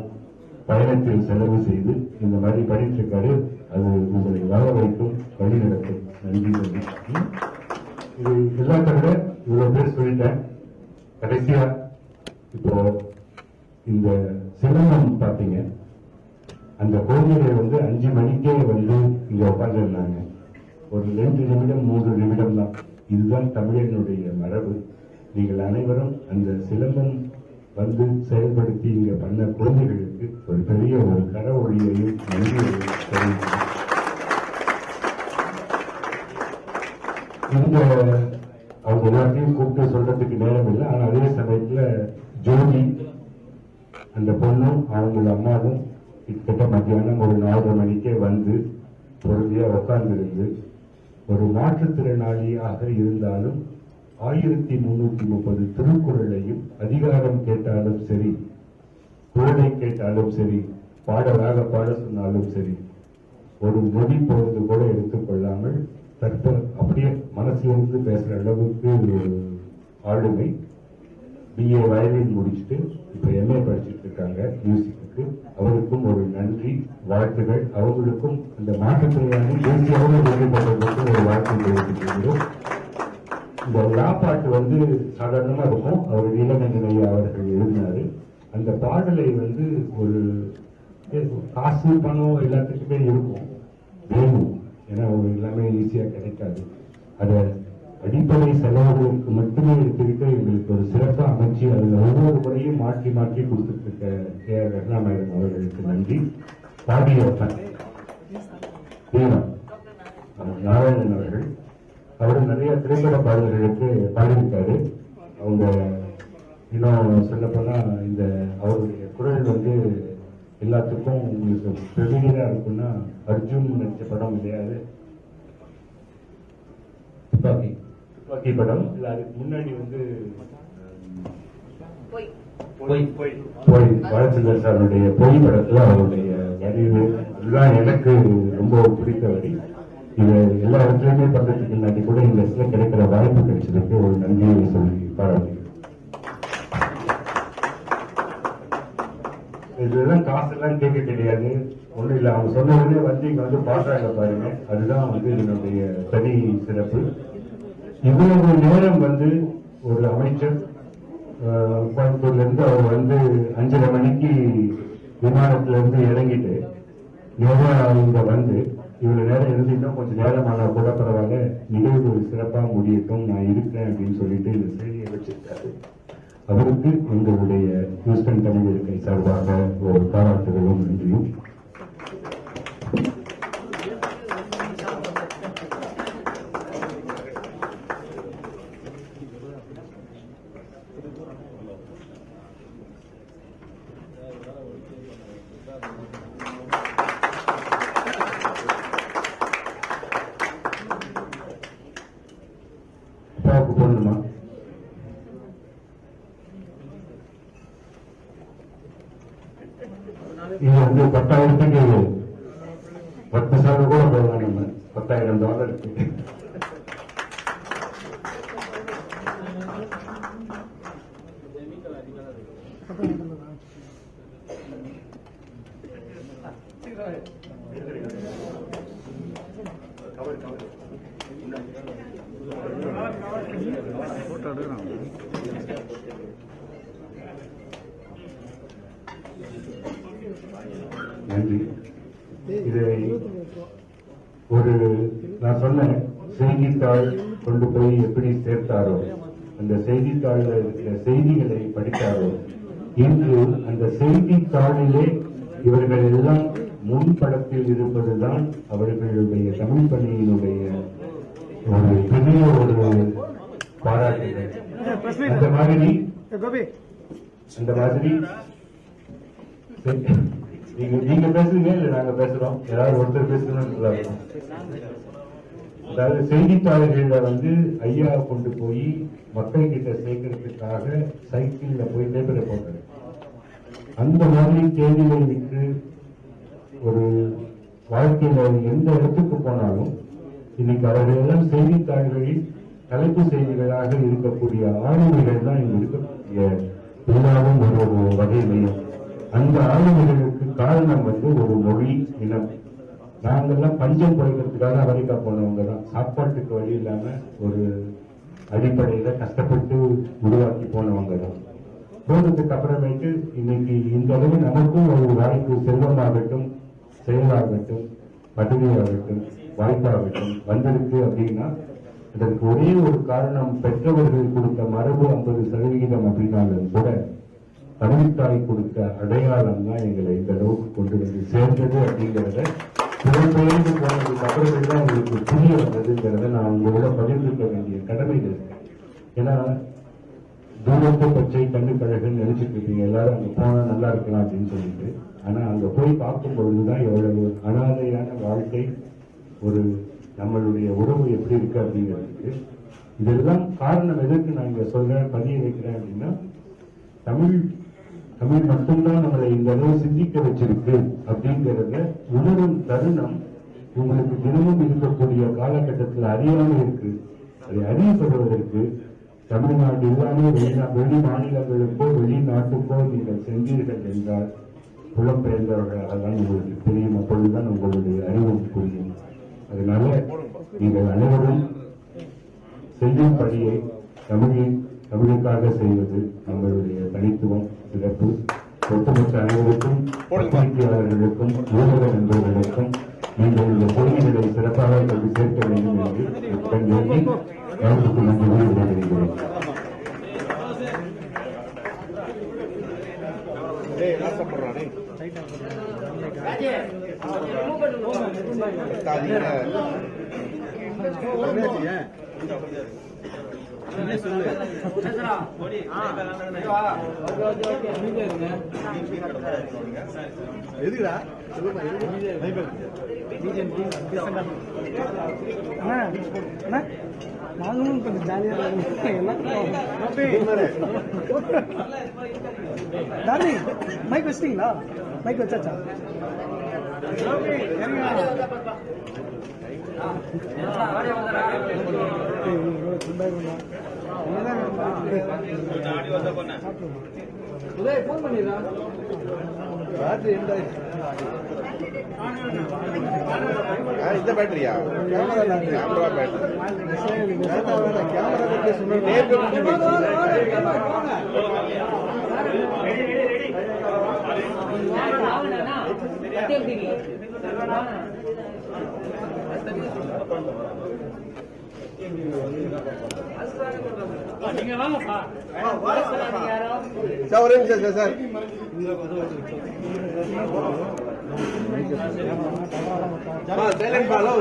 பயணத்தில் செலவு செய்து இந்த மாதிரி பண்ணிட்டு இருக்காரு. அது உங்களை வாழ வைக்கும், வழி நடக்கும். நன்றி. இது எல்லாத்த விட இவ்வளவு பேர் சொல்லிட்டேன். கடைசியா இப்போ இந்த சிலம்பம் பாத்தீங்க, அந்த கோவிலை வந்து 5 மணிக்கே வந்து இங்க உட்கார்ந்துருந்தாங்க. ஒரு 2 நிமிடம் 3 நிமிடம் தான். இதுதான் தமிழனுடைய மரபு. நீங்கள் அனைவரும் அந்த சிலம்பம் வந்து செயல்படுத்தி இங்க பண்ண குழந்தைகளுக்கு ஒரு பெரிய ஒரு கர ஒளியையும் நன்றியையும் தெரிவிக்கிறேன். இந்த அவங்க எல்லாத்தையும் கூப்பிட்டு சொல்றதுக்கு நேரம் இல்லை. ஆனா அதே சமயத்துல ஜோதி அந்த பொண்ணும் அவங்களோட அம்மாவும் கிட்டத்தட்ட மத்தியானம் ஒரு 4:30 மணிக்கே வந்து பொறுமையா உட்கார்ந்திருந்து ஒரு மாற்றுத்திறனாளியாக இருந்தாலும் 1330 திருக்குறளையும் அதிகாரம் கேட்டாலும் சரி, குரலை கேட்டாலும் சரி, பாடலாக பாட சொன்னாலும் சரி, ஒரு நொடி பொழுது கூட எடுத்துக்கொள்ளாமல் அப்படியே மனசிலிருந்து பேசுற அளவுக்கு ஒரு ஆளுமை. BA வயலின் முடிச்சுட்டு இப்ப MA படிச்சுட்டு இருக்காங்க மியூசிக்கு. அவருக்கும் ஒரு நன்றி, வாழ்த்துகள். அவங்களுக்கும் அந்த மாற்றுத்திறனாளி தேசிய அளவில் வெளிப்படுறதுக்கு ஒரு வாழ்த்து தெரிவித்துக்கிறோம். இந்த பாட்டு வந்து சாதாரணமா இருக்கும். அவர் இளநங்கை அவர்கள் எழுதினாரு. அந்த பாடலை வந்து ஒரு காசு பணம் எல்லாத்துக்குமே இருக்கும், வேணும். ஏன்னா எல்லாமே ஈஸியா கிடைக்காது. அதை அடிப்படை செலவுகளுக்கு மட்டுமே எடுத்துக்கிட்டு எங்களுக்கு ஒரு சிறப்பா அமைச்சு அதுல ஒவ்வொரு முறையும் மாற்றி மாற்றி கொடுத்துட்டு இருக்க AR ரத்னா மேடம் அவர்களுக்கு நன்றி. பாடிய நாராயணன் அவர்கள், அவர் நிறைய திரைப்பட பாடல்களுக்கு பாடியிருக்காரு. அவங்க இன்னும் சொல்ல போனா இந்த அவருடைய குரல் வந்து எல்லாத்துக்கும் உங்களுக்கு பெருமையா இருக்குன்னா அர்ஜுன் நடிச்ச படம் இல்லையாது, துப்பாக்கி படம். இல்ல அதுக்கு முன்னாடி வந்து பாலச்சந்தர் சாருடைய பொய் படத்துல அவருடைய வரிவு இதுதான் எனக்கு ரொம்ப பிடித்த வரி. இது எல்லா இடத்துலயுமே பண்றதுக்கு முன்னாடி கூட இந்த இடத்துல கிடைக்கிற வாய்ப்பு கிடைச்சதுக்கு ஒரு நன்றியை சொல்லி பாராட்டுகிறேன். இதெல்லாம் காசெல்லாம் கேட்க கிடையாது, ஒண்ணும் இல்ல. அவங்க சொன்ன உடனே வந்து இங்க வந்து பாடுறாங்க பாருங்க, அதுதான் வந்து என்னுடைய தனி சிறப்பு. இவ்வளவு நேரம் வந்து ஒரு அமைச்சர் கோயம்புத்தூர்ல இருந்து அவர் வந்து 5:30 மணிக்கு விமானத்துல இருந்து இறங்கிட்டு நேரம் இங்க வந்து இவ்வளவு நேரம் இருந்து இன்னும் கொஞ்சம் நேரமான கூட பரவாயில்ல, நிகழ்வு சிறப்பா முடியட்டும், நான் இருக்கிறேன் அப்படின்னு சொல்லிட்டு இந்த செய்தியை வச்சிருக்காரு. அவருக்கு எங்களுடைய ஹியூஸ்டன் தமிழ் இருக்கை சார்பாக ஒரு பாராட்டுகளும் நன்றியும். அப்பாவுக்கு போடணுமா? இது வந்து 10,000க்கு 10,000 கூட போடலாம். நம்ம $10,000 நன்றி. இதை ஒரு நான் சொன்னேன், செய்தித்தாள் கொண்டு போய் எப்படி சேர்த்தாரோ, அந்த செய்தித்தாளில் இருக்கிற செய்திகளை படித்தாரோ, இன்று அந்த செய்தித்தாளிலே இவர்கள் எல்லாம் முன்படத்தில் இருப்பதுதான் அவர்களுடைய தமிழ் பணியினுடைய ஒரு பெரிய ஒரு பாராட்டுகள். அந்த மாதிரி நீங்க பேசுறீங்க இல்ல நாங்க பேசுறோம், ஏதாவது ஒருத்தர் பேசணும்னு. அதாவது செய்தித்தாள்கள்ல வந்து ஐயா கொண்டு போய் மக்கள் கிட்ட சேர்க்கறதுக்காக சைக்கிள்ல போய் பேப்பரை போட்டாரு. அந்த மாதிரி செய்திகள் விட்டு ஒரு வாழ்க்கையில எந்த இடத்துக்கு போனாலும் இன்னைக்கு அவர்கள் எல்லாம் செய்தித்தாள்களில் தலைப்பு செய்திகளாக இருக்கக்கூடிய ஆளுமைகள் தான் இங்க இருக்கக்கூடிய எல்லாரும் ஒரு வகையிலையும். அந்த ஆளுமைகளுக்கு காரணம் வந்து ஒரு மொழி, இனம். நாங்கெல்லாம் பஞ்சம் குறைக்கிறதுக்காக அமெரிக்கா போனவங்க தான். சாப்பாட்டுக்கு வழி இல்லாம ஒரு அடிப்படையில கஷ்டப்பட்டு உருவாக்கி போனவங்க தான். போனதுக்கு அப்புறமேட்டு இன்னைக்கு இந்த அளவு நமக்கும் ஒரு வாய்ப்பு, செல்வமாகட்டும், செயலாகட்டும், பதவியாகட்டும், வாய்ப்பாகட்டும் வந்திருக்கு அப்படின்னா அதற்கு ஒரே ஒரு காரணம், பெற்றவர்கள் கொடுத்த மரபு 50% அப்படின்னாலும் கூட தமிழ்தாய் கொடுத்த அடையாளம் தான் எங்களை இந்த அளவுக்கு கொண்டு வந்து சேர்ந்தது அப்படிங்கிறத புலம்பெயர்ந்து போனதுக்கு அப்புறமே தான் உங்களுக்கு புரிய வந்ததுங்கிறத நான் உங்களோட பகிர்ந்துக்க வேண்டிய கடமையில் இருக்கேன். ஏன்னா தூரத்து பச்சை கண்ணு கழகன்னு நினைச்சிட்டு இருக்கீங்க எல்லாரும், அங்க போனா நல்லா இருக்கலாம் அப்படின்னு சொல்லிட்டு. ஆனா அங்க போய் பார்க்கும் பொழுதுதான் எவ்வளவு அனாதையான வாழ்க்கை, ஒரு நம்மளுடைய உறவு எப்படி இருக்கு அப்படிங்கிறதுக்கு. இதெல்லாம் காரணம் எதற்கு நான் இங்க சொல்றேன், பதிய வைக்கிறேன் அப்படின்னா, தமிழ் மட்டும்தான் நம்மளை இந்த அளவு சிந்திக்க வச்சிருக்கு அப்படிங்கிறத உணரும் தருணம் உங்களுக்கு தினமும் இருக்கக்கூடிய காலகட்டத்தில் அறியாமல் இருக்கு. அதை அறியப்படுவதற்கு தமிழ்நாடு இல்லாமல் வெளி மாநிலங்களுக்கோ வெளிநாட்டுக்கோ நீங்கள் சென்றீர்கள் என்றால் புலம்பெயர்ந்தவர்களாக தான் உங்களுக்கு தெரியும். அப்பொழுதுதான் உங்களுடைய அறிவு புரியும். அதனால நீங்கள் அனைவரும் செய்யும் பணியை தமிழுக்காக செய்வது நம்மளுடைய தனித்துவம், சிறப்பு. ஒட்டுமொத்த அனைவருக்கும், பத்திரிகையாளர்களுக்கும், ஊடக நண்பர்களுக்கும் நீங்கள் இந்த பொறுமைகளை சிறப்பாக கொண்டு சேர்க்க வேண்டும் என்று கண்டி அவர்களுக்கு நன்றி விடைபெறுகிறேன். எதுக்குடா நாங்களும் கொஞ்சம் ஜாலியாக டார்லிங் மைக் வச்சிட்டீங்களா? மைக் வச்சாச்சா? போன் பண்ணிடுறா. பேட்டரி இந்த பேட்டரியா? Camera battery. கேமரா பற்றி நீங்க வாங்கப்பா சார். ஒரே நிமிஷம் சார். சைலண்ட் பாலோ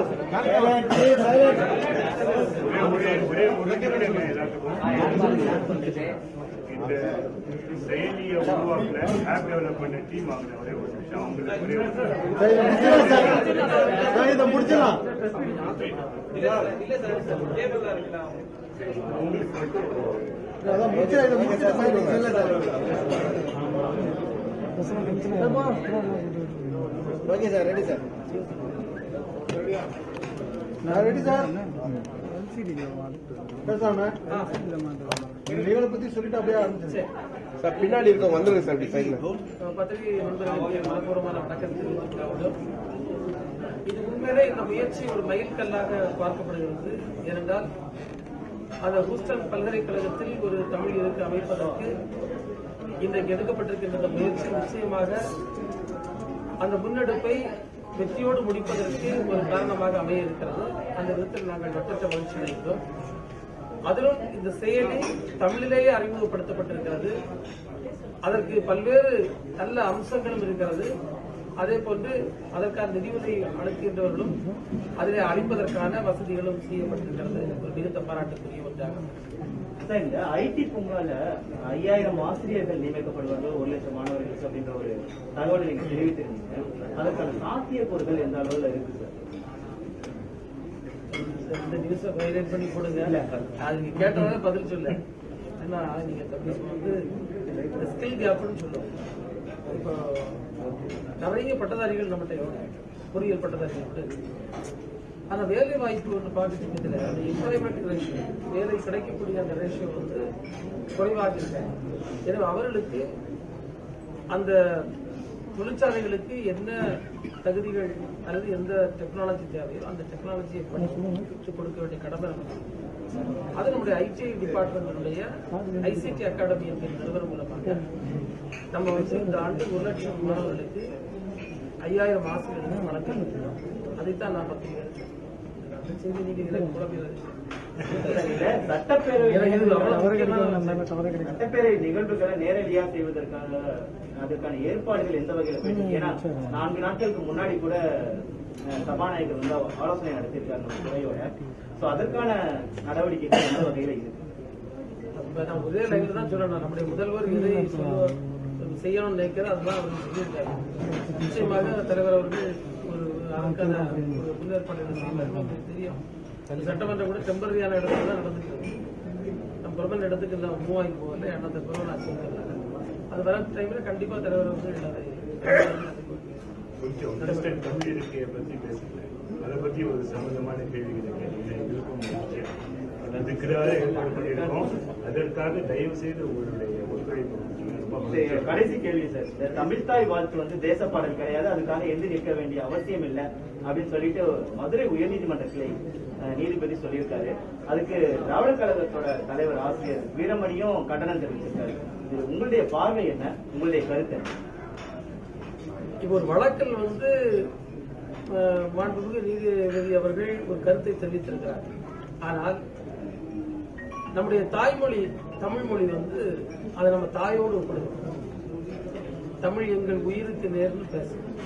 இந்த செயலியை உருவாக்குற ஆப் டெவலப்மெண்ட் டீம் ஆகுது. ஒரே ஒரு நிமிஷம் இதை முடிச்சிடலாம். Okay sir. Ready sir. Ready sir. பேசாம நிகழ்வை பத்தி சொல்லிட்டு அப்படியே ஆரம்பிச்சு சார். பின்னாடி இருக்க வந்துருங்க சார். சைட்ல பத்திரிகை நண்பர்களுக்கு மனப்பூர்வமான வணக்கம் தெரிவித்துக் இது உண்மையிலே இந்த முயற்சி ஒரு மைல்கல்லாக பார்க்கப்படுகிறது. ஏனென்றால் அந்த ஹூஸ்டன் பல்கலைக்கழகத்தில் ஒரு தமிழ் இருக்கை அமைப்பதற்கு இன்றைக்கு எடுக்கப்பட்டிருக்கின்ற இந்த முயற்சி நிச்சயமாக அந்த முன்னெடுப்பை வெற்றியோடு முடிப்பதற்கு ஒரு காரணமாக அமைய இருக்கிறது. அந்த விதத்தில் நாங்கள் நட்டற்ற மகிழ்ச்சி அடைகிறோம். அதிலும் இந்த செயலி தமிழிலேயே அறிமுகப்படுத்தப்பட்டிருக்கிறது. அதற்கு பல்வேறு நல்ல அம்சங்களும் இருக்கிறது. அதே போன்று அதற்கான நிதியுதவி அளிக்கின்றவர்களும் அதிலே அளிப்பதற்கான வசதிகளும் செய்யப்பட்டிருக்கிறது. ஒரு மிகுந்த பாராட்டுக்குரிய ஒன்றாக இந்த ஐடி பூங்கால 5000 ஆசிரியர்கள் நியமிக்கப்படுவார்கள், 1,00,000 மாணவர்களுக்கு அப்படின்ற ஒரு தகவலை நீங்க தெரிவித்திருந்தீங்க. அதற்கான சாத்தியக்கூறுகள் எந்த அளவுல இருக்கு சார்? இந்த நியூஸை ஹைலைட் பண்ணி போடுங்க. அது நீங்க கேட்டவங்க பதில் சொல்ல. ஏன்னா நீங்க வந்து இந்த ஸ்கில் கேப்னு சொல்லுவோம். இப்போ நிறைய பட்டதாரிகள் நம்மகிட்ட பொறியியல் பட்டதாரிகள், ஆனா வேலை வாய்ப்பு ஒன்று பார்க்கறதுல அந்த எம்ப்ளாய்மெண்ட் ரேஷியோ, வேலை கிடைக்கக்கூடிய அந்த ரேஷியோ வந்து குறைவாக இருக்கு. எனவே அவர்களுக்கு அந்த தொழிற்சாலைகளுக்கு என்ன தகுதிகள் அல்லது எந்த டெக்னாலஜி தேவையோ அந்த டெக்னாலஜியை படித்து கொடுக்க வேண்டிய கடமை நமக்கு. அது நம்முடைய ஐடி டிபார்ட்மெண்ட்டுடைய ஐசிடி அகாடமி என்கிற நிறுவனம் மூலமாக நம்ம வந்து இந்த ஆண்டு 1,00,000 மாணவர்களுக்கு 5000 ஆசிரியர்கள் வழங்கியிருக்கிறோம். அதைத்தான் நான் பத்திரிகை சட்டப்பேரவை நிகழ்வுகளை நேரடியாக செய்வதற்கான அதற்கான ஏற்பாடுகள் எந்த வகையில்? ஏன்னா 4 நாட்களுக்கு முன்னாடி கூட சபாநாயகர் வந்து ஆலோசனை நடத்தியிருக்காங்க துறையோட. அதற்கான நடவடிக்கைகள் எந்த வகையில இருக்கு? நான் ஒரே லைன்ல தான் சொல்லணும். நம்முடைய முதல்வர் எதை செய்யணும்னு நினைக்கிறது அதுதான் அவர் சொல்லியிருக்காரு. நிச்சயமாக தலைவர் அவர்கள் ஒரு அதற்கான ஒரு முன்னேற்பாடு தெரியும். சட்டமன்றம் கூட டெம்பரரியான இடத்துல தான் நடந்துட்டு நம்ம பெர்மனன்ட் இடத்துக்கு எல்லாம் மூவ் ஆகி போகல. ஏன்னா அந்த கொரோனா ஆட்சி அது வர டைம்ல கண்டிப்பா தலைவர் வந்து அதை பற்றி ஒரு சம்பந்தமான கேள்விகளை கேட்டீங்கன்னா எங்களுக்கும் முக்கியம். அதுக்காக ஏற்பாடு பண்ணியிருக்கோம். அதற்காக தயவு செய்து உங்களுடைய ஒத்துழைப்பு. கடைசி கேள்வி சார், இந்த தமிழ்தாய் வாழ்த்து தேசப்பாடல் கிடையாது, அதுக்காக எந்த நிற்க வேண்டிய அவசியம் இல்லை அப்படின்னு சொல்லிட்டு மதுரை உயர்நீதிமன்றத்திலே நீதிபதி சொல்லியிருக்காரு. அதுக்கு திராவிடர் கழகத்தோட தலைவர் ஆசிரியர் வீரமணியும் கண்டனம் தெரிவிச்சிருக்காரு. இது உங்களுடைய பார்வை என்ன, உங்களுடைய கருத்து? இப்போ ஒரு வழக்கில் மாண்புமிகு நீதிபதி அவர்கள் ஒரு கருத்தை தெரிவித்திருக்கிறார். ஆனால் நம்முடைய தாய்மொழி தமிழ் மொழி அதை நம்ம தாயோடு ஒப்பிடுகிறோம். தமிழ் எங்கள் உயிருக்கு நேர்ந்து பேசுகிறோம்.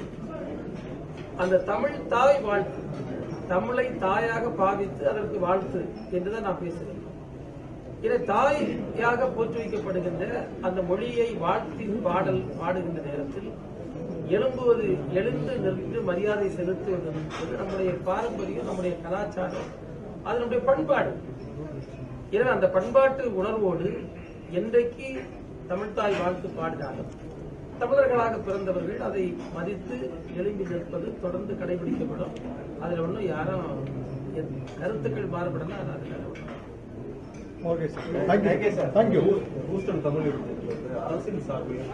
அந்த தமிழ் தாய் வாழ்த்து, தமிழை தாயாக பாவித்து அதற்கு வாழ்த்து என்றுதான் நான் பேசுகிறேன். இதை தாயாக போற்றி வைக்கப்படுகின்ற அந்த மொழியை வாழ்த்தி பாடல் பாடுகின்ற நேரத்தில் எழுந்து நின்று மரியாதை செலுத்துவது என்பது நம்முடைய பாரம்பரியம், நம்முடைய கலாச்சாரம், அது நம்முடைய பண்பாடு. எனவே அந்த பண்பாட்டு உணர்வோடு என்றைக்கு தமிழ்தாய் வாழ்த்து பாடினாலும் தமிழர்களாக பிறந்தவர்கள் அதை மதித்து எழும்பி நிற்பது தொடர்ந்து கடைபிடிக்கப்படும். அதில் ஒன்றும் யாரும் கருத்துக்கள் மாறுபடலாம். Okay sir, thank you sir, thank you. Houston Tamil அரசின் சார்பில்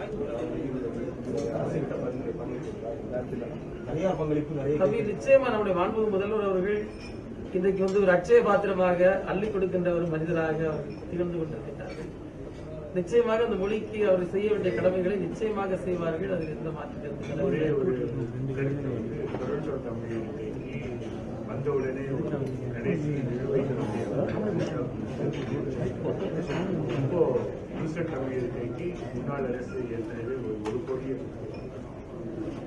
தனியார் பங்களிப்பு நிறைய நிச்சயமா நம்முடைய மாண்புமிகு முதல்வர் அவர்கள் இன்றைக்கு ஒரு அட்சய பாத்திரமாக அள்ளி கொடுக்கின்ற ஒரு மனிதராக திகழ்ந்து கொண்டிருக்கிறார்கள். நிச்சயமாக அந்த மொழிக்கு அவர் செய்ய வேண்டிய கடமைகளை நிச்சயமாக செய்வார்கள். அதில் எந்த மாற்றம் வந்தவுடனே கடைசி இப்போ தமிழ் இருக்கைக்கு முன்னாள் அரசு ஏற்கனவே ஒரு கோடியை,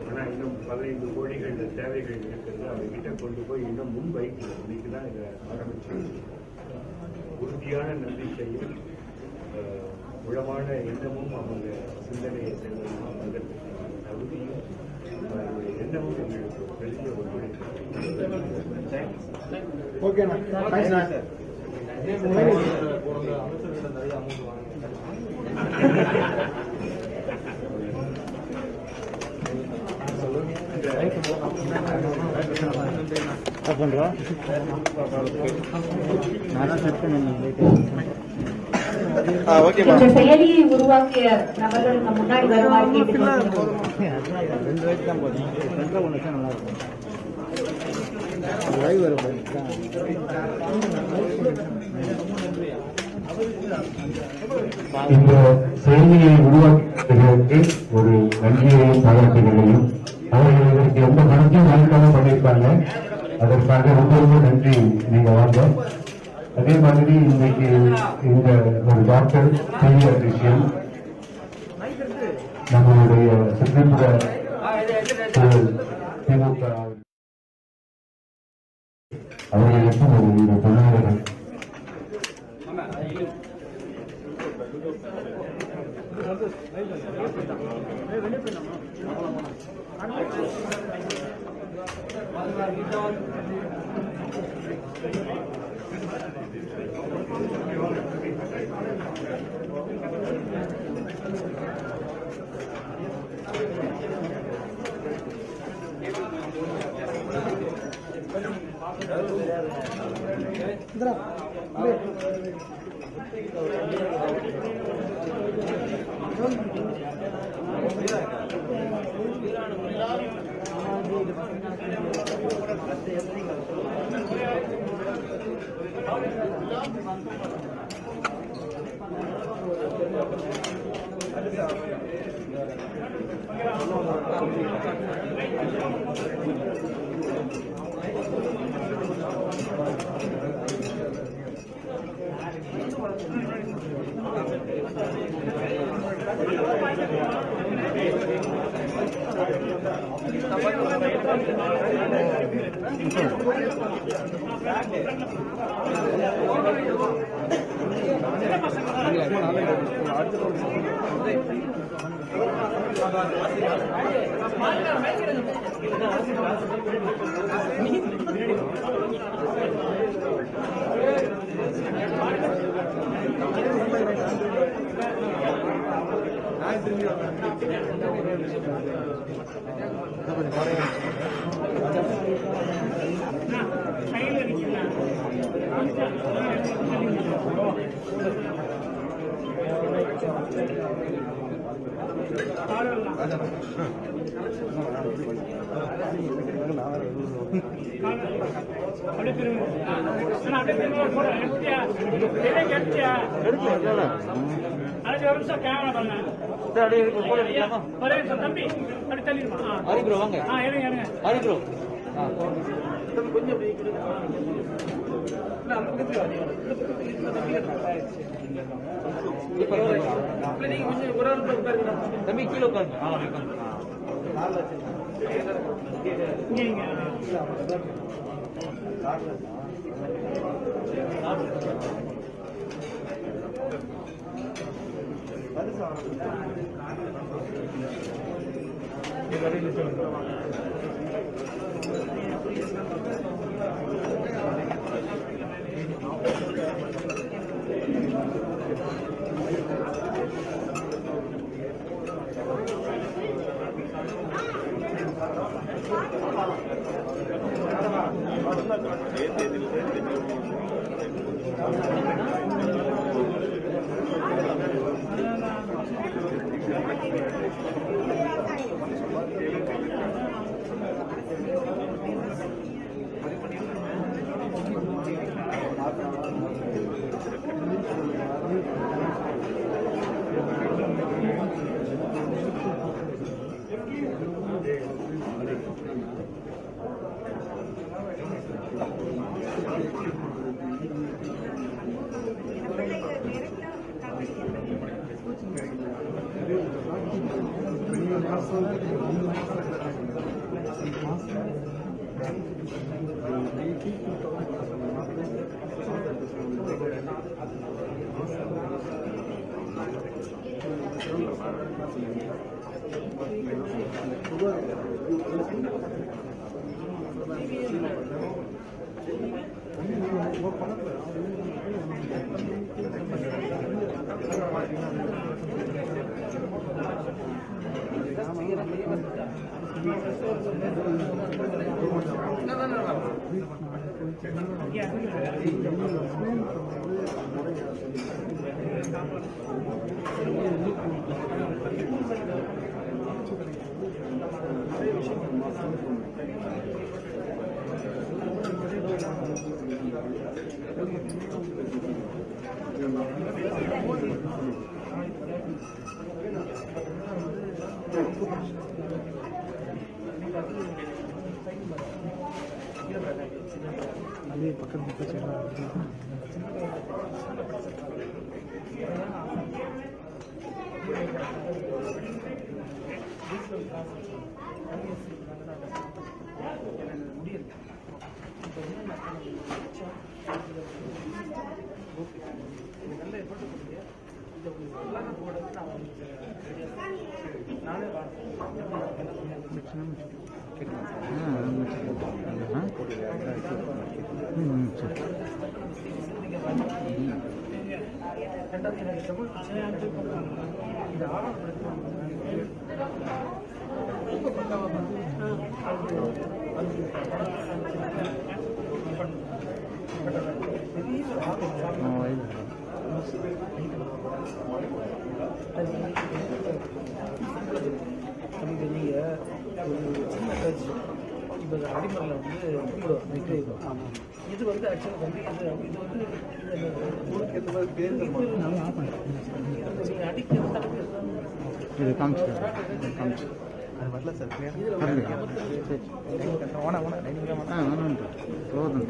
ஆனால் இன்னும் 15 கோடிகள் தேவைகள் இருக்கிறது. அவங்க கிட்ட கொண்டு போய் இன்னும் முன்வைக்கல. இன்னைக்கு தான் இதை ஆரம்பிச்சு உறுதியான நம்பிக்கையும் உளமான எண்ணமும் அவங்க சிந்தனையை செல்லணும். அதற்கு தகுதியும் எண்ணமும் எங்களுக்கு பெரிய ஒரு ஓகேண்ணா, தேங்க்ஸ்ண்ணா. அமைச்சர்களிடம் நிறைய அமௌண்ட் இந்த செயலியை உருவாக்கிய நபர்கள் முன்னாடி வருமாறு கேட்டுக்கொள்கிறோம். இந்த செயலியை உருவாக்குவதற்கு ஒரு நன்றியையும் பாராட்டுகளையும், அவர்கள் இதற்கு எந்த பணத்தையும் வாங்கிக்காம பண்ணியிருப்பாங்க. அதற்காக ரொம்ப ரொம்ப நன்றி. நீங்க வாங்க. அதே மாதிரி இன்னைக்கு இந்த ஒரு டாக்டர் பீடியாட்ரிஷியன் நம்மளுடைய சுற்றுப்புற திமுக அவர்களுக்கும் ஒரு தொழிலாளர்கள் நான் தம்பி கீழே உட்காருங்க. अभी पकड़ के चल रहा இப்போ அடிமரில் வந்து நிற்கிறோம். இது வந்து ஆக்சுவலாக வந்து இது வந்து ஊருக்கு ஏற்ற மாதிரி பேர்கள் நீங்கள் அடிக்கிறது இது காமிச்சு அது வரல சார் ஓனா ஓனா போதும்